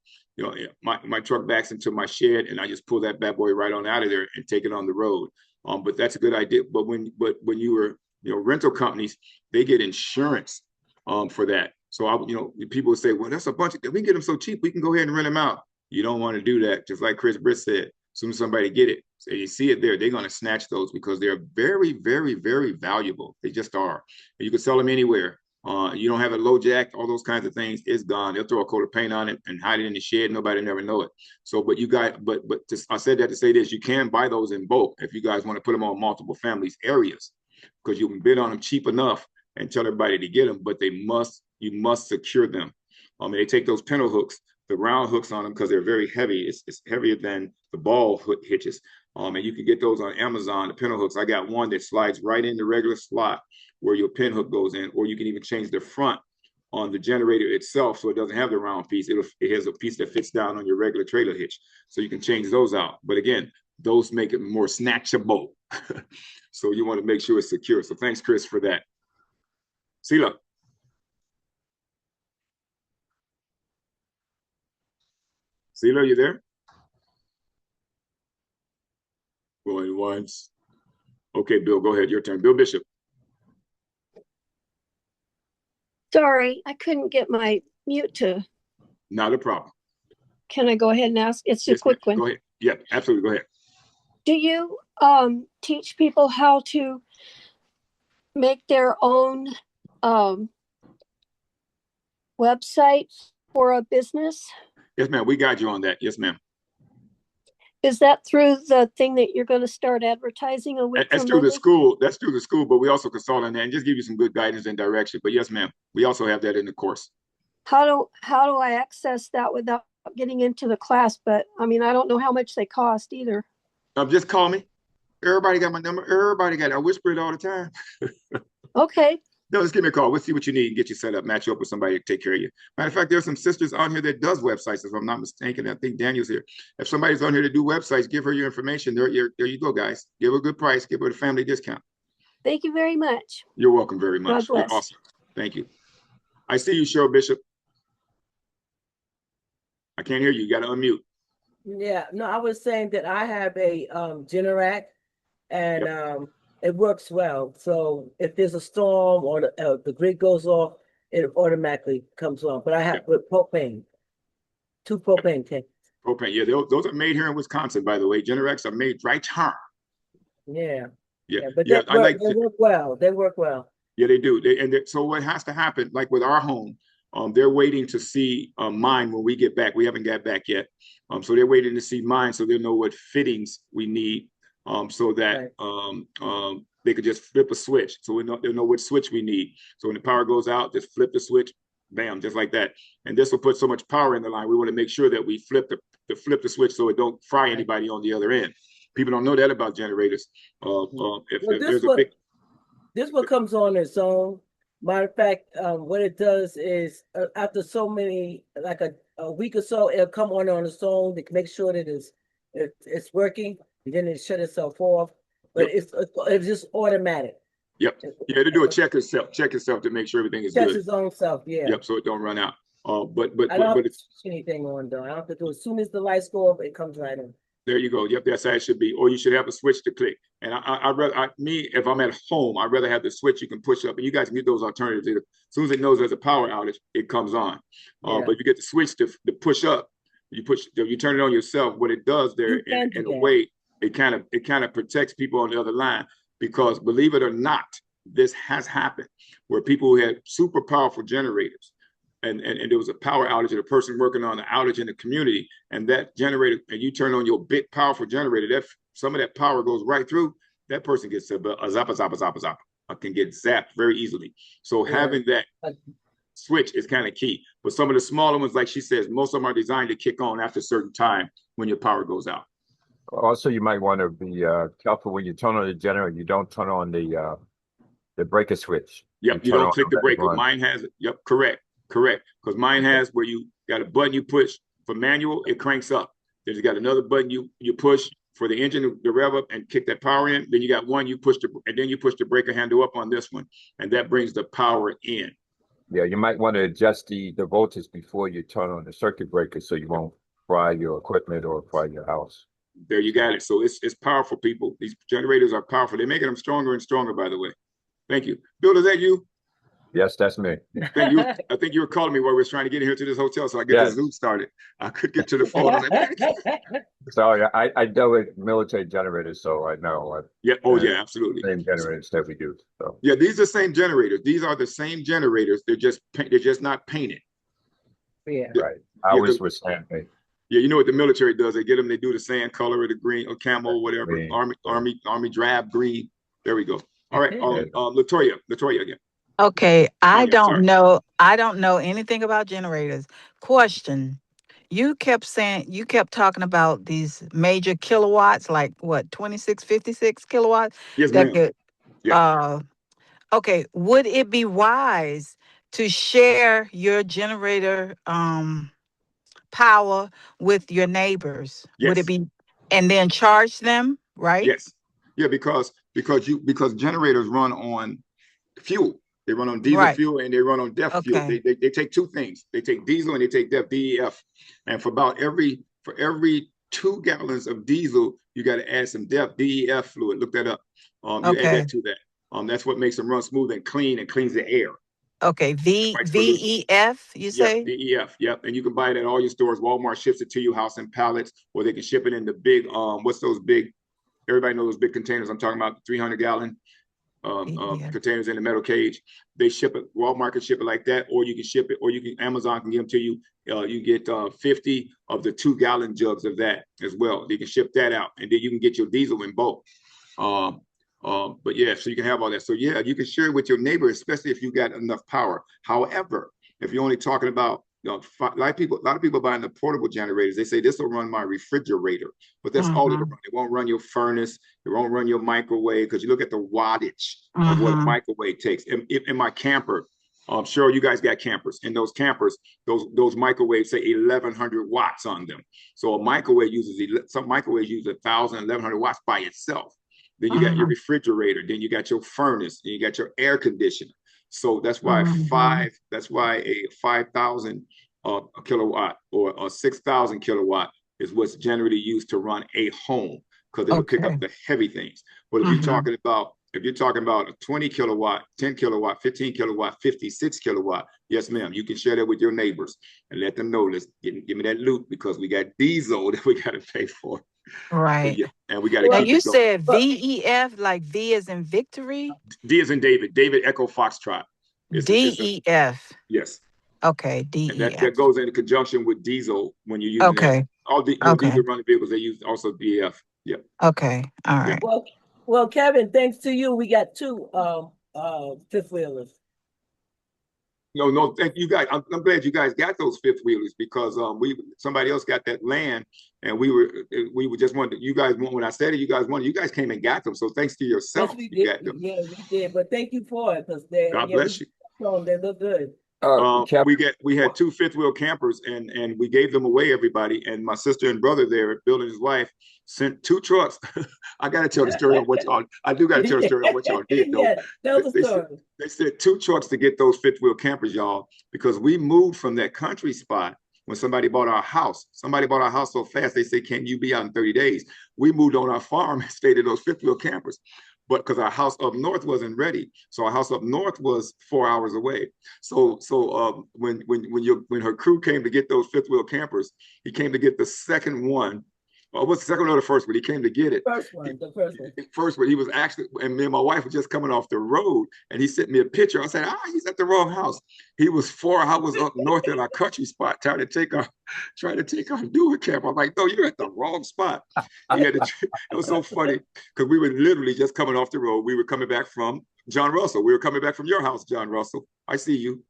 S1: my truck backs into my shed, and I just pull that bad boy right on out of there and take it on the road. But that's a good idea. But when you were, rental companies, they get insurance for that. So people would say, well, that's a bunch of, we can get them so cheap, we can go ahead and rent them out. You don't want to do that, just like Chris Britt said. soon as somebody get it, so you see it there, they're going to snatch those because they're very, very, very valuable. They just are. And you can sell them anywhere. You don't have a low jack, all those kinds of things, it's gone. They'll throw a coat of paint on it and hide it in the shed. Nobody never know it. So, but you guys, I said that to say this, you can buy those in bulk if you guys want to put them on multiple families areas, because you can bid on them cheap enough and tell everybody to get them, but you must secure them. They take those pintle hooks, the round hooks on them, because they're very heavy. It's heavier than the ball hook hitches. And you can get those on Amazon, the pintle hooks. I got one that slides right in the regular slot where your pin hook goes in, or you can even change the front on the generator itself so it doesn't have the round piece. It has a piece that fits down on your regular trailer hitch. So you can change those out. But again, those make it more snatchable. So you want to make sure it's secure. So thanks, Chris, for that. Sila. Sila, you there? Going once. Okay, Bill, go ahead. Your turn. Bill Bishop.
S11: Sorry, I couldn't get my mute to.
S1: Not a problem.
S11: Can I go ahead and ask? It's a quick one.
S1: Go ahead. Yeah, absolutely. Go ahead.
S11: Do you teach people how to make their own website for a business?
S1: Yes, ma'am. We got you on that. Yes, ma'am.
S11: Is that through the thing that you're going to start advertising a week
S1: That's
S11: from
S1: through the
S11: Monday?
S1: school. That's through the school, but we also consult on that and just give you some good guidance and direction. But yes, ma'am, we also have that in the course.
S11: How do I access that without getting into the class? But I mean, I don't know how much they cost either.
S1: Just call me. Everybody got my number. Everybody got it. I whisper it all the time.
S11: Okay.
S1: No, just give me a call. We'll see what you need and get you set up, match you up with somebody to take care of you. Matter of fact, there's some sisters on here that does websites, if I'm not mistaken. I think Daniel's here. If somebody's on here to do websites, give her your information. There you go, guys. Give her a good price. Give her a family discount.
S11: Thank you very much.
S1: You're welcome very much.
S11: God bless.
S1: You're awesome. Thank you. I see you, Cheryl Bishop. I can't hear you. You got to unmute.
S12: Yeah, no, I was saying that I have a Generac, and it works well. So if there's a storm or the grid goes off, it automatically comes on. But I have with propane, 2 propane tanks.
S1: Propane, yeah, those are made here in Wisconsin, by the way. Generacs are made right here.
S12: Yeah, but they work well. They work well.
S1: Yeah, they do. So what has to happen, like with our home, they're waiting to see mine when we get back. We haven't got back yet. So they're waiting to see mine so they'll know what fittings we need, so that they could just flip a switch. So they'll know what switch we need. So when the power goes out, just flip the switch, bam, just like that. And this will put so much power in the line. We want to make sure that we flip the switch so it don't fry anybody on the other end. People don't know that about generators.
S12: This one comes on its own. Matter of fact, what it does is after so many, like a week or so, it'll come on its own to make sure that it's working, and then it shut itself off. But it's just automatic.
S1: Yep. Yeah, to do a check itself to make sure everything is good.
S12: Checks its own self. Yeah.
S1: Yep. So it don't run out. But
S12: I don't have to switch anything on though. I don't have to do it. As soon as the lights go off, it comes right in.
S1: There you go. Yep, that's how it should be. Or you should have a switch to click. And if I'm at home, I'd rather have the switch you can push up. And you guys can get those alternatives. As soon as it knows there's a power outage, it comes on. But you get the switch to push up. You turn it on yourself. What it does there, in a way, it kind of protects people on the other line. Because believe it or not, this has happened where people who had super powerful generators, and there was a power outage of a person working on an outage in the community, and that generator, and you turn on your big powerful generator, that some of that power goes right through, that person gets a zap, can get zapped very easily. So having that switch is kind of key. But some of the smaller ones, like she says, most of them are designed to kick on after a certain time when your power goes out.
S13: Also, you might want to be careful when you turn on the generator. You don't turn on the breaker switch.
S1: Yep, you don't click the breaker. Mine has it. Yep, correct. Because mine has where you got a button you push for manual, it cranks up. Then you got another button you push for the engine to rev up and kick that power in. Then you got one and then you push the breaker handle up on this one, and that brings the power in.
S13: Yeah, you might want to adjust the voltage before you turn on the circuit breaker so you won't fry your equipment or fry your house.
S1: There you got it. So it's powerful, people. These generators are powerful. They're making them stronger and stronger, by the way. Thank you. Bill, is that you?
S13: Yes, that's me.
S1: I think you were calling me while we were trying to get in here to this hotel, so I get the Zoom started. I could get to the phone. I was like,
S13: So yeah, I dealt with military generators, so I know.
S1: yeah. Oh yeah, absolutely.
S13: Same generators that we use. So
S1: yeah, these are the same generators. These are the same generators. They're just not painted.
S12: Yeah.
S13: Right. I always was sand paint.
S1: Yeah, you know what the military does? They get them. They do the sand color or the green or camo, whatever.
S13: Green.
S1: Army drab green. There we go. All right. Latoya again.
S9: Okay, I
S1: Tanya, sorry.
S9: I don't know anything about generators. Question. You kept talking about these major kilowatts, like what, 2656 kilowatts?
S1: Yes,
S9: That
S1: ma'am.
S9: could,
S1: Yeah.
S9: okay, would it be wise to share your generator power with your neighbors? Would it
S1: Yes.
S9: be, and then charge them, right?
S1: Yes. Yeah, because generators run on fuel. They run on diesel
S9: Right.
S1: fuel and they run on DEF fuel.
S9: Okay.
S1: They take two things. They take diesel and they take DEF. And for every 2 gallons of diesel, you got to add some DEF fluid. Look that up. You add
S9: Okay.
S1: that to that. That's what makes them run smooth and clean and cleans the air.
S9: Okay. VEF, you say?
S1: DEF. Yep. And you can buy it at all your stores. Walmart ships it to your house in pallets, or they can ship it in the big, what's those big, everybody knows those big containers. I'm talking about 300-gallon containers in the metal cage. They ship it. Walmart can ship it like that, or you can ship it, or Amazon can give them to you. You get 50 of the 2-gallon jugs of that as well. They can ship that out, and then you can get your diesel in bulk. But yeah, so you can have all that. So yeah, you can share it with your neighbor, especially if you got enough power. However, if you're only talking about, a lot of people buying the portable generators, they say this will run my refrigerator, but that's all it'll run. It won't run your furnace. It won't run your microwave, because you look at the wattage of what a microwave takes. In my camper, I'm sure you guys got campers. In those campers, those microwaves say 1,100 watts on them. So some microwaves use 1,000, 1,100 watts by itself. Then you got your refrigerator. Then you got your furnace. Then you got your air conditioner. So that's why a 5,000 kilowatt or a 6,000 kilowatt is what's generally used to run a home, because they would pick up the heavy things. But if you're talking about a 20 kilowatt, 10 kilowatt, 15 kilowatt, 56 kilowatt, yes, ma'am, you can share that with your neighbors and let them know, let's give me that loot, because we got diesel that we got to pay for.
S9: Right.
S1: Yeah, and we got to
S9: Now
S1: keep
S9: you
S1: it going.
S9: said VEF, like V as in victory?
S1: D as in David Echo Foxtrot.
S9: DEF.
S1: Yes.
S9: Okay, DEF.
S1: And that goes into conjunction with diesel when you're using that. All diesel running vehicles, they use also DEF. Yep.
S9: Okay. All right.
S12: Well, Kevin, thanks to you, we got 2 fifth wheelers.
S1: No, thank you guys. I'm glad you guys got those fifth wheelers, because somebody else got that land, and we were just wondering. You guys want, when I said it, you guys came and got them. So thanks to yourself,
S12: Yes,
S1: you got them.
S12: Yeah, we did. But thank you for it, because
S1: God bless you.
S12: They look good.
S1: We had 2 fifth wheel campers, and we gave them away, everybody. And my sister and brother there, Bill and his wife, sent 2 trucks. I got to tell the story on what y'all. I do got to tell the story on what y'all did, though.
S12: Yeah, tell the story.
S1: They sent 2 trucks to get those fifth wheel campers, y'all, because we moved from that country spot when somebody bought our house. Somebody bought our house so fast, they said, "Can you be out in 30 days?" We moved on our farm and stayed in those fifth wheel campers. But because our house up north wasn't ready, so our house up north was 4 hours away. So when her crew came to get those fifth wheel campers, he came to get the second one. What's the second one or the first one? He came to get it.
S12: The first one.
S1: He was actually, and me and my wife were just coming off the road, and he sent me a picture. I said, he's at the wrong house. He was 4 hours up north at our country spot, trying to take our newer camp. I'm like, no, you're at the wrong spot. It was so funny, because we were literally just coming off the road. We were coming back from John Russell. We were coming back from your house, John Russell. I see you.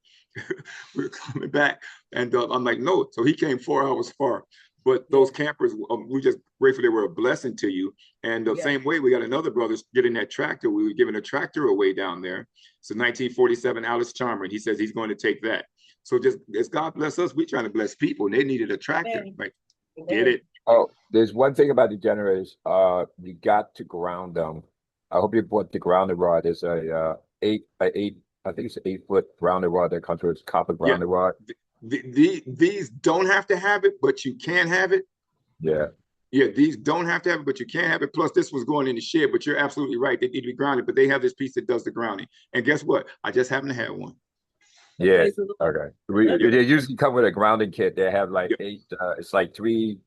S1: We were coming back, and I'm like, no. So he came 4 hours far. But those campers, we just grateful they were a blessing to you. And the same way, we got another brother getting that tractor. We were giving a tractor away down there. It's a 1947 Alice Charmer, and he says he's going to take that. So just as God bless us, we're trying to bless people, and they needed a tractor. Like, get it?
S13: Oh, there's one thing about the generators. You got to ground them. I hope you bought the grounded rod. There's I think it's an 8-foot grounded rod that comes with copper grounded rod.
S1: These don't have to have it, but you can have it.
S13: Yeah,
S1: these don't have to have it, but you can have it. Plus, this was going in the shed, but you're absolutely right. They need to be grounded, but they have this piece that does the grounding. And guess what? I just happen to have one.
S13: Yeah.
S12: Praise the Lord.
S13: Okay. They usually come with a grounding kit. They have like eight. It's like three.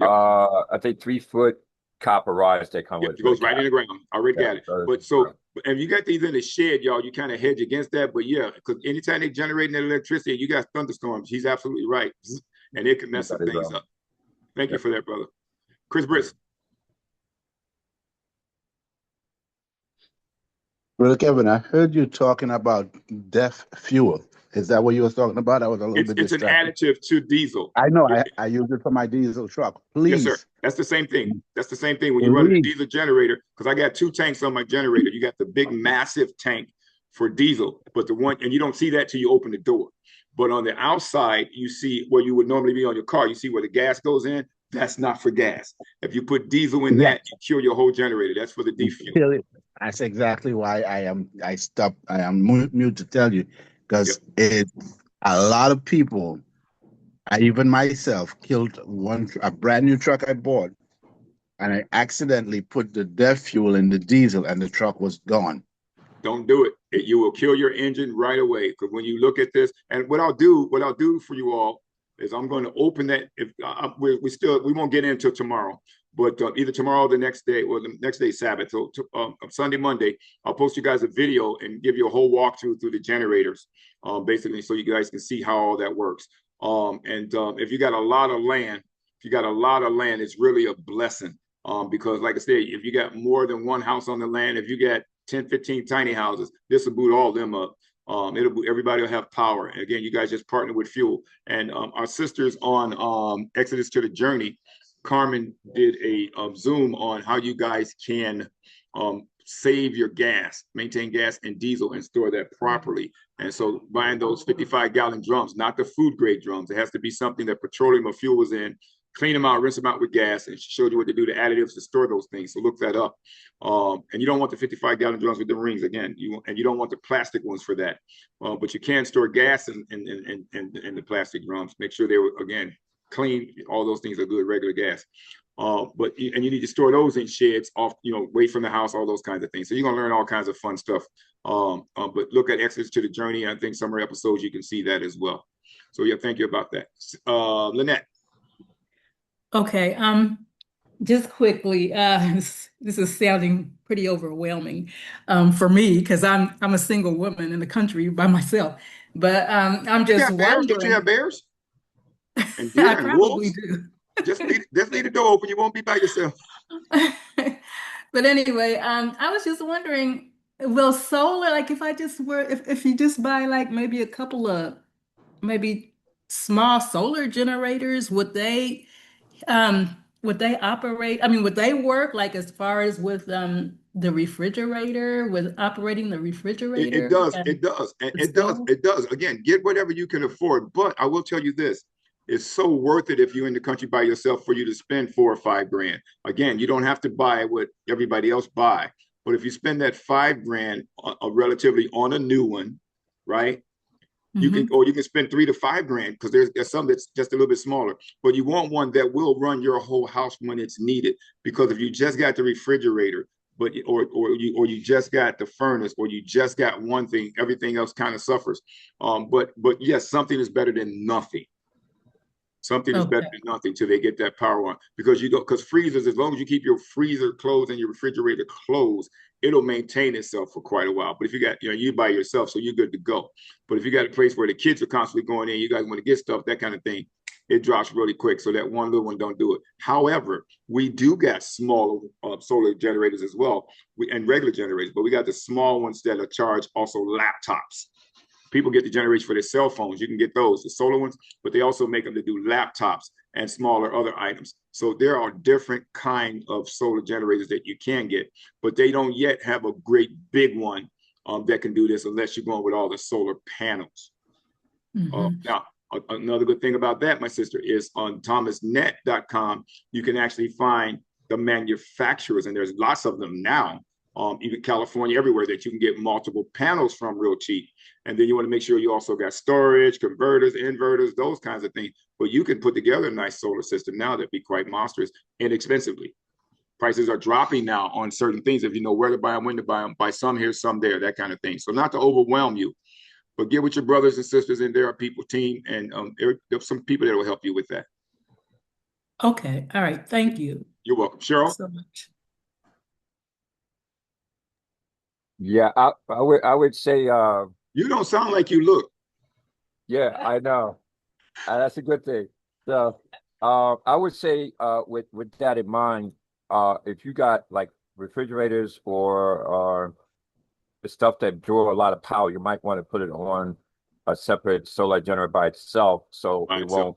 S13: I think 3 foot copper rods that come with.
S1: It goes right in the ground. Already got it. But so, and you got these in the shed, y'all. You kind of hedge against that. But yeah, because anytime they generate that electricity, you got thunderstorms. He's absolutely right, and it can mess some things up. Thank you for that, brother. Chris Briss.
S10: Brother Kevin, I heard you talking about DEF fuel. Is that what you were talking about? I was a little bit
S1: It's an
S10: distracted.
S1: additive to diesel.
S10: I know. I use it for my diesel truck. Please.
S1: Yes, sir. That's the same thing. That's the same thing when you run a diesel generator. Because I got 2 tanks on my generator. You got the big, massive tank for diesel, but the one, and you don't see that till you open the door. But on the outside, you see where you would normally be on your car. You see where the gas goes in. That's not for gas. If you put diesel in that, you kill your whole generator. That's for the defuel.
S10: That's exactly why I am mute to tell you, because it's a lot of people. I even myself killed a brand new truck I bought, and I accidentally put the DEF fuel in the diesel, and the truck was gone.
S1: Don't do it. You will kill your engine right away. Because when you look at this, and what I'll do for you all is I'm going to open that. If we won't get into tomorrow, but either tomorrow or the next day, or the next day Sabbath, so Sunday, Monday, I'll post you guys a video and give you a whole walkthrough through the generators, basically, so you guys can see how all that works. If you got a lot of land, it's really a blessing. Because like I said, if you got more than one house on the land, if you got 10, 15 tiny houses, this will boot all them up. Everybody will have power. And again, you guys just partner with fuel. And our sisters on Exodus to the Journey, Carmen did a Zoom on how you guys can save your gas, maintain gas and diesel, and store that properly. And so buying those 55-gallon drums, not the food grade drums, it has to be something that petroleum or fuel was in. Clean them out, rinse them out with gas, and she showed you what to do, the additives to store those things. So look that up. And you don't want the 55-gallon drums with the rings again. You don't want the plastic ones for that. But you can store gas in the plastic drums. Make sure they were, again, clean. All those things are good, regular gas. But you need to store those in sheds off, away from the house, all those kinds of things. So you're gonna learn all kinds of fun stuff. But look at Exodus to the Journey. I think some episodes you can see that as well. So yeah, thank you about that. Lynette.
S14: Okay, just quickly, this is sounding pretty overwhelming for me because I'm a single woman in the country by myself. But I'm just wondering.
S1: Don't you have bears? And
S14: I probably do.
S1: Just leave the door open. You won't be by yourself.
S14: But anyway, I was just wondering, will solar, like if you just buy like maybe a couple of maybe small solar generators, would they operate? I mean, would they work like as far as with the refrigerator, with operating the refrigerator?
S1: It does. It does. Again, get whatever you can afford. But I will tell you this. It's so worth it if you're in the country by yourself for you to spend $4 or $5 grand. Again, you don't have to buy what everybody else buy. But if you spend that $5 grand relatively on a new one, right? You can spend $3 to $5 grand because there's some that's just a little bit smaller. But you want one that will run your whole house when it's needed. Because if you just got the refrigerator, or you just got the furnace, or you just got one thing, everything else kind of suffers. But yes, something is better than nothing. Something is better than nothing till they get that power on. Because freezers, as long as you keep your freezer closed and your refrigerator closed, it'll maintain itself for quite a while. But if you got, you by yourself, so you're good to go. But if you got a place where the kids are constantly going in, you guys want to get stuff, that kind of thing, it drops really quick. So that one little one don't do it. However, we do got smaller solar generators as well, and regular generators, but we got the small ones that are charged also laptops. People get the generators for their cell phones. You can get those, the solar ones, but they also make them to do laptops and smaller other items. So there are different kind of solar generators that you can get, but they don't yet have a great big one that can do this unless you're going with all the solar panels. Now, another good thing about that, my sister, is on thomasnet.com, you can actually find the manufacturers, and there's lots of them now, even California, everywhere, that you can get multiple panels from real cheap. And then you want to make sure you also got storage, converters, inverters, those kinds of things. But you can put together a nice solar system now that'd be quite monstrous inexpensively. Prices are dropping now on certain things. If you know where to buy them, when to buy them, buy some here, some there, that kind of thing. So not to overwhelm you, But get with your brothers and sisters, and there are people, team, and there's some people that will help you with that.
S14: Okay. All right. Thank you.
S1: You're welcome. Cheryl?
S14: So much.
S13: Yeah, I would say
S1: you don't sound like you look.
S13: Yeah, I know. That's a good thing. So I would say with that in mind, if you got like refrigerators or the stuff that draw a lot of power, you might want to put it on a separate solar generator by itself, so it won't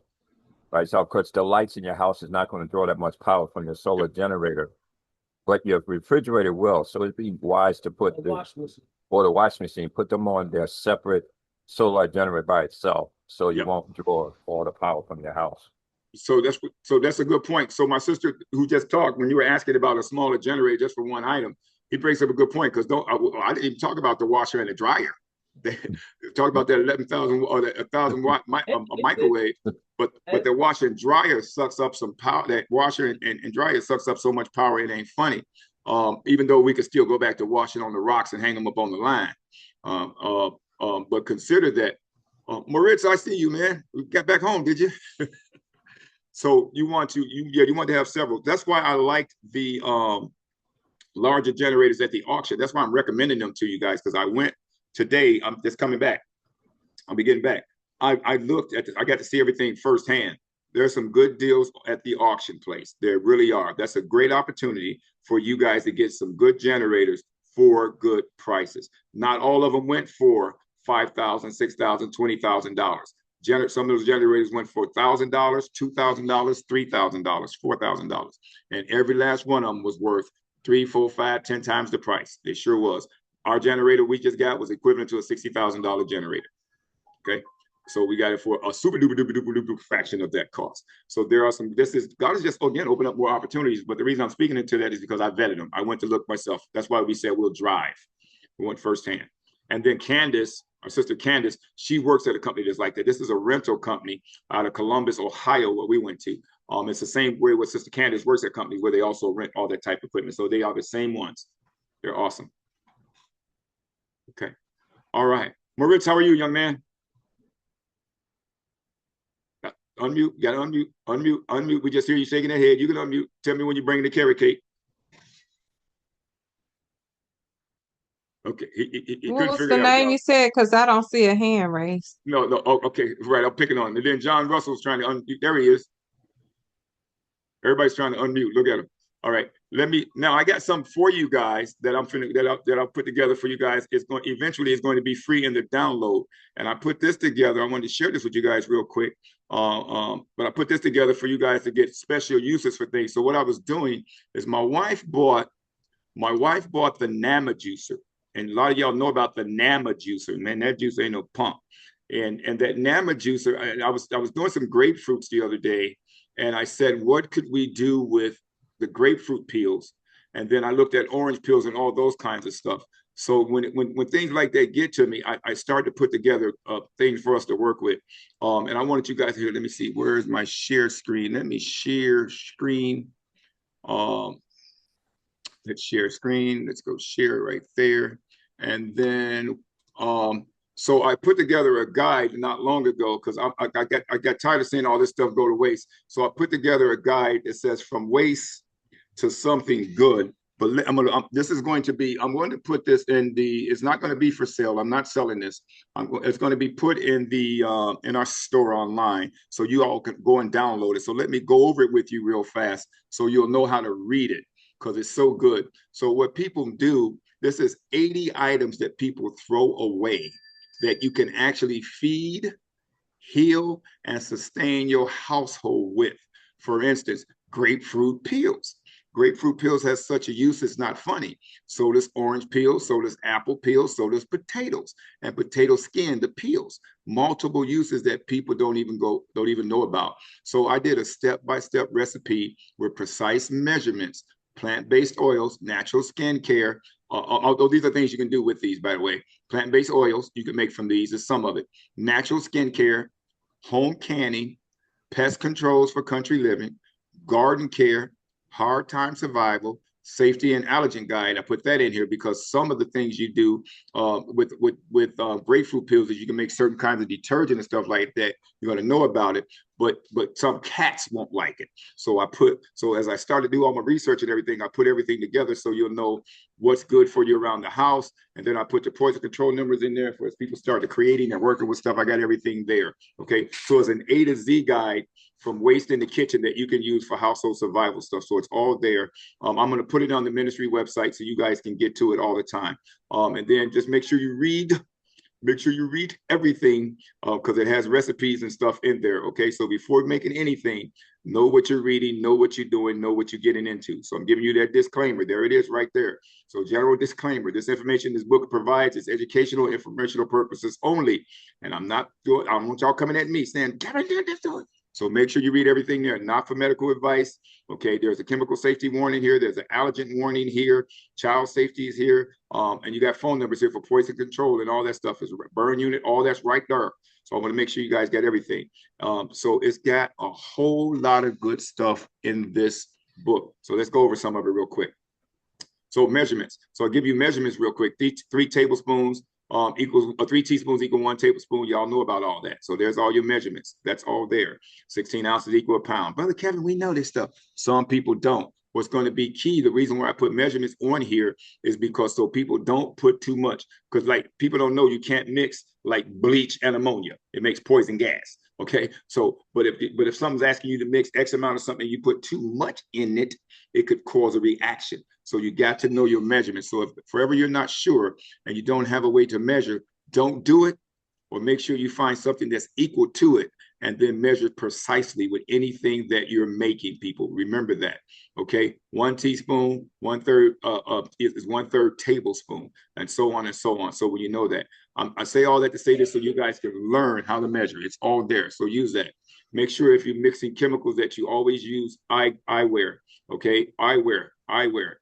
S13: by itself, because the lights in your house is not going to draw that much power from your solar generator, but your refrigerator will. So it'd be wise to put the washing machine, put them on their separate solar generator by itself, so you won't draw all the power from your house.
S1: So that's a good point. So my sister who just talked, when you were asking about a smaller generator just for one item, he brings up a good point, because I didn't even talk about the washer and the dryer. They talk about that 11,000 or the 1,000 watt microwave, but the washer and dryer sucks up some power. That washer and dryer sucks up so much power, it ain't funny. Even though we could still go back to washing on the rocks and hang them up on the line. But consider that. Moritz, I see you, man. You got back home, did you? So you want to have several. That's why I liked the larger generators at the auction. That's why I'm recommending them to you guys, because I went today. I'm just coming back. I'll be getting back. I looked at this. I got to see everything firsthand. There's some good deals at the auction place. There really are. That's a great opportunity for you guys to get some good generators for good prices. Not all of them went for $5,000, $6,000, $20,000. Some of those generators went for $1,000, $2,000, $3,000, $4,000, and every last one of them was worth 3, 4, 5, 10 times the price. It sure was. Our generator we just got was equivalent to a $60,000 generator. Okay, so we got it for a super duper duper duper duper fraction of that cost. So there are some. God is just again open up more opportunities. But the reason I'm speaking into that is because I vetted them. I went to look myself. That's why we said we'll drive. We went firsthand. And then Candace, our sister Candace, she works at a company that's like that. This is a rental company out of Columbus, Ohio, where we went to. It's the same way with Sister Candace works at companies where they also rent all that type of equipment. So they are the same ones. They're awesome. Okay. All right. Moritz, how are you, young man? Unmute. You got to unmute. We just hear you shaking your head. You can unmute. Tell me when you're bringing the carrot cake. Okay.
S3: What was the name you said? Because I don't see a hand raised.
S1: No. Oh, okay. Right. I'm picking on him. And then John Russell's trying to unmute. There he is. Everybody's trying to unmute. Look at him. All right. Now I got something for you guys that I'll put together for you guys. It's going to be free in the download. And I put this together. I wanted to share this with you guys real quick. But I put this together for you guys to get special uses for things. So what I was doing is my wife bought the Nama juicer. And a lot of y'all know about the Nama juicer. Man, that juicer ain't no pump. And that Nama juicer, I was doing some grapefruits the other day, and I said, what could we do with the grapefruit peels? And then I looked at orange peels and all those kinds of stuff. So when things like that get to me, I start to put together things for us to work with. And I wanted you guys to hear. Let me see. Where's my share screen? Let me share screen. Let's share screen. Let's go share right there. And then, so I put together a guide not long ago because I got tired of seeing all this stuff go to waste. So I put together a guide that says from waste to something good. But I'm going to put this in it's not going to be for sale. I'm not selling this. It's going to be put in in our store online, so you all can go and download it. So let me go over it with you real fast so you'll know how to read it, because it's so good. So what people do, this is 80 items that people throw away that you can actually feed, heal, and sustain your household with. For instance, grapefruit peels. Grapefruit peels has such a use, it's not funny. So does orange peels, so does apple peels, so does potatoes, and potato skin, the peels. Multiple uses that people don't even know about. So I did a step-by-step recipe with precise measurements, plant-based oils, natural skincare. Although these are things you can do with these, by the way. Plant-based oils you can make from these is some of it. Natural skincare, home canning, pest controls for country living, garden care, hard time survival, safety and allergen guide. I put that in here because some of the things you do with grapefruit peels is you can make certain kinds of detergent and stuff like that. You're going to know about it, but some cats won't like it. So as I started to do all my research and everything, I put everything together so you'll know what's good for you around the house. And then I put the poison control numbers in there for as people start creating and working with stuff. I got everything there. Okay, so it's an A to Z guide from waste in the kitchen that you can use for household survival stuff. So it's all there. I'm going to put it on the ministry website so you guys can get to it all the time. And then just make sure you read everything because it has recipes and stuff in there. Okay, so before making anything, know what you're reading, know what you're doing, know what you're getting into. So I'm giving you that disclaimer. There it is right there. So general disclaimer, this information this book provides is educational and informational purposes only. And I don't want y'all coming at me saying, Kevin did this to it. So make sure you read everything there, not for medical advice. Okay, there's a chemical safety warning here. There's an allergen warning here. Child safety is here. And you got phone numbers here for poison control and all that stuff is burn unit. All that's right there. So I want to make sure you guys get everything. So it's got a whole lot of good stuff in this book. So let's go over some of it real quick. So measurements. So I'll give you measurements real quick. 3 tablespoons equals 3 teaspoons equal 1 tablespoon. Y'all know about all that. So there's all your measurements. That's all there. 16 ounces equal a pound. Brother Kevin, we know this stuff. Some people don't. What's going to be key, the reason why I put measurements on here is because so people don't put too much. Because like people don't know you can't mix like bleach and ammonia. It makes poison gas. Okay, so but if someone's asking you to mix X amount of something, you put too much in it, it could cause a reaction. So you got to know your measurements. So if forever you're not sure and you don't have a way to measure, don't do it, or make sure you find something that's equal to it and then measure precisely with anything that you're making. People remember that. Okay, 1 teaspoon, 1/3 is 1/3 tablespoon, and so on and so on. So when you know that, I say all that to say this so you guys can learn how to measure. It's all there. So use that. Make sure if you're mixing chemicals that you always use eyewear. Okay, eyewear.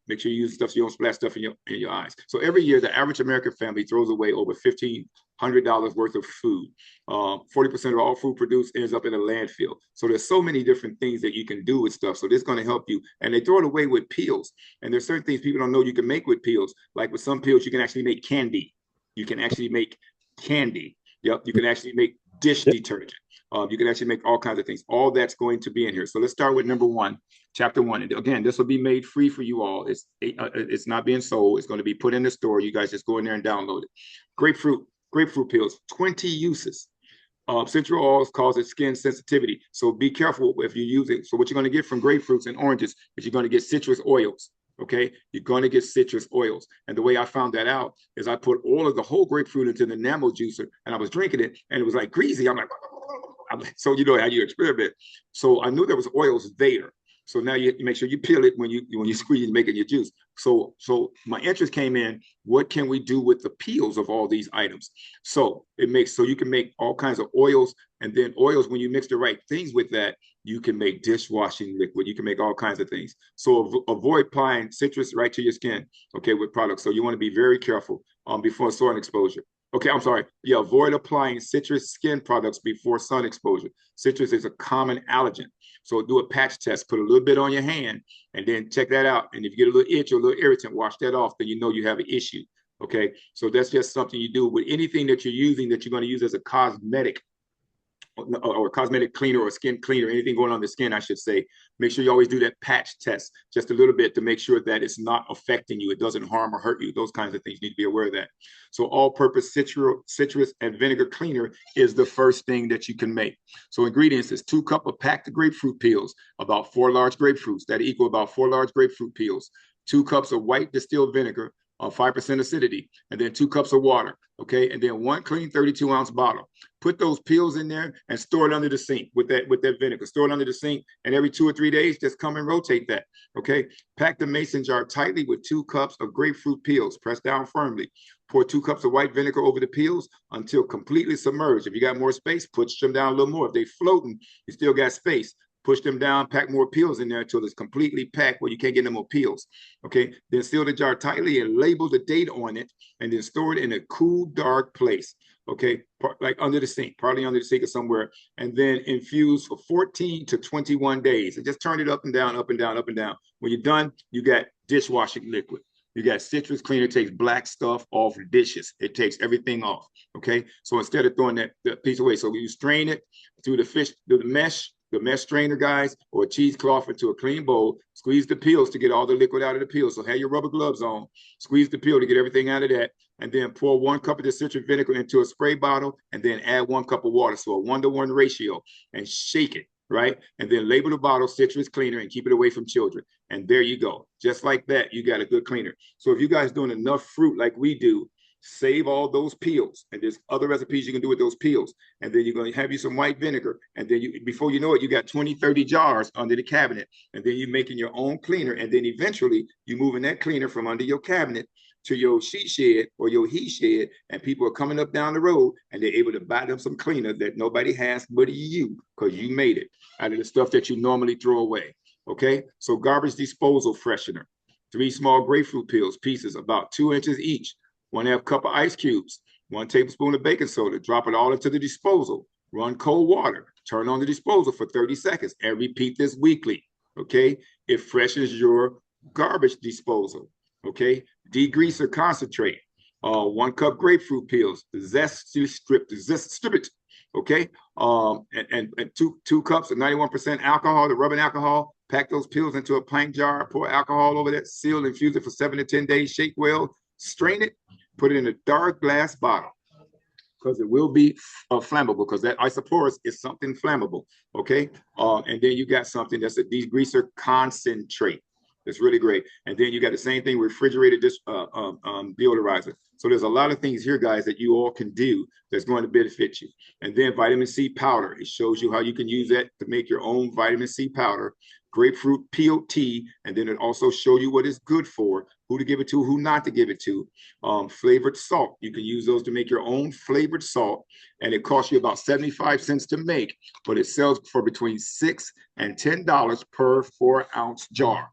S1: Make sure you use stuff so you don't splash stuff in your eyes. So every year, the average American family throws away over $1,500 worth of food. 40% of all food produced ends up in a landfill. So there's so many different things that you can do with stuff. So this is going to help you. And they throw it away with peels. And there's certain things people don't know you can make with peels. Like with some peels, you can actually make candy. You can actually make candy. Yep. You can actually make dish detergent. You can actually make all kinds of things. All that's going to be in here. So let's start with number 1, chapter 1. And again, this will be made free for you all. It's not being sold. It's going to be put in the store. You guys just go in there and download it. Grapefruit peels, 20 uses. Central oils causes skin sensitivity. So be careful if you use it. So what you're going to get from grapefruits and oranges is you're going to get citrus oils. Okay, you're going to get citrus oils. And the way I found that out is I put all of the whole grapefruit into the enamel juicer and I was drinking it and it was like greasy. I'm like, so you know how you experiment. So I knew there was oils there. So now you make sure you peel it when you squeeze and making your juice. So my interest came in, what can we do with the peels of all these items? So you can make all kinds of oils, and then oils, when you mix the right things with that, you can make dishwashing liquid. You can make all kinds of things. So avoid applying citrus right to your skin, okay, with products. So you want to be very careful before sun exposure. Okay, I'm sorry. Yeah, avoid applying citrus skin products before sun exposure. Citrus is a common allergen. So do a patch test, put a little bit on your hand, and then check that out. And if you get a little itch or a little irritant, wash that off, then you know you have an issue. Okay, so that's just something you do with anything that you're using that you're going to use as a cosmetic or a cosmetic cleaner or skin cleaner, anything going on the skin, I should say. Make sure you always do that patch test just a little bit to make sure that it's not affecting you. It doesn't harm or hurt you. Those kinds of things, you need to be aware of that. So all-purpose citrus and vinegar cleaner is the first thing that you can make. So ingredients is 2 cups of packed grapefruit peels, about 4 large grapefruits. That equal about 4 large grapefruit peels. 2 cups of white distilled vinegar, 5% acidity, and then 2 cups of water, okay? And then 1 clean 32-ounce bottle. Put those peels in there and store it under the sink with that vinegar. Store it under the sink, and every 2 or 3 days, just come and rotate that, okay? Pack the mason jar tightly with 2 cups of grapefruit peels. Press down firmly. Pour 2 cups of white vinegar over the peels until completely submerged. If you got more space, push them down a little more. If they're floating, you still got space. Push them down, pack more peels in there until it's completely packed where you can't get no more peels. Okay, then seal the jar tightly and label the date on it, and then store it in a cool, dark place. Okay, like under the sink, partly under the sink or somewhere, and then infuse for 14 to 21 days. And just turn it up and down, up and down, up and down. When you're done, you got dishwashing liquid. You got citrus cleaner, takes black stuff off dishes. It takes everything off. Okay. So instead of throwing that piece away, so you strain it through the mesh strainer, guys, or a cheesecloth into a clean bowl, squeeze the peels to get all the liquid out of the peel. So have your rubber gloves on, squeeze the peel to get everything out of that, and then pour 1 cup of the citric vinegar into a spray bottle, and then add 1 cup of water. So a 1-to-1 ratio, and shake it, right? And then label the bottle citrus cleaner and keep it away from children. And there you go. Just like that, you got a good cleaner. So if you guys doing enough fruit like we do, save all those peels. And there's other recipes you can do with those peels. And then you're going to have you some white vinegar. And then before you know it, you got 20, 30 jars under the cabinet. And then you're making your own cleaner. And then eventually you're moving that cleaner from under your cabinet to your she shed or your he shed, and people are coming up down the road and they're able to buy them some cleaner that nobody has but you, because you made it out of the stuff that you normally throw away. Okay, so garbage disposal freshener, 3 small grapefruit peels, pieces about 2 inches each, 1/2 cup of ice cubes, 1 tablespoon of baking soda, drop it all into the disposal, run cold water, turn on the disposal for 30 seconds, and repeat this weekly. Okay, it freshens your garbage disposal. Okay, degreaser concentrate, 1 cup grapefruit peels, strip it. Okay, and 2 cups of 91% alcohol, the rubbing alcohol. Pack those peels into a pint jar, pour alcohol over that, seal, infuse it for 7 to 10 days, shake well, strain it, put it in a dark glass bottle, because it will be flammable, because that isoporous is something flammable. Okay, and then you got something that's a degreaser concentrate. It's really great. And then you got the same thing, refrigerated deodorizer. So there's a lot of things here, guys, that you all can do that's going to benefit you. And then vitamin C powder. It shows you how you can use that to make your own vitamin C powder. Grapefruit peel tea, and then it also shows you what it's good for, who to give it to, who not to give it to. Flavored salt. You can use those to make your own flavored salt, and it costs you about 75 cents to make, but it sells for between $6 and $10 per 4-ounce jar.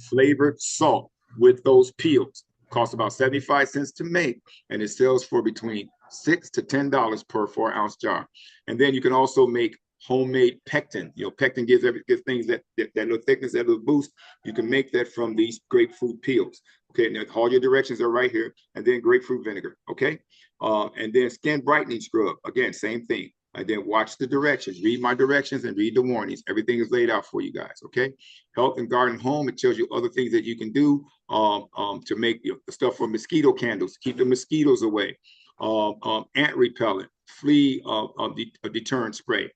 S1: Flavored salt with those peels costs about 75 cents to make, and it sells for between $6 to $10 per 4-ounce jar. And then you can also make homemade pectin. You know, pectin gives things that little thickness, that little boost. You can make that from these grapefruit peels. Okay, now all your directions are right here. And then grapefruit vinegar. Okay, and then skin brightening scrub. Again, same thing. And then watch the directions. Read my directions and read the warnings. Everything is laid out for you guys. Okay, Health and Garden Home. It tells you other things that you can do to make stuff for mosquito candles, keep the mosquitoes away. Ant repellent, flea deterrent spray.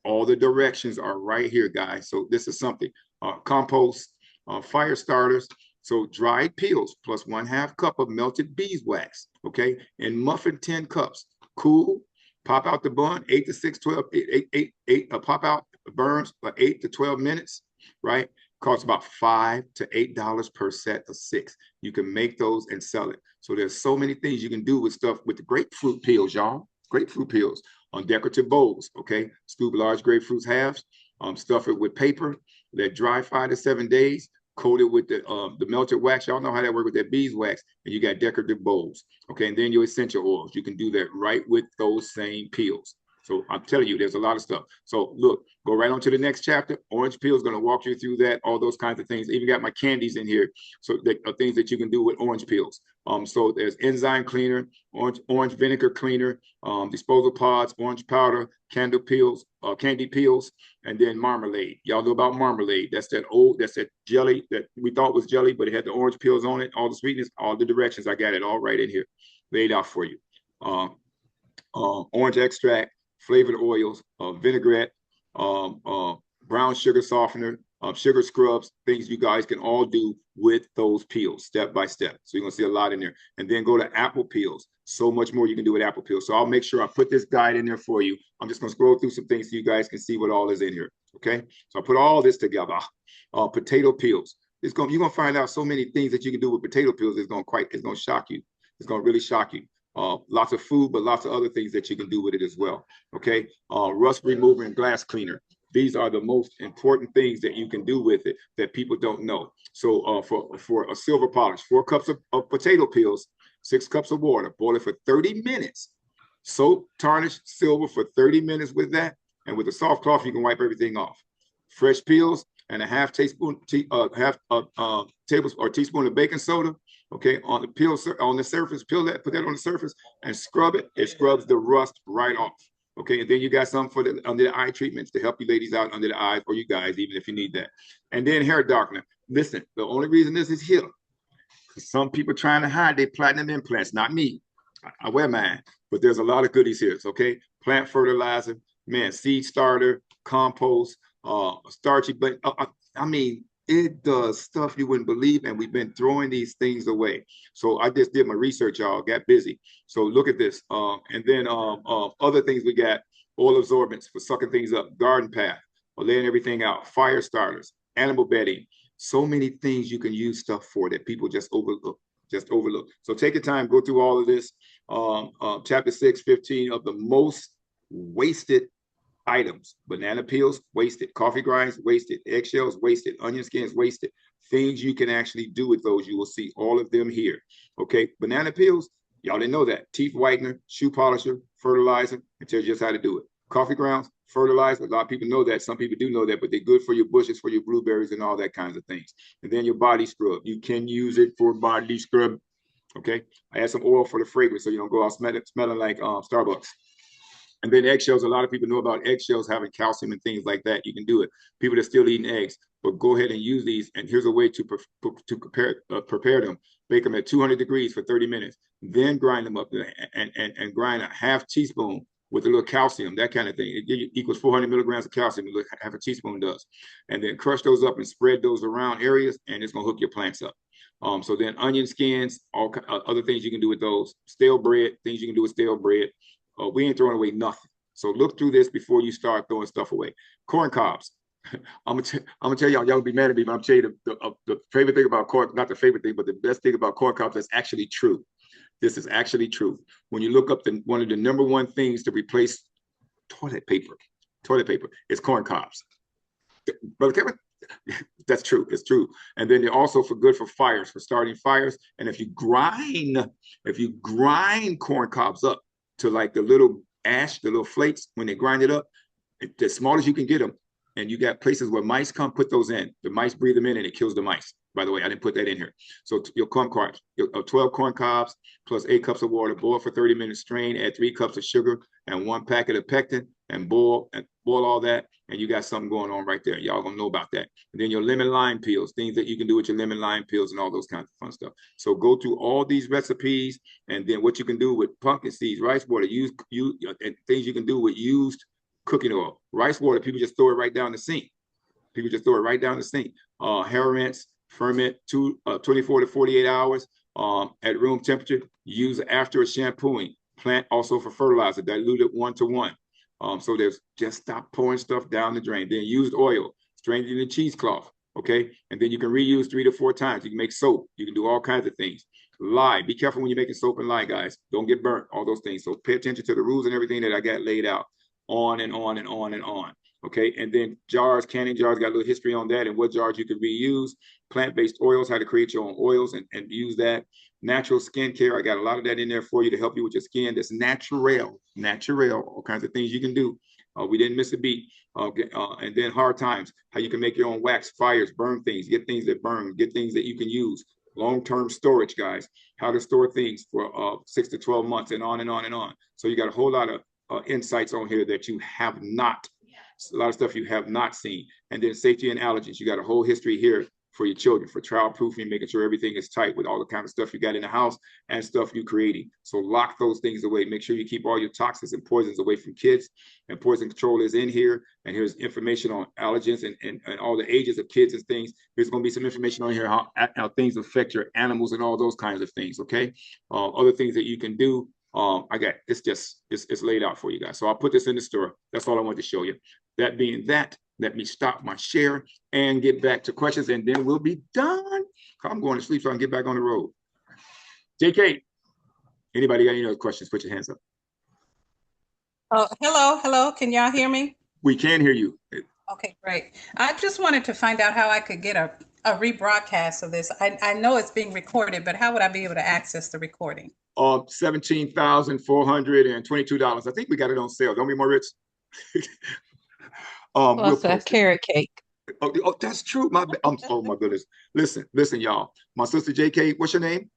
S1: All the directions are right here, guys. So this is something. Compost, fire starters. So dried peels plus 1/2 cup of melted beeswax. Okay, in muffin tin cups. Cool. Pop out the bun, 8 to 6, 12, 8, pop out burns for 8 to 12 minutes, right? Costs about $5 to $8 per set of 6. You can make those and sell it. So there's so many things you can do with stuff with the grapefruit peels, y'all. Grapefruit peels on decorative bowls, okay? Scoop large grapefruits halves, stuff it with paper, let dry 5 to 7 days, coat it with the melted wax. Y'all know how that works with that beeswax, and you got decorative bowls, okay? And then your essential oils. You can do that right with those same peels. So I'm telling you, there's a lot of stuff. So look, go right on to the next chapter. Orange peel is going to walk you through that, all those kinds of things. Even got my candies in here. So there are things that you can do with orange peels. So there's enzyme cleaner, orange vinegar cleaner, disposal pods, orange powder, candy peels, and then marmalade. Y'all know about marmalade. That's that jelly that we thought was jelly, but it had the orange peels on it, all the sweetness, all the directions. I got it all right in here, laid out for you. Orange extract, flavored oils, vinaigrette, brown sugar softener, sugar scrubs, things you guys can all do with those peels step by step. So you're gonna see a lot in there. And then go to apple peels. So much more you can do with apple peels. So I'll make sure I put this guide in there for you. I'm just gonna scroll through some things so you guys can see what all is in here. Okay, so I put all this together. Potato peels. You're gonna find out so many things that you can do with potato peels. It's gonna shock you. It's gonna really shock you. Lots of food, but lots of other things that you can do with it as well. Okay, rust remover and glass cleaner. These are the most important things that you can do with it that people don't know. So for a silver polish, 4 cups of potato peels, 6 cups of water, boil it for 30 minutes. Soap, tarnish, silver for 30 minutes with that. And with a soft cloth, you can wipe everything off. Fresh peels, and a half teaspoon, teaspoon of baking soda. Okay, on the on the surface, peel that, put that on the surface, and scrub it. It scrubs the rust right off. Okay, and then you got some for the under the eye treatments to help you ladies out under the eyes, or you guys, even if you need that. And then hair darkener. Listen, the only reason this is here, because some people trying to hide their platinum implants, not me. I wear mine, but there's a lot of goodies here. Okay, plant fertilizer, man, seed starter, compost, starchy, but I mean, it does stuff you wouldn't believe, and we've been throwing these things away. So I just did my research, y'all, got busy. So look at this. And then other things we got, oil absorbents for sucking things up, garden path, or laying everything out, fire starters, animal bedding. So many things you can use stuff for that people just overlook. So take your time, go through all of this. Chapter 6, 15 of the most wasted items. Banana peels, wasted. Coffee grinds, wasted. Eggshells, wasted. Onion skins, wasted. Things you can actually do with those. You will see all of them here. Okay, banana peels, y'all didn't know that. Teeth whitener, shoe polisher, fertilizer. It tells you just how to do it. Coffee grounds, fertilizer. A lot of people know that. Some people do know that, but they're good for your bushes, for your blueberries, and all that kinds of things. And then your body scrub. You can use it for body scrub. Okay, I add some oil for the fragrance, so you don't go out smelling like Starbucks. And then eggshells, a lot of people know about eggshells having calcium and things like that. You can do it. People that are still eating eggs, but go ahead and use these. And here's a way to prepare them. Bake them at 200 degrees for 30 minutes. Then grind them up and grind a half teaspoon with a little calcium, that kind of thing. It equals 400 milligrams of calcium, half a teaspoon does. And then crush those up and spread those around areas, and it's going to hook your plants up. So then onion skins, all other things you can do with those. Stale bread, things you can do with stale bread. We ain't throwing away nothing. So look through this before you start throwing stuff away. Corn cobs. I'm gonna tell y'all will be mad at me, but I'm telling you the favorite thing about corn, not the favorite thing, but the best thing about corn cobs that's actually true. This is actually true. When you look up one of the number one things to replace toilet paper is corn cobs. Brother Kevin, that's true. It's true. And then they're also good for fires, for starting fires. And if you grind corn cobs up to like the little ash, the little flakes, when they grind it up, as small as you can get them, and you got places where mice come, put those in. The mice breathe them in and it kills the mice. By the way, I didn't put that in here. So your corn cobs, 12 corn cobs plus 8 cups of water, boil for 30 minutes, strain, add 3 cups of sugar and 1 packet of pectin, and boil all that, and you got something going on right there. Y'all gonna know about that. And then your lemon lime peels, things that you can do with your lemon lime peels and all those kinds of fun stuff. So go through all these recipes, and then what you can do with pumpkin seeds, rice water, and things you can do with used cooking oil. Rice water, people just throw it right down the sink. Hair rinse, ferment 24 to 48 hours at room temperature. Use after a shampooing. Plant also for fertilizer, diluted 1 to 1. So there's just stop pouring stuff down the drain. Then used oil, strain it in the cheesecloth. Okay, and then you can reuse 3 to 4 times. You can make soap. You can do all kinds of things. Lye. Be careful when you're making soap and lye, guys. Don't get burnt. All those things. So pay attention to the rules and everything that I got laid out. On and on and on and on. Okay, and then jars, canning jars, got a little history on that and what jars you can reuse. Plant-based oils, how to create your own oils and use that. Natural skincare, I got a lot of that in there for you to help you with your skin. That's natural, all kinds of things you can do. We didn't miss a beat. And then hard times, how you can make your own wax, fires, burn things, get things that burn, get things that you can use. Long-term storage, guys, how to store things for 6 to 12 months and on and on and on. So you got a whole lot of insights on here that you have not, a lot of stuff you have not seen. And then safety and allergens, you got a whole history here for your children, for child proofing, making sure everything is tight with all the kind of stuff you got in the house and stuff you're creating. So lock those things away. Make sure you keep all your toxins and poisons away from kids. And poison control is in here. And here's information on allergens and all the ages of kids and things. There's going to be some information on here how things affect your animals and all those kinds of things. Okay. Other things that you can do. I got it's laid out for you guys. So I'll put this in the store. That's all I wanted to show you. That being that, let me stop my share and get back to questions, and then we'll be done. I'm going to sleep so I can get back on the road. JK, anybody got any other questions? Put your hands up.
S15: Oh, hello. Can y'all hear me?
S1: We can hear you.
S15: Okay, great. I just wanted to find out how I could get a rebroadcast of this. I know it's being recorded, but how would I be able to access the recording?
S1: $17,422. I think we got it on sale. Don't be Moritz.
S3: Plus a carrot cake.
S1: Oh, that's true. Oh my goodness. Listen, y'all. My sister JK, what's your name?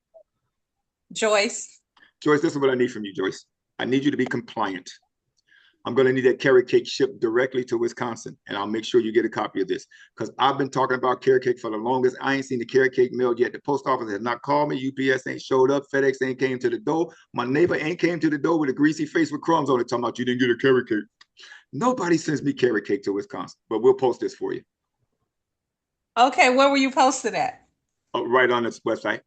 S15: Joyce.
S1: Joyce, this is what I need from you, Joyce. I need you to be compliant. I'm going to need that carrot cake shipped directly to Wisconsin, and I'll make sure you get a copy of this because I've been talking about carrot cake for the longest. I ain't seen the carrot cake mailed yet. The post office has not called me. UPS ain't showed up. FedEx ain't came to the door. My neighbor ain't came to the door with a greasy face with crumbs on it talking about you didn't get a carrot cake. Nobody sends me carrot cake to Wisconsin, but we'll post this for you.
S15: Okay, where were you posted at?
S1: Right on this website.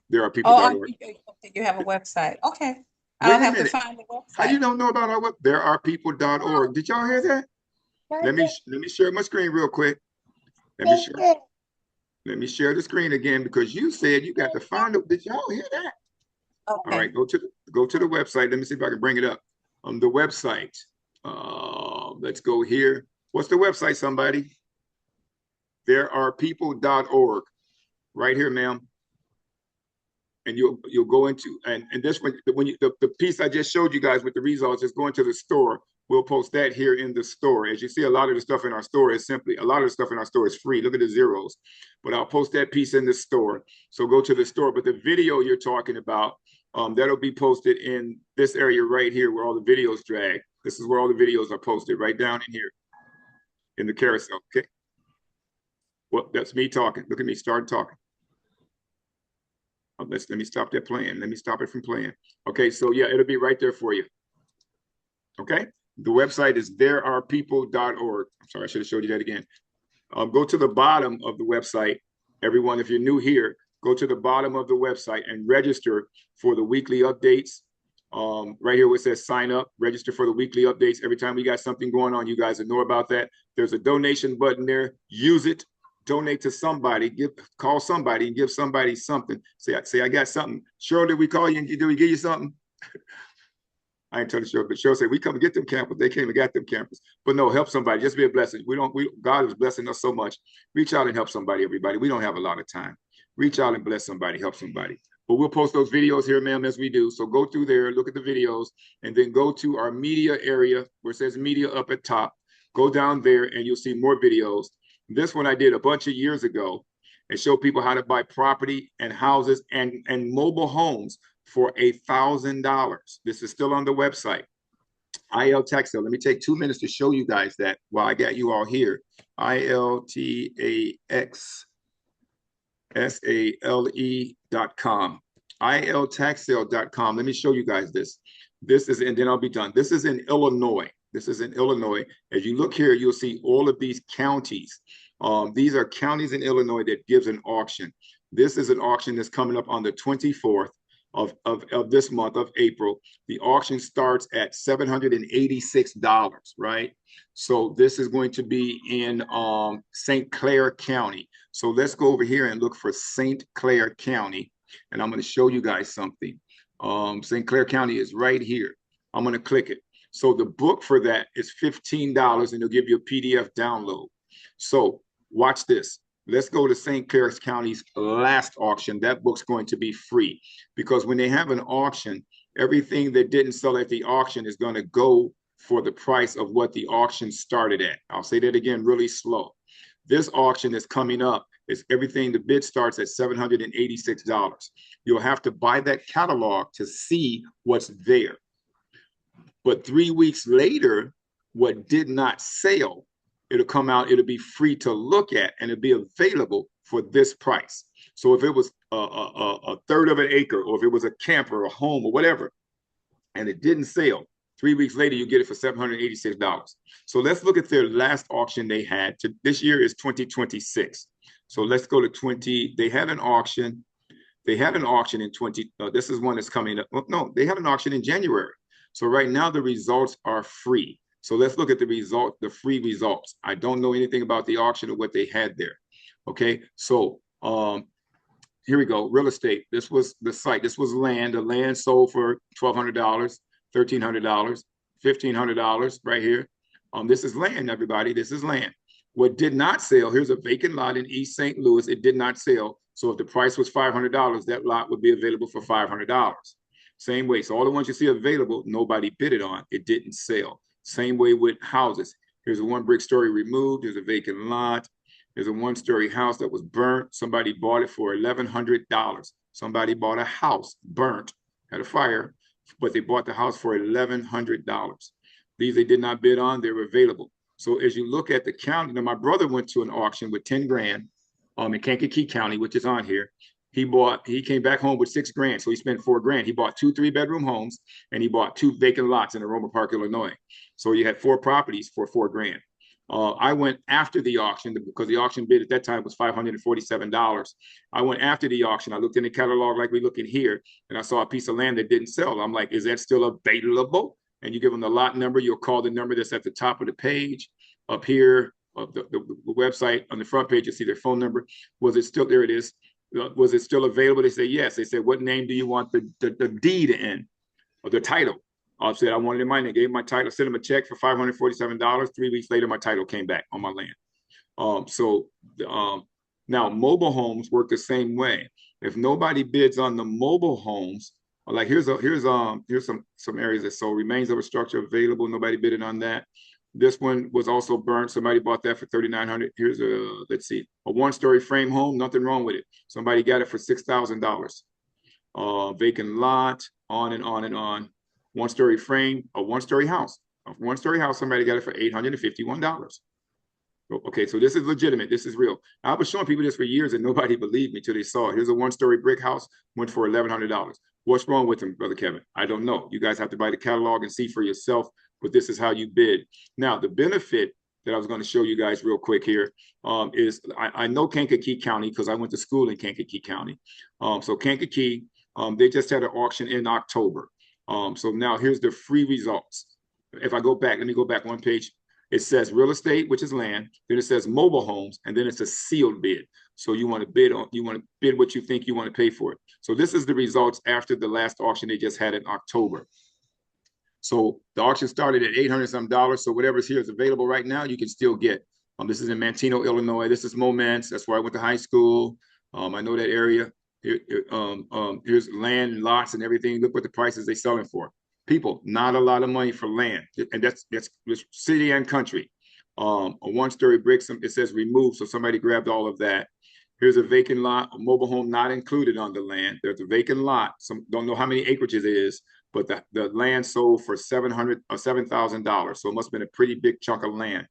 S1: There are
S15: Oh,
S1: people.org.
S15: you have a website. Okay.
S1: Wait
S15: I'll
S1: a
S15: have
S1: minute.
S15: to find the website.
S1: How you don't know about our web? There are people.org. Did y'all hear that? Let me share my screen real quick. Let me share the screen again because you said you got to find it. Did y'all hear that?
S15: Okay.
S1: All right, go to the website. Let me see if I can bring it up. The website. Let's go here. What's the website, somebody? There are people.org. Right here, ma'am. And you'll go into and this when you the piece I just showed you guys with the results is going to the store. We'll post that here in the store. As you see, a lot of the stuff in our store is free. Look at the zeros, but I'll post that piece in the store. So go to the store. But the video you're talking about, that'll be posted in this area right here where all the videos drag. This is where all the videos are posted, right down in here in the carousel. Okay. Well, that's me talking. Look at me, start talking. Let me stop that playing. Let me stop it from playing. Okay, so yeah, it'll be right there for you. Okay, the website is therearepeople.org. I'm sorry, I should have showed you that again. Go to the bottom of the website. Everyone, if you're new here, go to the bottom of the website and register for the weekly updates. Right here where it says sign up, register for the weekly updates. Every time we got something going on, you guys will know about that. There's a donation button there. Use it. Donate to somebody, call somebody and give somebody something. Say I got something. Cheryl, did we call you and did we give you something? I ain't telling Cheryl, but Cheryl said we come and get them campers. They came and got them campers. But no, help somebody. Just be a blessing. God is blessing us so much. Reach out and help somebody, everybody. We don't have a lot of time. Reach out and bless somebody, help somebody. But we'll post those videos here, ma'am, as we do. So go through there, look at the videos, and then go to our media area where it says media up at top. Go down there and you'll see more videos. This one I did a bunch of years ago and show people how to buy property and houses and mobile homes for $1,000. This is still on the website. IL tax sale. Let me take 2 minutes to show you guys that while I got you all here. ILTAXSALE.com. ILTaxsale.com. Let me show you guys this. This is, and then I'll be done. This is in Illinois. This is in Illinois. As you look here, you'll see all of these counties. These are counties in Illinois that gives an auction. This is an auction that's coming up on the 24th of this month of April. The auction starts at $786, right? So this is going to be in St. Clair County. So let's go over here and look for St. Clair County. And I'm going to show you guys something. St. Clair County is right here. I'm going to click it. So the book for that is $15 and they'll give you a PDF download. So watch this. Let's go to St. Clair County's last auction. That book's going to be free because when they have an auction, everything that didn't sell at the auction is going to go for the price of what the auction started at. I'll say that again really slow. This auction is coming up. It's everything, the bid starts at $786. You'll have to buy that catalog to see what's there. But 3 weeks later, what did not sell, it'll come out, it'll be free to look at, and it'll be available for this price. So if it was a third of an acre, or if it was a camper, a home, or whatever, and it didn't sell, 3 weeks later, you get it for $786. So let's look at their last auction they had. This year is 2026. So let's go to they had an auction. They had an auction in this is one that's coming up. Well, no, they had an auction in January. So right now the results are free. So let's look at the free results. I don't know anything about the auction or what they had there. Okay, so here we go. Real estate. This was the site. This was land. The land sold for $1,200, $1,300, $1,500 right here. This is land, everybody. This is land. What did not sell, here's a vacant lot in East St. Louis. It did not sell. So if the price was $500, that lot would be available for $500. Same way. So all the ones you see available, nobody bid it on. It didn't sell. Same way with houses. Here's a one-brick story removed. Here's a vacant lot. There's a one-story house that was burnt. Somebody bought it for $1,100. Somebody bought a house burnt, had a fire, but they bought the house for $1,100. These they did not bid on. They were available. So as you look at the county, now my brother went to an auction with 10 grand in Kankakee County, which is on here. He came back home with 6 grand. So he spent 4 grand. He bought 2 3-bedroom homes and he bought 2 vacant lots in Aroma Park, Illinois. So you had 4 properties for 4 grand. I went after the auction because the auction bid at that time was $547. I went after the auction. I looked in the catalog like we look in here, and I saw a piece of land that didn't sell. I'm like, is that still available? And you give them the lot number. You'll call the number that's at the top of the page up here of the website. On the front page, you'll see their phone number. Was it still, there it is. Was it still available? They say yes. They said, what name do you want the deed in, or the title? I said I wanted it in my name. Gave my title, sent him a check for $547. 3 weeks later, my title came back on my land. Now mobile homes work the same way. If nobody bids on the mobile homes, like here's some areas that sold. Remains of a structure available. Nobody bidded on that. This one was also burnt. Somebody bought that for $3,900. Here's a, let's see, a 1-story frame home. Nothing wrong with it. Somebody got it for $6,000. Vacant lot. On and on and on. 1-story frame, a 1-story house. A 1-story house, somebody got it for $851. Okay, so this is legitimate. This is real. I was showing people this for years and nobody believed me till they saw it. Here's a 1-story brick house, went for $1,100. What's wrong with them, Brother Kevin? I don't know. You guys have to buy the catalog and see for yourself, but this is how you bid. Now, the benefit that I was going to show you guys real quick here is I know Kankakee County because I went to school in Kankakee County. So Kankakee, they just had an auction in October. So now here's the free results. If I go back, let me go back one page. It says real estate, which is land. Then it says mobile homes, and then it's a sealed bid. So you want to bid what you think you want to pay for it. So this is the results after the last auction they just had in October. So the auction started at $800-some. So whatever's here is available right now, you can still get. This is in Manteno, Illinois. This is Moments. That's where I went to high school. I know that area. Here's land and lots and everything. Look what the prices they're selling for. People, not a lot of money for land, and that's city and country. A 1-story brick, it says removed, so somebody grabbed all of that. Here's a vacant lot, a mobile home not included on the land. There's a vacant lot. Some don't know how many acreages it is, but the land sold for $7,000. So it must have been a pretty big chunk of land.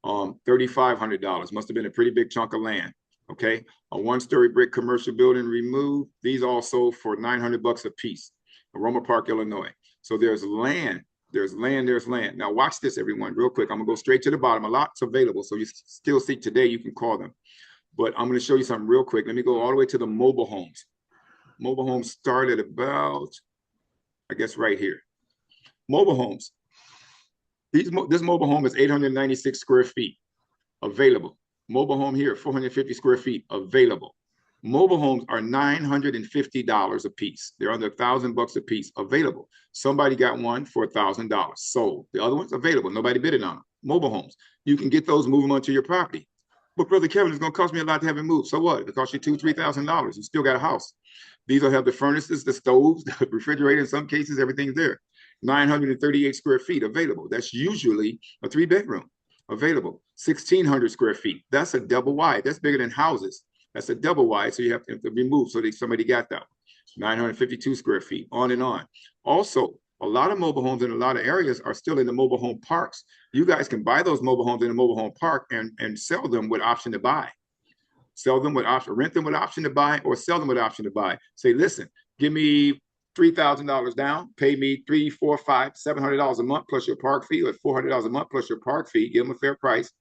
S1: $3,500 must have been a pretty big chunk of land. Okay, a 1-story brick commercial building removed. These all sold for $900 a piece. Aroma Park, Illinois. So there's land, there's land, there's land. Now watch this, everyone, real quick. I'm gonna go straight to the bottom. A lot's available, so you still see today, you can call them. But I'm gonna show you something real quick. Let me go all the way to the mobile homes. Mobile homes start at about, I guess right here. Mobile homes. This mobile home is 896 square feet, available. Mobile home here, 450 square feet, available. Mobile homes are $950 a piece. They're under $1,000 a piece, available. Somebody got one for $1,000, sold. The other one's available. Nobody bidded on them. Mobile homes, you can get those, move them onto your property. But Brother Kevin, it's going to cost me a lot to have it moved. So what? It costs you $2,000, $3,000. You still got a house. These will have the furnaces, the stoves, the refrigerator. In some cases, everything's there. 938 square feet available. That's usually a 3-bedroom. Available. 1,600 square feet. That's a double wide. That's bigger than houses. That's a double wide, so you have to remove. So somebody got that. 952 square feet, on and on. Also, a lot of mobile homes in a lot of areas are still in the mobile home parks. You guys can buy those mobile homes in a mobile home park and sell them with option to buy. Sell them with option, rent them with option to buy, or sell them with option to buy. Say, listen, give me $3,000 down, pay me $300, $400, $500, $700 a month plus your park fee, or $400 a month plus your park fee. Give them a fair price.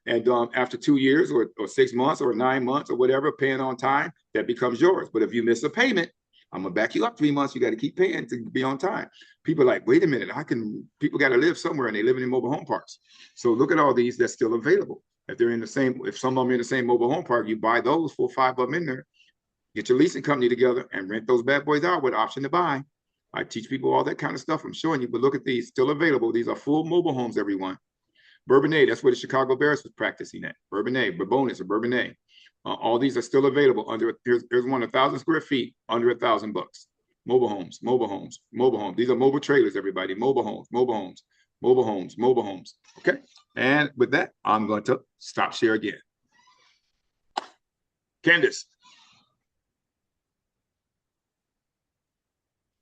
S1: And after 2 years or 6 months or 9 months or whatever, paying on time, that becomes yours. But if you miss a payment, I'm gonna back you up 3 months. You got to keep paying to be on time. People are like, wait a minute, people got to live somewhere, and they live in mobile home parks. So look at all these that's still available. If they're in the same, if some of them are in the same mobile home park, you buy those for 5 of them in there. Get your leasing company together and rent those bad boys out with option to buy. I teach people all that kind of stuff. I'm showing you, but look at these, still available. These are full mobile homes, everyone. Bourbonnais, that's where the Chicago Bears was practicing at. Bourbonnais, Bourbonnais, or Bourbonnais. All these are still available under, here's one 1,000 square feet, under $1,000. Mobile homes, mobile homes, mobile homes. These are mobile trailers, everybody. Mobile homes, mobile homes. Mobile homes, mobile homes. Okay. And with that, I'm going to stop share again. Candace.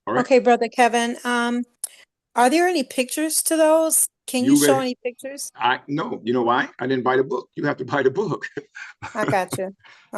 S1: All right.
S6: Okay, Brother Kevin, are there any pictures to those? Can you show any pictures?
S1: No, you know why? I didn't buy the book. You have to buy the book.
S6: I got you.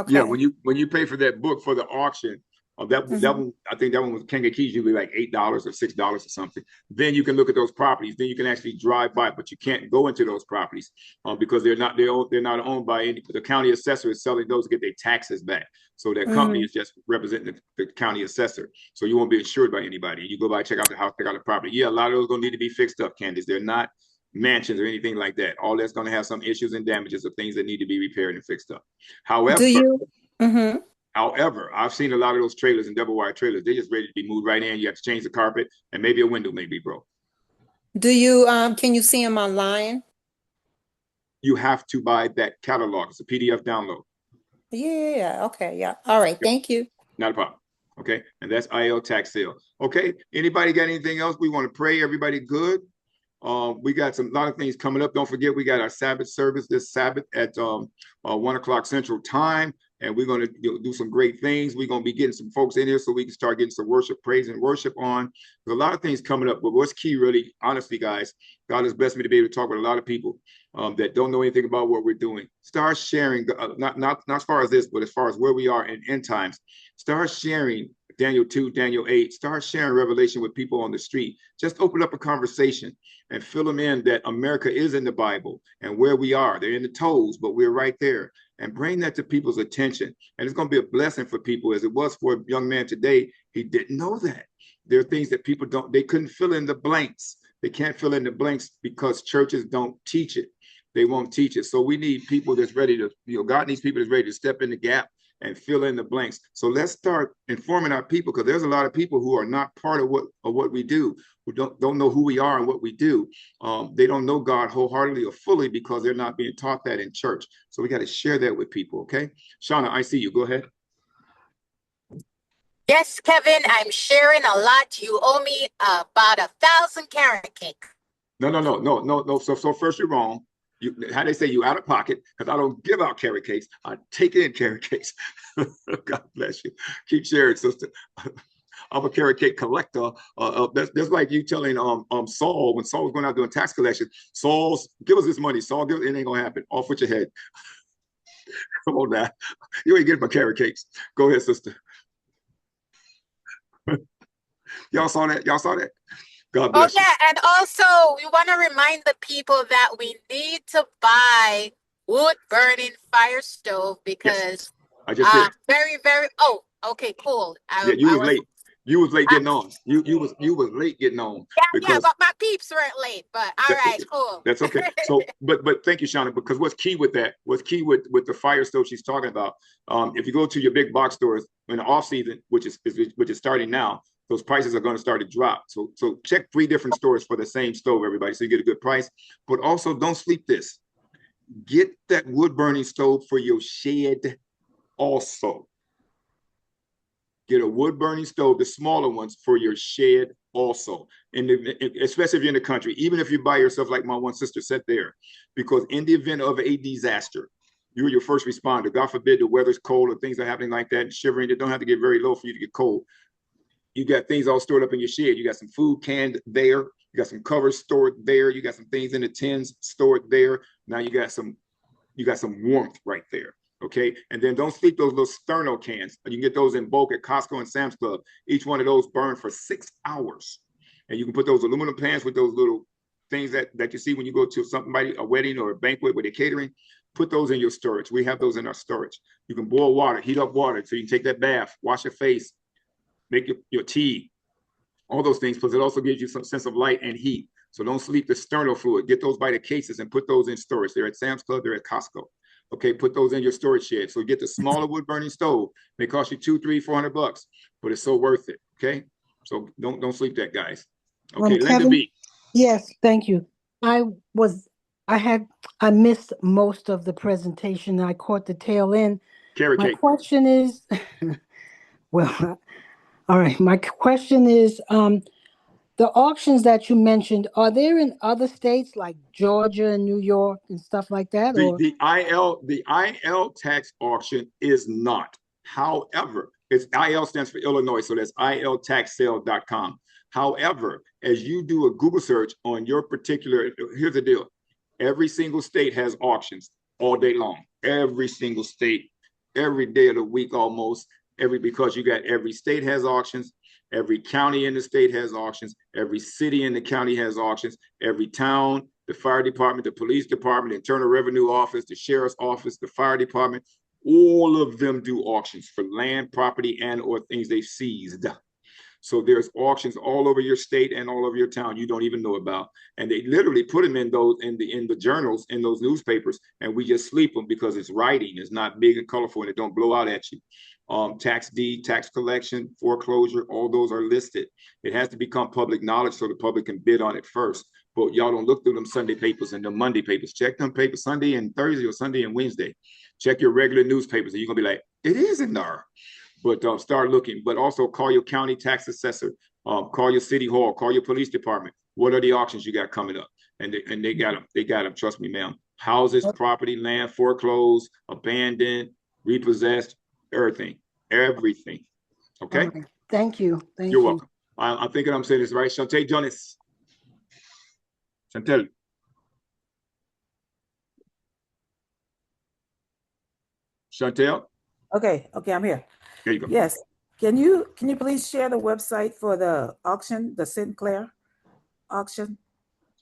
S1: Yeah,
S6: Okay.
S1: when you pay for that book for the auction, that one, I think that one was King of Keys, usually like $8 or $6 or something. Then you can look at those properties. Then you can actually drive by, but you can't go into those properties because they're not owned by any. The county assessor is selling those to get their taxes back. So that company is just representing the county assessor. So you won't be insured by anybody. You go by, check out the house, check out the property. Yeah, a lot of those are gonna need to be fixed up, Candace. They're not mansions or anything like that. All that's going to have some issues and damages of things that need to be repaired and fixed up. However, I've seen a lot of those trailers and double wide trailers. They're just ready to be moved right in. You have to change the carpet and maybe a window may be broke.
S6: Do you can you see them online?
S1: You have to buy that catalog. It's a PDF download.
S6: Yeah. Okay. Yeah. All right. Thank you.
S1: Not a problem. Okay. And that's IL tax sale. Okay. Anybody got anything else? We want to pray. Everybody good? We got a lot of things coming up. Don't forget, we got our Sabbath service this Sabbath at 1 o'clock Central Time, and we're going to do some great things. We're going to be getting some folks in here so we can start getting some worship, praise, and worship on. There's a lot of things coming up, but what's key, really, honestly, guys, God has blessed me to be able to talk with a lot of people that don't know anything about what we're doing. Start sharing, not as far as this, but as far as where we are in end times. Start sharing Daniel 2, Daniel 8. Start sharing Revelation with people on the street. Just open up a conversation and fill them in that America is in the Bible and where we are. They're in the toes, but we're right there. And bring that to people's attention. And it's going to be a blessing for people, as it was for a young man today. He didn't know that. There are things that people they couldn't fill in the blanks. They can't fill in the blanks because churches don't teach it. They won't teach it. So we need people that's ready to, God needs people that's ready to step in the gap and fill in the blanks. So let's start informing our people, because there's a lot of people who are not part of what we do, who don't know who we are and what we do. They don't know God wholeheartedly or fully because they're not being taught that in church. So we got to share that with people, okay? Shauna, I see you. Go ahead.
S16: Yes, Kevin, I'm sharing a lot. You owe me about 1,000 carrot cake.
S1: No. So first, you're wrong. How they say you out of pocket, because I don't give out carrot cakes. I take in carrot cakes. God bless you. Keep sharing, sister. I'm a carrot cake collector. That's like you telling Saul, when Saul was going out doing tax collection, Saul, give us this money. Saul, it ain't gonna happen. Off with your head. Come on now. You ain't getting my carrot cakes. Go ahead, sister. Y'all saw that? Y'all saw that? God bless you.
S16: And also we want to remind the people that we need to buy wood burning fire stove because
S1: I just did.
S16: Very, okay, cool.
S1: Yeah, you was late. You was late getting on. You was late getting on.
S16: Yeah, but my peeps weren't late. But all right, cool.
S1: That's okay. So, but thank you, Shauna, because what's key with the fire stove she's talking about. If you go to your big box stores in the off season, which is starting now, those prices are going to start to drop. So check 3 different stores for the same stove, everybody, so you get a good price. But also, don't sleep this. Get that wood burning stove for your shed also. Get a wood burning stove, the smaller ones, for your shed also. And especially if you're in the country, even if you're by yourself, like my one sister said there, because in the event of a disaster, you're your first responder. God forbid the weather's cold or things are happening like that, and shivering. It don't have to get very low for you to get cold. You got things all stored up in your shed. You got some food canned there. You got some covers stored there. You got some things in the tins stored there. Now you got some warmth right there. Okay. And then don't sleep those little sterno cans. You can get those in bulk at Costco and Sam's Club. Each one of those burn for 6 hours. And you can put those aluminum pans with those little things that you see when you go to a wedding or a banquet where they're catering. Put those in your storage. We have those in our storage. You can boil water, heat up water so you can take that bath, wash your face, make your tea, all those things, because it also gives you some sense of light and heat. So don't sleep the sterno fluid. Get those by the cases and put those in storage. They're at Sam's Club, they're at Costco. Okay, put those in your storage shed. So get the smaller wood burning stove. May cost you $200, $300, $400, but it's so worth it. Okay, so don't sleep that, guys. Okay, Linda B.
S17: Yes, thank you. I missed most of the presentation. I caught the tail end.
S1: Carrot cake.
S17: My question is, well, all right. My question is, the the auctions that you mentioned, are there in other states like Georgia and New York and stuff like that? Or
S1: The IL tax auction is not. However, it's IL stands for Illinois, so that's iltaxsale.com. However, as you do a Google search on your particular, here's the deal. Every single state has auctions all day long. Every single state, every day of the week almost, because you got every state has auctions, every county in the state has auctions, every city in the county has auctions, every town, the fire department, the police department, the Internal Revenue Office, the sheriff's office, the fire department, all of them do auctions for land, property, and or things they've seized. So there's auctions all over your state and all over your town you don't even know about. And they literally put them in those in the journals, in those newspapers, and we just sleep them because it's writing. It's not big and colorful and it don't blow out at you. Tax deed, tax collection, foreclosure, all those are listed. It has to become public knowledge so the public can bid on it first. But y'all don't look through them Sunday papers and the Monday papers. Check them papers Sunday and Thursday or Sunday and Wednesday. Check your regular newspapers and you're gonna be like, it is in there. But start looking, but also call your county tax assessor, call your city hall, call your police department. What are the auctions you got coming up? And they got them. They got them. Trust me, ma'am. Houses, property, land, foreclosed, abandoned, repossessed, everything. Okay.
S17: right. Thank you. Thank
S1: You're
S17: you.
S1: welcome. I'm thinking I'm saying this right. Chantel Jonas. Chantel. Chantel.
S18: Okay, I'm here.
S1: There you go.
S18: Yes. Can you please share the website for the auction, the Sinclair auction?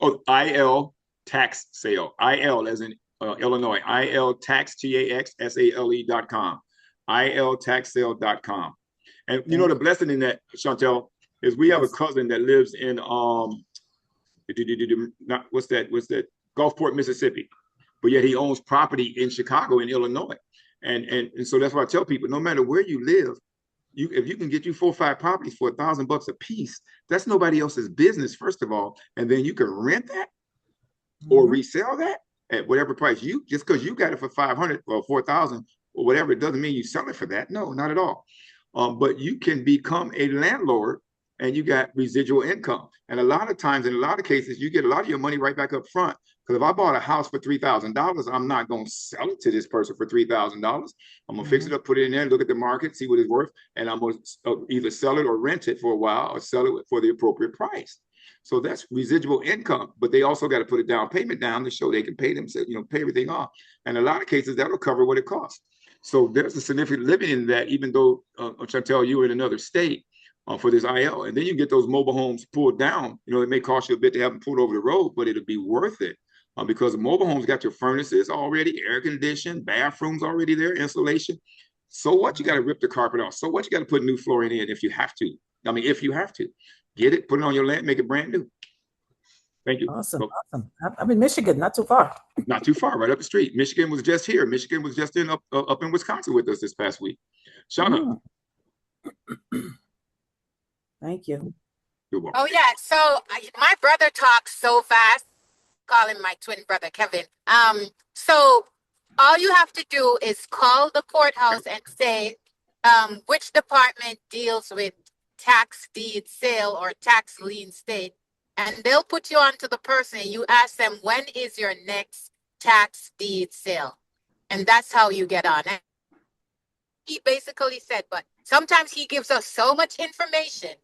S1: Oh, IL tax sale. IL as in Illinois. IL tax taxsale.com. iltaxsale.com. And you know the blessing in that, Chantel, is we have a cousin that lives in what's that? Gulfport, Mississippi. But yet he owns property in Chicago and Illinois. And so that's why I tell people, no matter where you live, if you can get you 4 or 5 properties for $1,000 a piece, that's nobody else's business, first of all. And then you can rent that or resell that at whatever price just because you got it for 500 or 4,000 or whatever, it doesn't mean you sell it for that. No, not at all. But you can become a landlord and you got residual income. And a lot of times, in a lot of cases, you get a lot of your money right back up front. Because if I bought a house for $3,000, I'm not going to sell it to this person for $3,000. I'm going to fix it up, put it in there, look at the market, see what it's worth. And I'm going to either sell it or rent it for a while or sell it for the appropriate price. So that's residual income. But they also got to put a down payment down to show they can pay themselves, pay everything off. And in a lot of cases, that'll cover what it costs. So there's a significant living in that, even though Chantel, you were in another state for this IL. And then you get those mobile homes pulled down. It may cost you a bit to have them pulled over the road, but it'll be worth it because the mobile homes got your furnaces already, air conditioned, bathrooms already there, insulation. So what? You got to rip the carpet off. So what? You got to put new flooring in if you have to. If you have to. Get it, put it on your land, make it brand new. Thank you.
S18: Awesome. I'm in Michigan, not too far.
S1: Not too far, right up the street. Michigan was just here. Michigan was just up in Wisconsin with us this past week. Shauna.
S18: Thank you.
S1: You're welcome.
S16: Oh yeah. So my brother talks so fast. Call him my twin brother, Kevin. So all you have to do is call the courthouse and say which department deals with tax deed sale or tax lien state, and they'll put you on to the person. You ask them, when is your next tax deed sale? And that's how you get on. And he basically said, but sometimes he gives us so much information.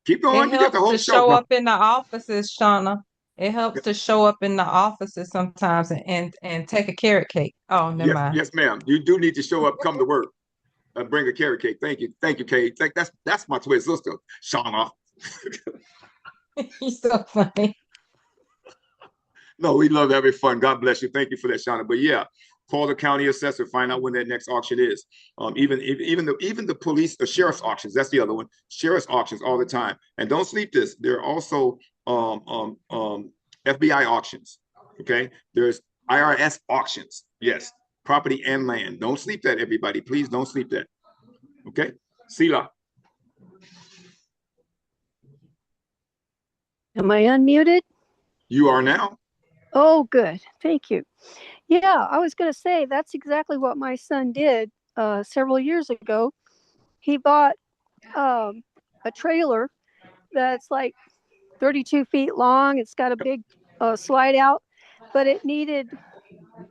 S1: Keep going.
S3: It helps to show up in the offices, Shauna. It helps to show up in the offices sometimes and take a carrot cake. Oh, never mind.
S1: Yes, ma'am. You do need to show up, come to work, and bring a carrot cake. Thank you, Kate. That's my twin sister, Shauna.
S3: He's so funny.
S1: No, we love having fun. God bless you. Thank you for that, Shauna. But yeah, call the county assessor, find out when that next auction is. Even the police, the sheriff's auctions, that's the other one. Sheriff's auctions all the time. And don't sleep this. There are also FBI auctions. Okay. There's IRS auctions. Yes. Property and land. Don't sleep that, everybody. Please don't sleep that. Okay. Sila.
S11: Am I unmuted?
S1: You are now.
S11: Oh, good. Thank you. Yeah, I was going to say that's exactly what my son did several years ago. He bought a trailer that's like 32 feet long. It's got a big slide out, but it needed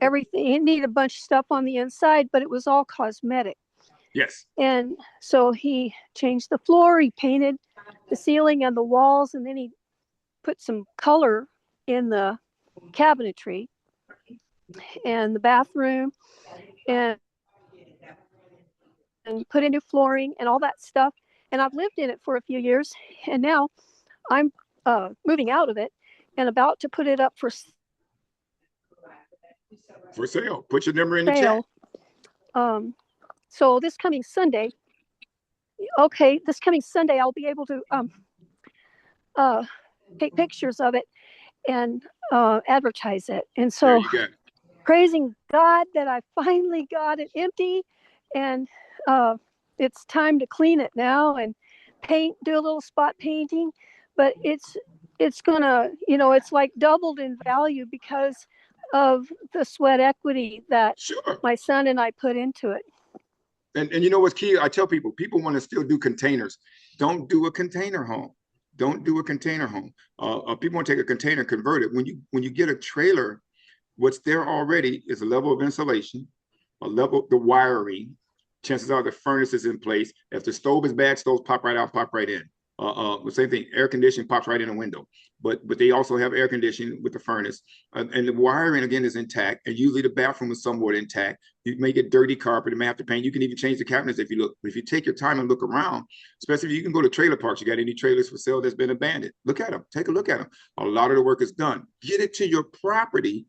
S11: everything. It needed a bunch of stuff on the inside, but it was all cosmetic.
S1: Yes.
S11: And so he changed the floor, he painted the ceiling and the walls, and then he put some color in the cabinetry and the bathroom, and put in new flooring and all that stuff. And I've lived in it for a few years, and now I'm moving out of it and about to put it up for
S1: sale. Put your number in the chat.
S11: sale. So this coming Sunday, I'll be able to take pictures of it and advertise it. And so praising God that I finally got it empty, and it's time to clean it now and paint, do a little spot painting. But it's gonna, it's like doubled in value because of the sweat equity that my son and I put into it.
S1: And you know what's key? I tell people want to still do containers. Don't do a container home. Don't do a container home. People want to take a container and convert it. When you get a trailer, what's there already is a level of insulation, the wiring. Chances are the furnace is in place. If the stove is bad, stoves pop right out, pop right in. The same thing, air conditioning pops right in a window. But they also have air conditioning with the furnace. And the wiring, again, is intact. And usually the bathroom is somewhat intact. You may get dirty carpet, you may have to paint. You can even change the cabinets if you look. But if you take your time and look around, especially if you can go to trailer parks, you got any trailers for sale that's been abandoned, look at them, take a look at them. A lot of the work is done. Get it to your property.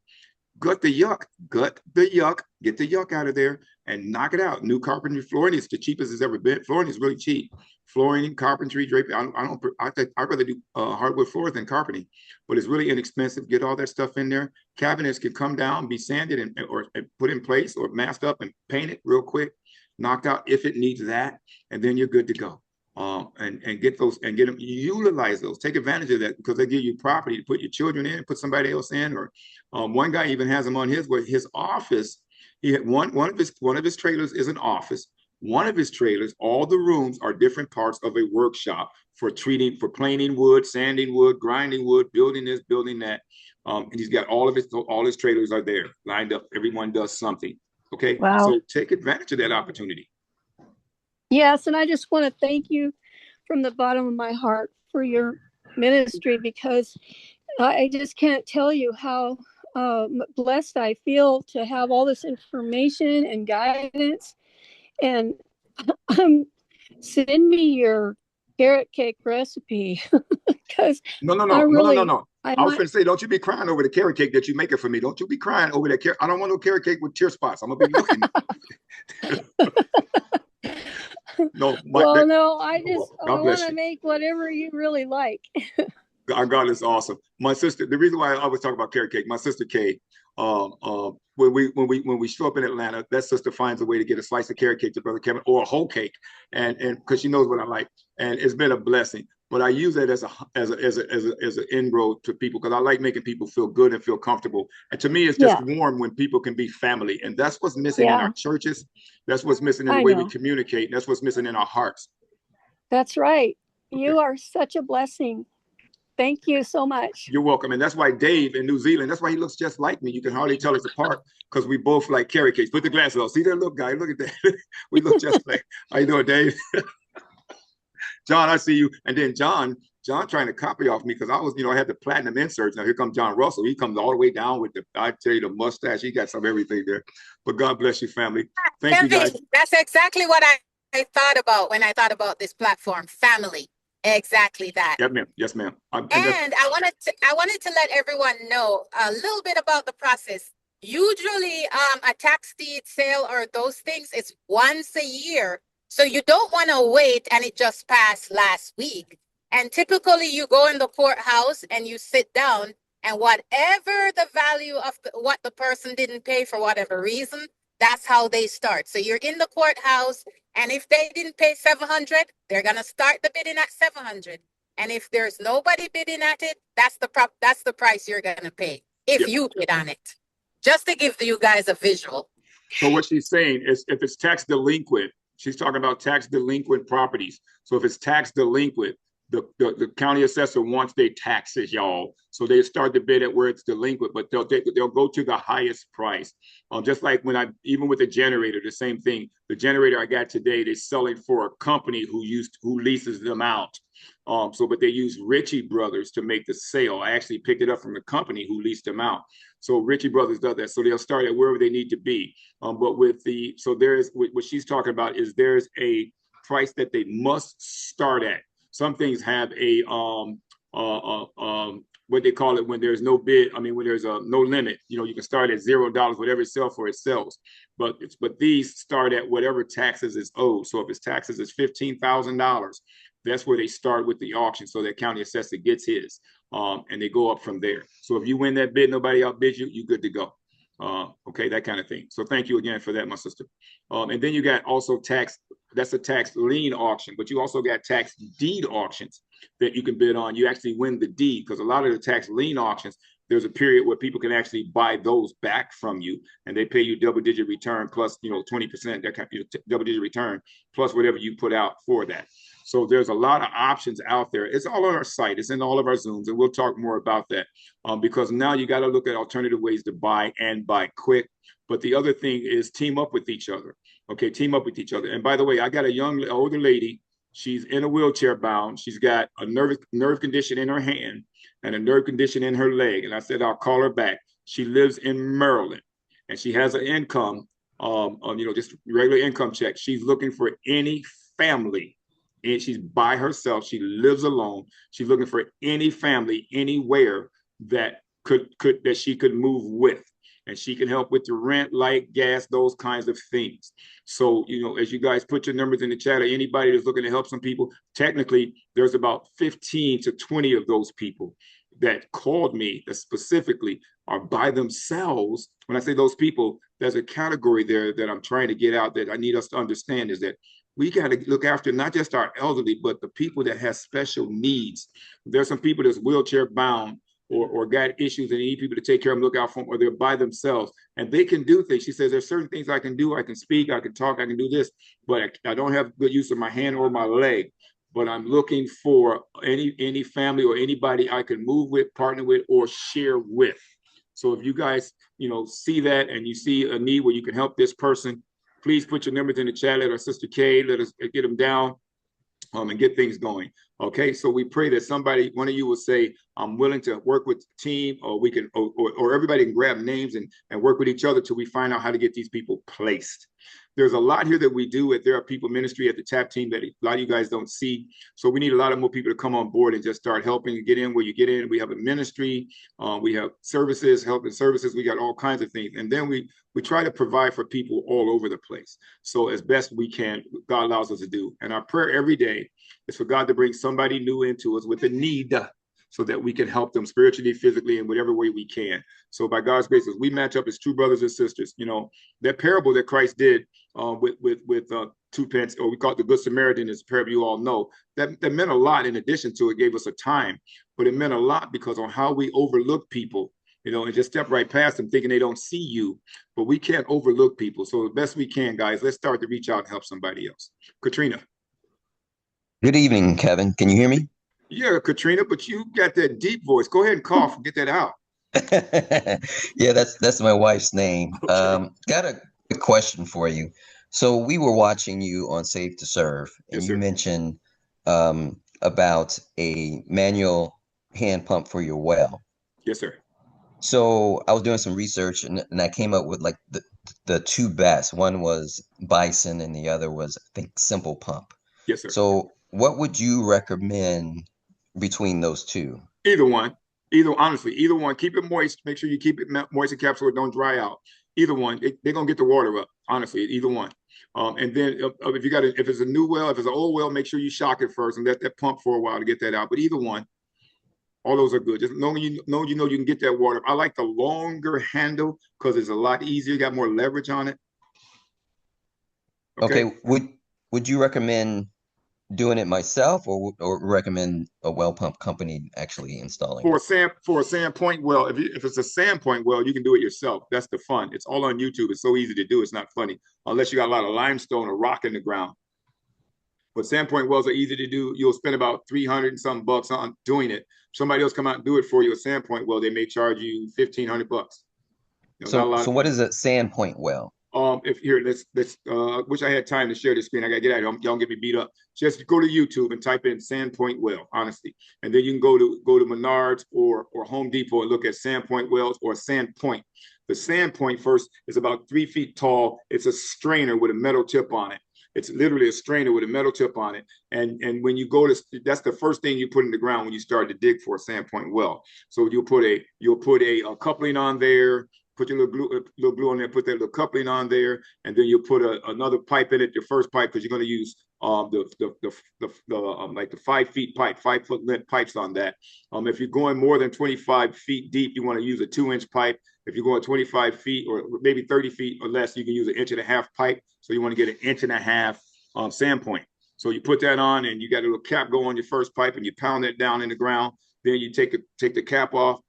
S1: Gut the yuck, get the yuck out of there and knock it out. New carpentry flooring is the cheapest it's ever been. Flooring is really cheap. Flooring, carpentry, draping. I'd rather do hardwood floors than carpeting, but it's really inexpensive. Get all that stuff in there. Cabinets can come down, be sanded and put in place or masked up and painted real quick, knocked out if it needs that, and then you're good to go. And get those and get them, utilize those, take advantage of that, because they give you property to put your children in, put somebody else in, or one guy even has them on his office. He had one of his trailers is an office. One of his trailers, all the rooms are different parts of a workshop for planing wood, sanding wood, grinding wood, building this, building that. And he's got all his trailers are there lined up. Everyone does something. Okay.
S11: Wow.
S1: So take advantage of that opportunity.
S11: Yes, and I just want to thank you from the bottom of my heart for your ministry, because I just can't tell you how blessed I feel to have all this information and guidance. And send me your carrot cake recipe, because
S1: no. I was going to say, don't you be crying over the carrot cake that you make it for me. Don't you be crying over that carrot. I don't want no carrot cake with tear spots. I'm gonna be looking. No,
S11: I want to make whatever you really like.
S1: God is awesome. My sister, the reason why I always talk about carrot cake, my sister Kay, when we show up in Atlanta, that sister finds a way to get a slice of carrot cake to Brother Kevin, or a whole cake, and because she knows what I like, and it's been a blessing. But I use that as an inroad to people, because I like making people feel good and feel comfortable. And to me, it's just warm when people can be family, and that's what's missing in our churches. That's what's missing in the way we communicate. And that's what's missing in our hearts.
S11: That's right. Okay. You are such a blessing. Thank you so much.
S1: You're welcome. And that's why Dave in New Zealand, that's why he looks just like me. You can hardly tell us apart, because we both like carrot cakes. Put the glasses on. See that little guy? Look at that. We look just like. How you doing, Dave? John, I see you. And then John trying to copy off me, because I was, I had the platinum inserts. Now here comes John Russell. He comes all the way down with I tell you, the mustache. He got some everything there. But God bless you, family. Thank you, guys.
S16: That's exactly what I thought about when I thought about this platform, family. Exactly that.
S1: Yep, ma'am. Yes, ma'am.
S16: And I wanted to let everyone know a little bit about the process. Usually, a tax deed sale or those things is once a year. So you don't want to wait and it just passed last week. And typically you go in the courthouse and you sit down, and whatever the value of what the person didn't pay for whatever reason, that's how they start. So you're in the courthouse, and if they didn't pay $700, they're going to start the bidding at $700. And if there's nobody bidding at it, that's the price you're going to pay if you bid on it. Just to give you guys a visual.
S1: So what she's saying is, if it's tax delinquent, She's talking about tax delinquent properties. So if it's tax delinquent, the county assessor wants their taxes, y'all. So they start the bid at where it's delinquent, but they'll go to the highest price. Just like when even with the generator, the same thing. The generator I got today, they sell it for a company who leases them out. But they use Ritchie Brothers to make the sale. I actually picked it up from the company who leased them out. So Ritchie Brothers does that. So they'll start at wherever they need to be. But there's what she's talking about is there's a price that they must start at. Some things have a what they call it when there's no bid. I mean, when there's no limit, you can start at $0, whatever it sells for, it sells. But these start at whatever taxes is owed. So if it's taxes is $15,000, that's where they start with the auction. So that county assessor gets his, and they go up from there. So if you win that bid, nobody outbids you, you're good to go. Okay, that kind of thing. So thank you again for that, my sister. And then you got also that's a tax lien auction, but you also got tax deed auctions that you can bid on. You actually win the deed, because a lot of the tax lien auctions, there's a period where people can actually buy those back from you, and they pay you double-digit return plus 20%, that kind of double-digit return plus whatever you put out for that. So there's a lot of options out there. It's all on our site. It's in all of our Zooms, and we'll talk more about that because now you got to look at alternative ways to buy and buy quick. But the other thing is team up with each other. Okay, team up with each other. And by the way, I got a older lady. She's in a wheelchair bound. She's got a nerve condition in her hand and a nerve condition in her leg. And I said, I'll call her back. She lives in Maryland, and she has an income, just regular income check. She's looking for any family, and she's by herself. She lives alone. She's looking for any family anywhere that that she could move with. And she can help with the rent, light, gas, those kinds of things. So, as you guys put your numbers in the chat, or anybody that's looking to help some people, technically, there's about 15 to 20 of those people that called me that specifically are by themselves. When I say those people, there's a category there that I'm trying to get out that I need us to understand, is that we got to look after not just our elderly, but the people that have special needs. There's some people that's wheelchair bound, or got issues and need people to take care of them, look out for them, or they're by themselves, and they can do things. She says, there's certain things I can do. I can speak, I can talk, I can do this, but I don't have good use of my hand or my leg. But I'm looking for any family or anybody I can move with, partner with, or share with. So if you guys, see that and you see a need where you can help this person, please put your numbers in the chat. Let our sister Kay, let us get them down. And get things going. Okay, so we pray that one of you will say, I'm willing to work with the team, or we can, or everybody can grab names and work with each other till we find out how to get these people placed. There's a lot here that we do. There are people ministry at the TAP team that a lot of you guys don't see. So we need a lot of more people to come on board and just start helping you get in where you get in. We have a ministry, we have services, help and services. We got all kinds of things. And then we try to provide for people all over the place. So as best we can, God allows us to do. And our prayer every day is for God to bring somebody new into us with a need, so that we can help them spiritually, physically, in whatever way we can. So by God's grace, as we match up as true brothers and sisters, that parable that Christ did with 2 pence, or we call it the Good Samaritan, is a parable you all know, that meant a lot. In addition to it, gave us a time, but it meant a lot because on how we overlook people, and just step right past them thinking they don't see you. But we can't overlook people. So the best we can, guys, let's start to reach out and help somebody else. Katrina.
S19: Good evening, Kevin. Can you hear me?
S1: Yeah, Katrina, but you got that deep voice. Go ahead and cough and get that out.
S19: Yeah, that's my wife's name.
S1: Okay.
S19: Got a question for you. So we were watching you on Safe to Serve, and
S1: Yes,
S19: you
S1: sir.
S19: mentioned about a manual hand pump for your well.
S1: Yes, sir.
S19: So I was doing some research, and I came up with like the two best. One was Bison, and the other was, I think, Simple Pump.
S1: Yes, sir.
S19: So what would you recommend between those two?
S1: Either one. Honestly, either one. Keep it moist. Make sure you keep it moist and capsule. Don't dry out. Either one. They're gonna get the water up. Honestly, either one. And then if it's a new well, if it's an old well, make sure you shock it first and let that pump for a while to get that out. But either one, all those are good. Just knowing you can get that water. I like the longer handle because it's a lot easier. You got more leverage on it.
S19: Okay. Would you recommend doing it myself, or recommend a well pump company actually installing
S1: For
S19: it?
S1: a sand point well, if it's a sand point well, you can do it yourself. That's the fun. It's all on YouTube. It's so easy to do. It's not funny unless you got a lot of limestone or rock in the ground. But sandpoint wells are easy to do. You'll spend about 300 and some bucks on doing it. Somebody else come out and do it for you. A sandpoint well, they may charge you 1,500 bucks. Not a
S19: So
S1: lot
S19: so
S1: of
S19: what
S1: money.
S19: is a sand point well?
S1: If here, let's wish I had time to share the screen. I gotta get out of here. Y'all get me beat up. Just go to YouTube and type in Sandpoint well, honestly. And then you can go to Menards or Home Depot and look at Sandpoint wells or Sandpoint. The Sandpoint first is about 3 feet tall. It's a strainer with a metal tip on it. It's literally a strainer with a metal tip on it. And when you go to, that's the first thing you put in the ground when you start to dig for a Sandpoint well. So you'll put a coupling on there, put your little glue on there, put that little coupling on there, and then you'll put another pipe in it, your first pipe, because you're going to use like the 5 feet pipe, 5 foot length pipes on that. If you're going more than 25 feet deep, you want to use a 2-inch pipe. If you're going 25 feet or maybe 30 feet or less, you can use an 1.5-inch pipe. So you want to get an 1.5-inch sand point. So you put that on, and you got a little cap go on your first pipe, and you pound that down in the ground. Then you take the cap off,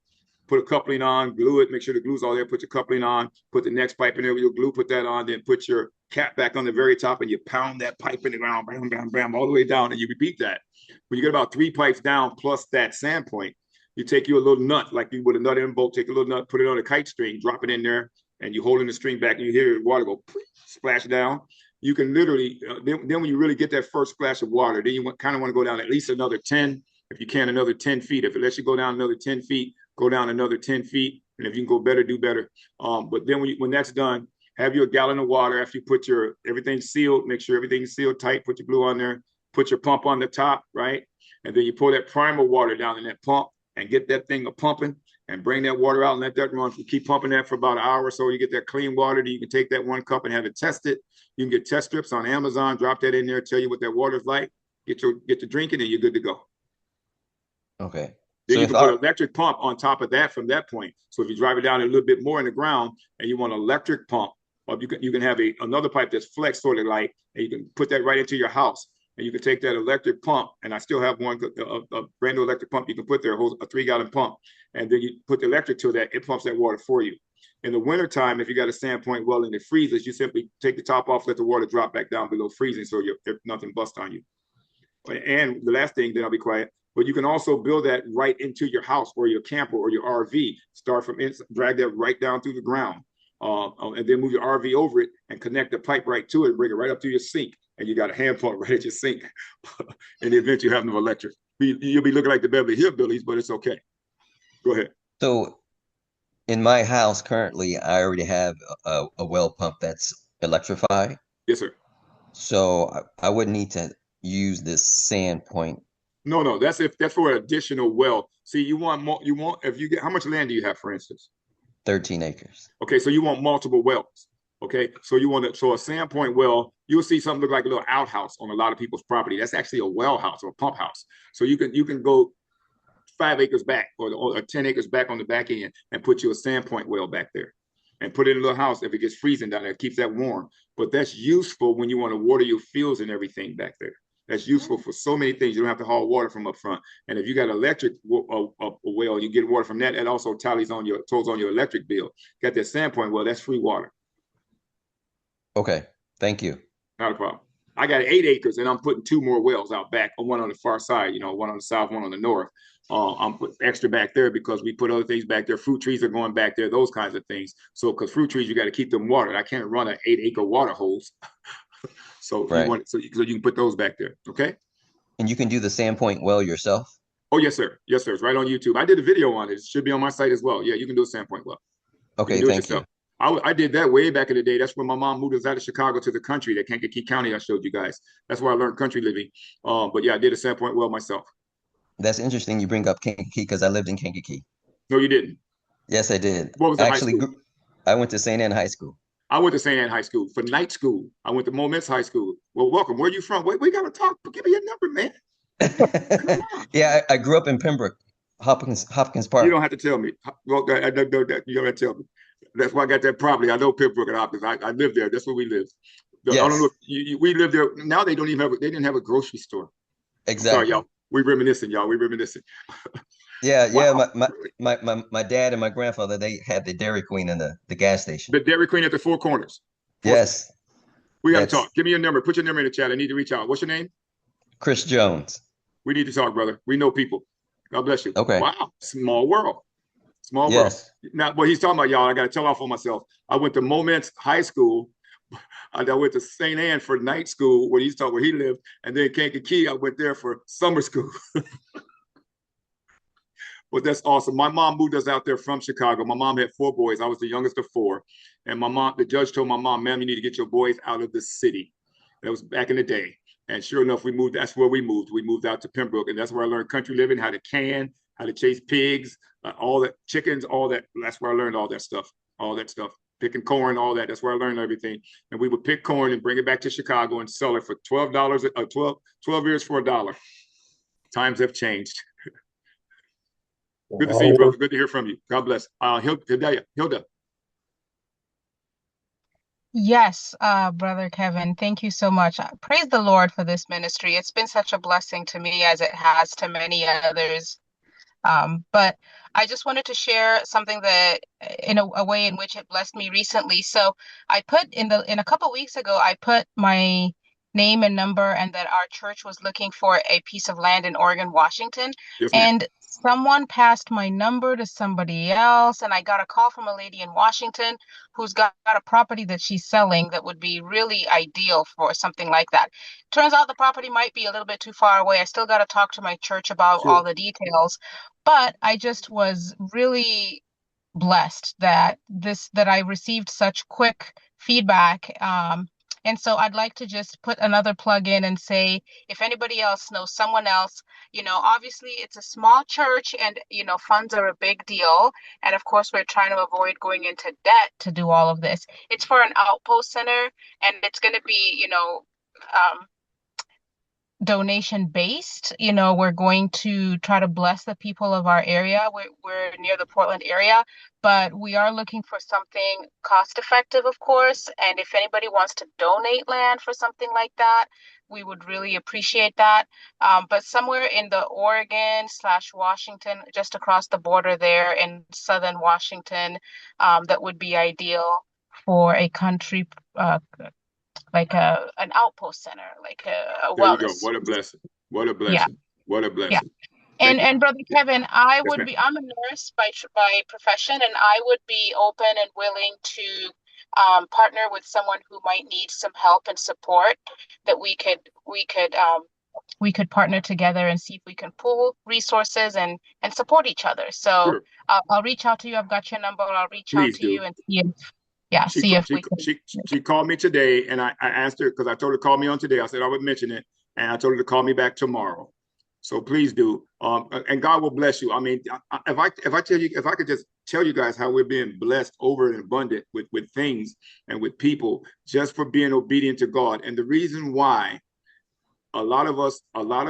S1: put a coupling on, glue it, make sure the glue's all there, put your coupling on, put the next pipe in there with your glue, put that on, then put your cap back on the very top, and you pound that pipe in the ground, bam, bam, bam, all the way down, and you repeat that. When you get about 3 pipes down plus that sand point, you take you a little nut, like you would a nut in bolt, take a little nut, put it on a kite string, drop it in there, and you holding the string back, and you hear the water go splash down. You can literally, then when you really get that first splash of water, then you kind of want to go down at least another 10, if you can, another 10 feet. If it lets you go down another 10 feet, go down another 10 feet. And if you can go better, do better. But then when that's done, have your gallon of water after you put everything sealed, make sure everything's sealed tight, put your glue on there, put your pump on the top, right? And then you pour that primer water down in that pump and get that thing pumping and bring that water out and let that run. You keep pumping that for about an hour or so, you get that clean water. Then you can take that 1 cup and have it tested. You can get test strips on Amazon, drop that in there, tell you what that water's like, get to drinking, and you're good to go.
S19: Okay.
S1: Then
S19: So
S1: you
S19: if
S1: can put an electric pump on top of that from that point. So if you drive it down a little bit more in the ground and you want an electric pump, or you can have another pipe that's flex sort of like, and you can put that right into your house. And you can take that electric pump, and I still have one, a brand new electric pump you can put there, a 3-gallon pump. And then you put the electric to that, it pumps that water for you. In the wintertime, if you got a sandpoint well and it freezes, you simply take the top off, let the water drop back down below freezing so nothing busts on you. And the last thing, then I'll be quiet, but you can also build that right into your house or your camper or your RV. Start from inside, drag that right down through the ground, and then move your RV over it and connect the pipe right to it, bring it right up to your sink, and you got a hand pump right at your sink. In the event you have no electric, you'll be looking like the Beverly Hillbillies, but it's okay. Go ahead.
S19: So in my house currently, I already have a well pump that's electrified.
S1: Yes, sir.
S19: So I wouldn't need to use this sand point.
S1: No, that's for an additional well. See, you want more. If you get, how much land do you have, for instance?
S19: 13 acres.
S1: Okay, so you want multiple wells. Okay, so a sand point well, you'll see something look like a little outhouse on a lot of people's property. That's actually a well house or a pump house. So you can go 5 acres back or 10 acres back on the back end and put you a sand point well back there and put it in a little house. If it gets freezing down there, it keeps that warm. But that's useful when you want to water your fields and everything back there. That's useful for so many things. You don't have to haul water from up front. And if you got electric well, you get water from that. It also tolls on your electric bill. Got that sandpoint well, that's free water.
S19: Okay, thank you.
S1: Not a problem. I got 8 acres, and I'm putting 2 more wells out back. One on the far side, one on the south, one on the north. I'm putting extra back there because we put other things back there. Fruit trees are going back there, those kinds of things. So, because fruit trees, you got to keep them watered. I can't run an 8-acre water hose. So
S19: right.
S1: so you can put those back there, okay?
S19: And you can do the sandpoint well yourself?
S1: Oh, yes, sir. Yes, sir. It's right on YouTube. I did a video on it. It should be on my site as well. Yeah, you can do a sandpoint well.
S19: Okay, thank you.
S1: I did that way back in the day. That's when my mom moved us out of Chicago to the country, that Kankakee County I showed you guys. That's where I learned country living. But yeah, I did a sandpoint well myself.
S19: That's interesting you bring up Kankakee because I lived in Kankakee.
S1: No, you didn't.
S19: Yes, I did.
S1: What was the high school?
S19: I went to St. Anne High School.
S1: I went to St. Anne High School for night school. I went to Moments High School. Well, welcome. Where are you from? We got to talk. Give me your number, man.
S19: Yeah, I grew up in Pembroke, Hopkins Park.
S1: You don't have to tell me. Well, you don't have to tell me. That's why I got that property. I know Pembroke and Hopkins. I live there. That's where we live. I don't know
S19: Yes,
S1: if we lived there. Now they don't even have, they didn't have a grocery store. I'm sorry,
S19: exactly.
S1: y'all. We reminiscing, y'all. We reminiscing.
S19: Yeah, yeah.
S1: Wow.
S19: My dad and my grandfather, they had the Dairy Queen in the gas station.
S1: The Dairy Queen at the Four Corners.
S19: Yes,
S1: We got to
S19: that's
S1: talk. Give me your number. Put your number in the chat. I need to reach out. What's your name?
S19: Chris Jones.
S1: We need to talk, brother. We know people. God bless you.
S19: Okay.
S1: Wow. Small world. Small world.
S19: Yes.
S1: Now, what he's talking about, y'all, I got to tell off on myself. I went to Moments High School. I went to St. Anne for night school where he lived. And then Kankakee, I went there for summer school. But that's awesome. My mom moved us out there from Chicago. My mom had 4 boys. I was the youngest of 4. And the judge told my mom, ma'am, you need to get your boys out of the city. That was back in the day. And sure enough, that's where we moved. We moved out to Pembroke. And that's where I learned country living, how to can, how to chase pigs, all that, chickens, all that. That's where I learned all that stuff. Picking corn, all that. That's where I learned everything. And we would pick corn and bring it back to Chicago and sell it for $12, 12 years for $1. Times have changed. Good to see you, brother. Good to hear from you. God bless. Hilda.
S20: Yes, Brother Kevin, thank you so much. Praise the Lord for this ministry. It's been such a blessing to me as it has to many others. But I just wanted to share something that in a way in which it blessed me recently. So I put in a couple weeks ago, I put my name and number and that our church was looking for a piece of land in Oregon, Washington.
S1: Yes, ma'am.
S20: And someone passed my number to somebody else, and I got a call from a lady in Washington who's got a property that she's selling that would be really ideal for something like that. Turns out the property might be a little bit too far away. I still got to talk to my church about all the details. But I just was really blessed that I received such quick feedback. And so I'd like to just put another plug in and say, if anybody else knows someone else, obviously it's a small church and, funds are a big deal. And of course, we're trying to avoid going into debt to do all of this. It's for an outpost center, and it's going to be, donation based. We're going to try to bless the people of our area. We're near the Portland area, but we are looking for something cost effective, of course. And if anybody wants to donate land for something like that, we would really appreciate that. But somewhere in the Oregon/Washington, just across the border there in southern Washington, that would be ideal for a country, like an outpost center, like a
S1: There you go.
S20: wellness.
S1: What a blessing. What a
S20: Yeah,
S1: blessing. What a
S20: yeah.
S1: blessing. Thank
S20: And
S1: you.
S20: Brother Kevin,
S1: Yes, ma'am.
S20: I'm a nurse by profession, and I would be open and willing to partner with someone who might need some help and support, that we could partner together and see if we can pool resources and support each other. So
S1: Sure.
S20: I'll reach out to you. I've got your number. I'll reach out
S1: Please
S20: to you
S1: do.
S20: and see if we can.
S1: She called me today, and I asked her, because I told her to call me on today. I said I would mention it, and I told her to call me back tomorrow. So please do. And God will bless you. I mean, if I could just tell you guys how we're being blessed over and abundant with things and with people just for being obedient to God. And the reason why a lot of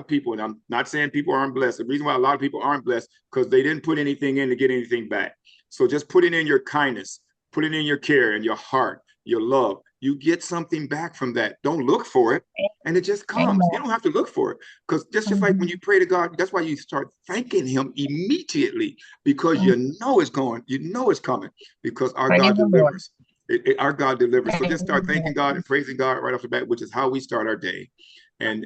S1: people, and I'm not saying people aren't blessed. The reason why a lot of people aren't blessed, because they didn't put anything in to get anything back. So just put it in your kindness, put it in your care and your heart, your love. You get something back from that. Don't look for it, and it just comes. You don't have to look for it, because just like when you pray to God, that's why you start thanking Him immediately, because you know it's going, you know it's coming, because our God delivers. Our God delivers. So just start thanking God and praising God right off the bat, which is how we start our day. And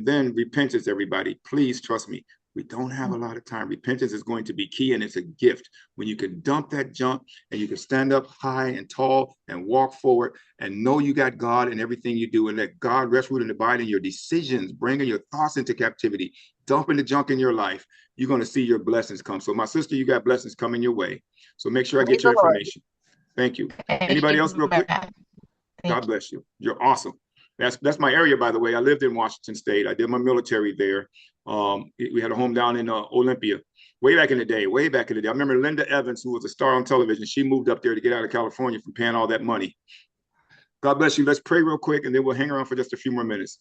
S1: then repentance, everybody. Please trust me. We don't have a lot of time. Repentance is going to be key, and it's a gift. When you can dump that junk and you can stand up high and tall and walk forward and know you got God in everything you do, and let God rest, root, and abide in your decisions, bringing your thoughts into captivity, dumping the junk in your life, you're going to see your blessings come. So my sister, you got blessings coming your way. So make sure I get your information. Thank you. Anybody else real quick? God bless you. You're awesome. That's my area, by the way. I lived in Washington State. I did my military there. We had a home down in Olympia way back in the day, way back in the day. I remember Linda Evans, who was a star on television. She moved up there to get out of California from paying all that money. God bless you. Let's pray real quick, and then we'll hang around for just a few more minutes.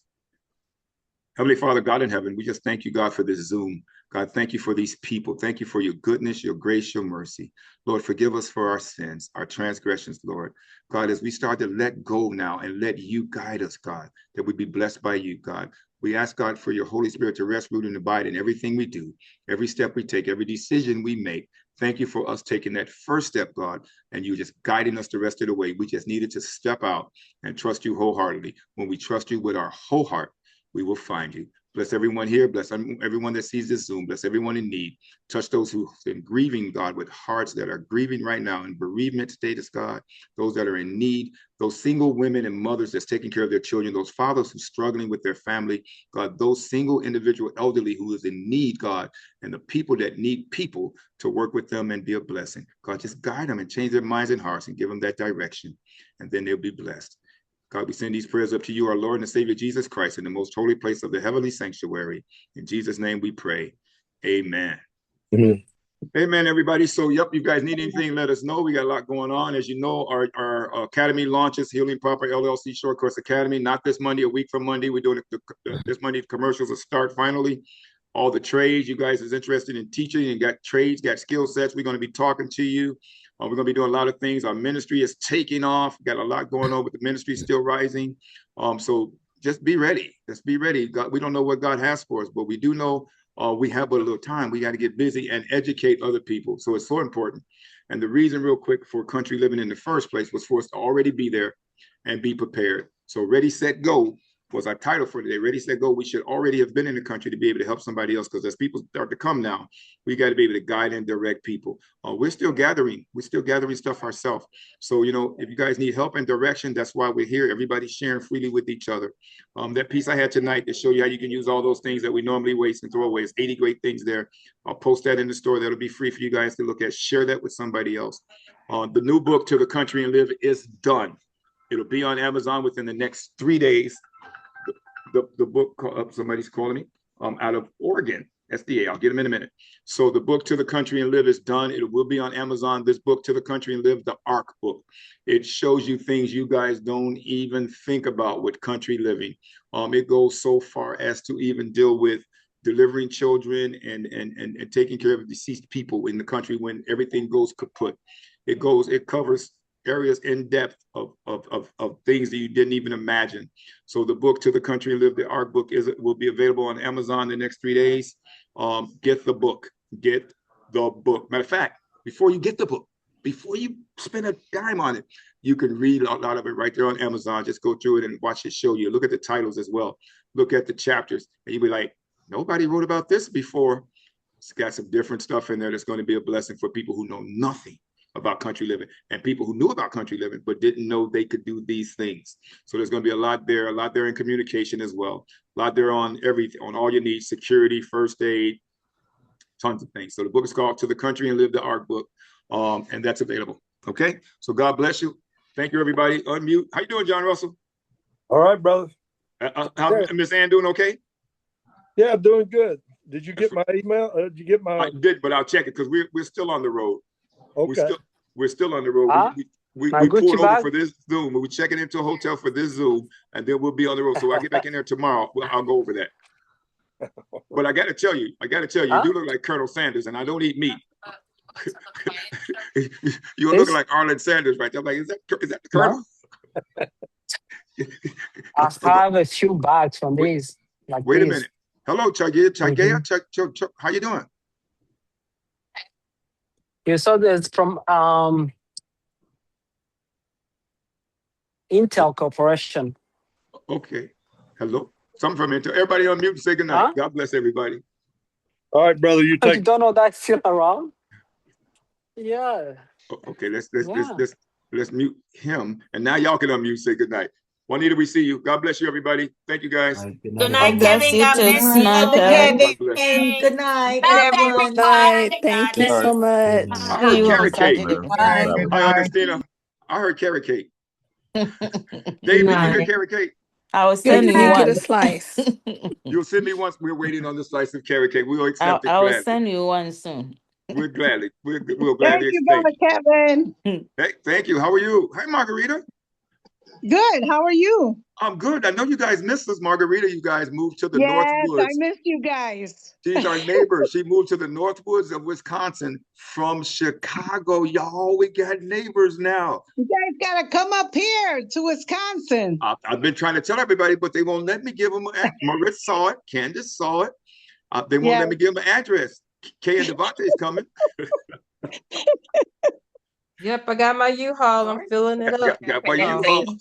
S1: Heavenly Father, God in heaven, we just thank you, God, for this Zoom. God, thank you for these people. Thank you for your goodness, your grace, your mercy. Lord, forgive us for our sins, our transgressions, Lord. God, as we start to let go now and let you guide us, God, that we be blessed by you, God. We ask, God, for your Holy Spirit to rest, root, and abide in everything we do, every step we take, every decision we make. Thank you for us taking that first step, God, and you just guiding us the rest of the way. We just needed to step out and trust you wholeheartedly. When we trust you with our whole heart, we will find you. Bless everyone here. Bless everyone that sees this Zoom. Bless everyone in need. Touch those who've been grieving, God, with hearts that are grieving right now in bereavement status, God. Those that are in need, those single women and mothers that's taking care of their children, those fathers who's struggling with their family, God, those single individual elderly who is in need, God, and the people that need people to work with them and be a blessing. God, just guide them and change their minds and hearts and give them that direction, and then they'll be blessed. God, we send these prayers up to you, our Lord and Savior, Jesus Christ, in the most holy place of the heavenly sanctuary. In Jesus' name we pray. Amen. Amen, everybody. So, yep, you guys need anything, let us know. We got a lot going on. As you know, our academy launches, Healing Proper LLC Short Course Academy, not this Monday, a week from Monday. We're doing this Monday, commercials will start finally. All the trades, you guys is interested in teaching and got trades, got skill sets, we're going to be talking to you. We're going to be doing a lot of things. Our ministry is taking off. Got a lot going on, but the ministry is still rising. So just be ready. Just be ready. God, we don't know what God has for us, but we do know we have but a little time. We got to get busy and educate other people. So it's so important. And the reason, real quick, for Country Living in the first place was for us to already be there and be prepared. So Ready, Set, Go was our title for today. Ready, Set, Go. We should already have been in the country to be able to help somebody else, because as people start to come now, we got to be able to guide and direct people. We're still gathering stuff ourselves. So, you know, if you guys need help and direction, that's why we're here. Everybody's sharing freely with each other. That piece I had tonight to show you how you can use all those things that we normally waste and throw away. It's 80 great things there. I'll post that in the store. That'll be free for you guys to look at. Share that with somebody else. The new book, To the Country and Live, is done. It'll be on Amazon within the next 3 days. The book, somebody's calling me, out of Oregon, SDA. I'll get them in a minute. So the book, To the Country and Live, is done. It will be on Amazon. This book, To the Country and Live, the ARC book. It shows you things you guys don't even think about with country living. It goes so far as to even deal with delivering children and taking care of deceased people in the country when everything goes kaput. It covers areas in depth of things that you didn't even imagine. So the book, To the Country and Live, the ARC book, will be available on Amazon the next 3 days. Get the book. Get the book. Matter of fact, before you get the book, before you spend a dime on it, you can read a lot of it right there on Amazon. Just go through it and watch it show you. Look at the titles as well. Look at the chapters, and you'll be like, nobody wrote about this before. It's got some different stuff in there that's going to be a blessing for people who know nothing about country living, and people who knew about country living but didn't know they could do these things. So there's going to be a lot there in communication as well, a lot there on everything, on all your needs, security, first aid, tons of things. So the book is called To the Country and Live, the ARC book, and that's available. Okay, so God bless you. Thank you, everybody. Unmute. How you doing, John Russell?
S21: All right, brother.
S1: How's Miss Ann doing? Okay.
S21: Yeah, I'm doing good. Did you get my email? Did you get my?
S1: I did, but I'll check it because we're still on the road.
S21: Okay.
S1: We're still on the road. We pulled over for this Zoom. We're checking into a hotel for this Zoom, and then we'll be on the road. So I'll get back in there tomorrow. I'll go over that. But I got to tell you, you do look like Colonel Sanders, and I don't eat meat. You're looking like Arlen Sanders right there. I'm like, is that the Colonel?
S22: I have a few bags from these.
S1: Wait a minute. Hello, Chagea. How you doing?
S22: You saw this from Intel Corporation.
S1: Okay. Hello. Something from Intel. Everybody on mute and say goodnight. God bless everybody.
S21: All right, brother. You
S22: don't know that's still around? Yeah.
S1: Okay, let's mute him. And now y'all can unmute, say goodnight. Juanita, we see you. God bless you, everybody. Thank you, guys.
S5: Good night, Kevin. God bless you.
S4: Good night,
S5: everyone.
S4: Good night. Thank you so much.
S1: I heard carrot cake.
S15: Bye,
S1: Hi, Augustina. I heard carrot cake. Dave, did you hear carrot cake?
S9: I was
S4: Good
S9: sending you
S4: night.
S9: one.
S4: Get a slice.
S1: You'll send me once. We're waiting on the slice of carrot cake. We'll
S9: I
S1: accept it
S9: will
S1: gladly.
S9: send you one soon.
S1: We'll gladly
S23: Thank you,
S1: exchange.
S23: Brother Kevin.
S1: Hey, thank you. How are you? Hi, Margarita.
S2: Good. How are you?
S1: I'm good. I know you guys missed us, Margarita. You guys moved to the North
S2: Yes, I
S1: Woods.
S2: missed you guys.
S1: She's our neighbor. She moved to the North Woods of Wisconsin from Chicago. Y'all, we got neighbors now.
S2: You guys gotta come up here to Wisconsin.
S1: I've been trying to tell everybody, but they won't let me give them. Maritz saw it. Candace saw it. They won't let me give them an address. Kay and Devante's coming.
S3: Yep, I got my U-Haul. I'm filling it up.
S1: Got my U-Haul.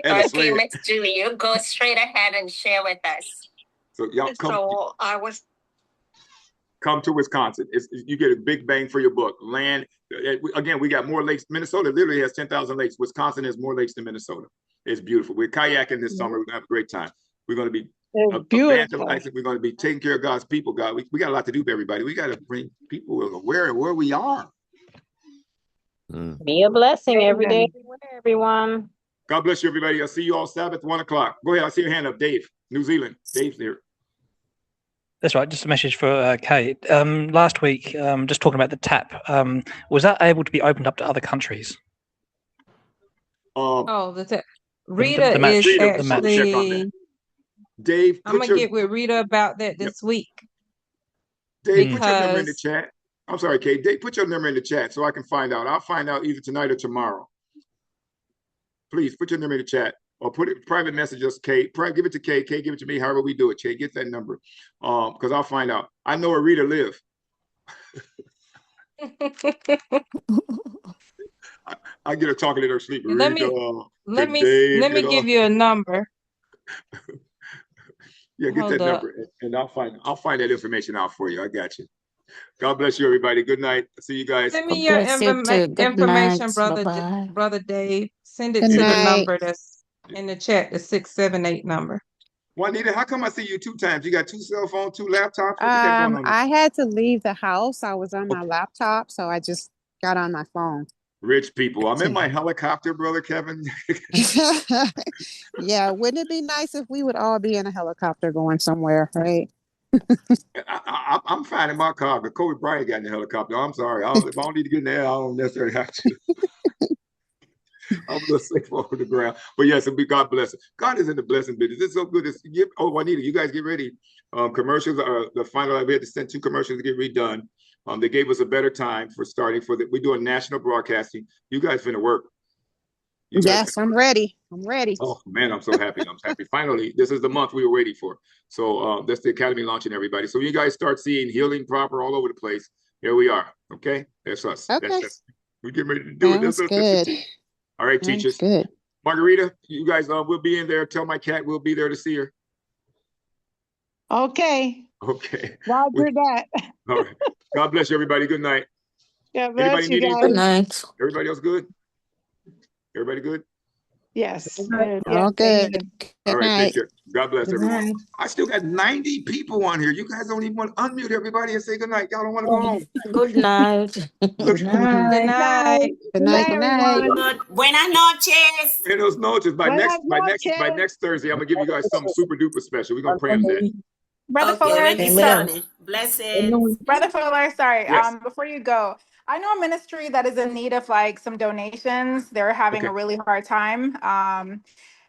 S7: Okay, Miss Julie, you go straight ahead and share with us.
S1: So y'all come.
S7: So I was.
S1: Come to Wisconsin. You get a big bang for your buck. Land. Again, we got more lakes. Minnesota literally has 10,000 lakes. Wisconsin has more lakes than Minnesota. It's beautiful. We're kayaking this summer. We're gonna have a great time. We're gonna be evangelizing. We're gonna be taking care of God's people. God, we got a lot to do, everybody. We got to bring people aware of where we are.
S23: Be a blessing every day, everyone.
S1: God bless you, everybody. I'll see you all Sabbath, 1 o'clock. Go ahead. I see your hand up, Dave, New Zealand. Dave's there.
S24: That's right. Just a message for Kate. Last week, just talking about the tap, was that able to be opened up to other countries?
S3: The tap. Rita
S1: is
S3: actually.
S1: Dave,
S3: I'm gonna get with Rita about that this week.
S1: Dave, put your number in the chat. I'm sorry, Kate. Dave, put your number in the chat so I can find out. I'll find out either tonight or tomorrow. Please put your number in the chat or put it private message us, Kate. Give it to Kate. Kate, give it to me. However we do it, Kate, get that number. Because I'll find out. I know where Rita live. I get her talking in her sleep.
S3: Let me give you a number.
S1: Yeah, get that number, and I'll find that information out for you. I got you. God bless you, everybody. Good night. See you guys.
S3: Send me your information, brother Dave. Send it to the number that's in the chat, the 678 number.
S1: Juanita, how come I see you 2 times? You got 2 cell phones, 2 laptops? What you got going on?
S6: I had to leave the house. I was on my laptop, so I just got on my phone.
S1: Rich people. I'm in my helicopter, brother Kevin.
S6: Yeah, wouldn't it be nice if we would all be in a helicopter going somewhere, right?
S1: I'm fine in my car, but Kobe Bryant got in the helicopter. I'm sorry. If I don't need to get in there, I don't necessarily have to. I'm a little safe over the ground. But yes, God bless it. God is in the blessing business. It's so good. Juanita, you guys get ready. Commercials are the final. We had to send 2 commercials to get redone. They gave us a better time for starting we're doing national broadcasting. You guys finna work.
S6: Yes, I'm ready. I'm ready.
S1: Oh man, I'm so happy. I'm happy. Finally, this is the month we were waiting for. So that's the Academy launching, everybody. So you guys start seeing Healing Proper all over the place. Here we are. Okay, that's us.
S6: Okay.
S1: We get ready to do it. That's
S6: good.
S1: All right, teachers.
S6: Good.
S1: Margarita, you guys will be in there. Tell my cat we'll be there to see her.
S2: Okay.
S1: Okay.
S2: Roger that.
S1: All right. God bless you, everybody. Good night.
S2: Yeah, bless you guys.
S1: Good night. Everybody else good? Everybody good?
S2: Yes.
S6: All good.
S1: All right, take care. God bless
S2: Good
S1: everyone.
S2: night.
S1: I still got 90 people on here. You guys don't even want to unmute everybody and say good night. Y'all don't want to go home.
S23: Good night.
S2: Good night.
S3: Good night.
S6: Good night. Good night.
S7: Buenas noches.
S1: Buenas noches. By next Thursday, I'm gonna give you guys something super duper special. We're gonna pray on that.
S25: Brother Fuller,
S7: Blessings.
S25: Brother Fuller, sorry.
S1: Yes.
S25: Before you go, I know a ministry that is in need of like some donations. They're having a really hard time.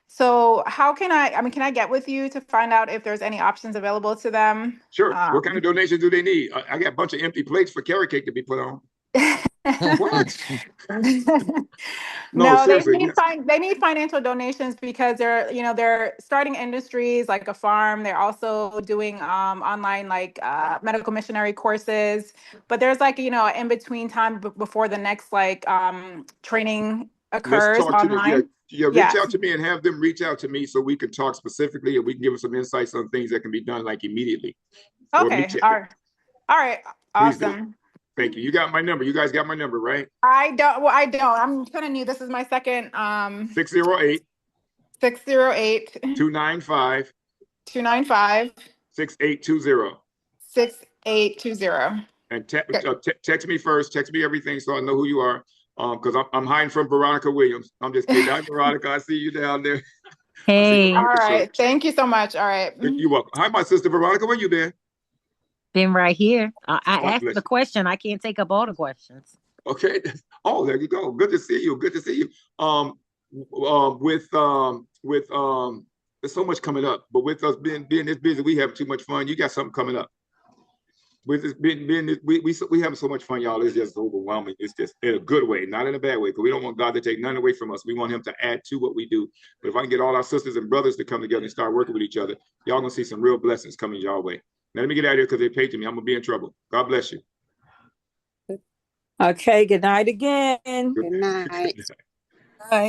S25: So how can can I get with you to find out if there's any options available to them?
S1: Sure. What kind of donations do they need? I got a bunch of empty plates for carrot cake to be put on. What?
S25: No,
S1: seriously.
S25: they need financial donations because they're starting industries like a farm. They're also doing online like medical missionary courses, but there's like an in-between time before the next like training occurs online.
S1: Reach out to me and have them reach out to me so we can talk specifically and we can give them some insights on things that can be done like immediately.
S25: Okay. All right. Awesome.
S1: Thank you. You got my number. You guys got my number, right?
S25: I don't. Well, I don't. I'm kind of new. This is my second.
S1: 608 295 6820.
S25: 6820.
S1: And text me first. Text me everything so I know who you are. Because I'm hiding from Veronica Williams. I'm just kidding. Hi, Veronica. I see you down there.
S23: Hey.
S25: All right. Thank you so much. All right.
S1: You're welcome. Hi, my sister Veronica. Where you been?
S23: Been right here. I asked the question. I can't take up all the questions.
S1: Okay. Oh, there you go. Good to see you. Good to see you. there's so much coming up, but with us being this busy, we have too much fun. You got something coming up. With this we having so much fun, y'all. It's just overwhelming. It's just in a good way, not in a bad way, because we don't want God to take none away from us. We want him to add to what we do. But if I can get all our sisters and brothers to come together and start working with each other, y'all gonna see some real blessings coming y'all way. Now let me get out of here because they paid to me. I'm gonna be in trouble. God bless you.
S18: Okay, good night again.
S6: Good night.
S18: Bye.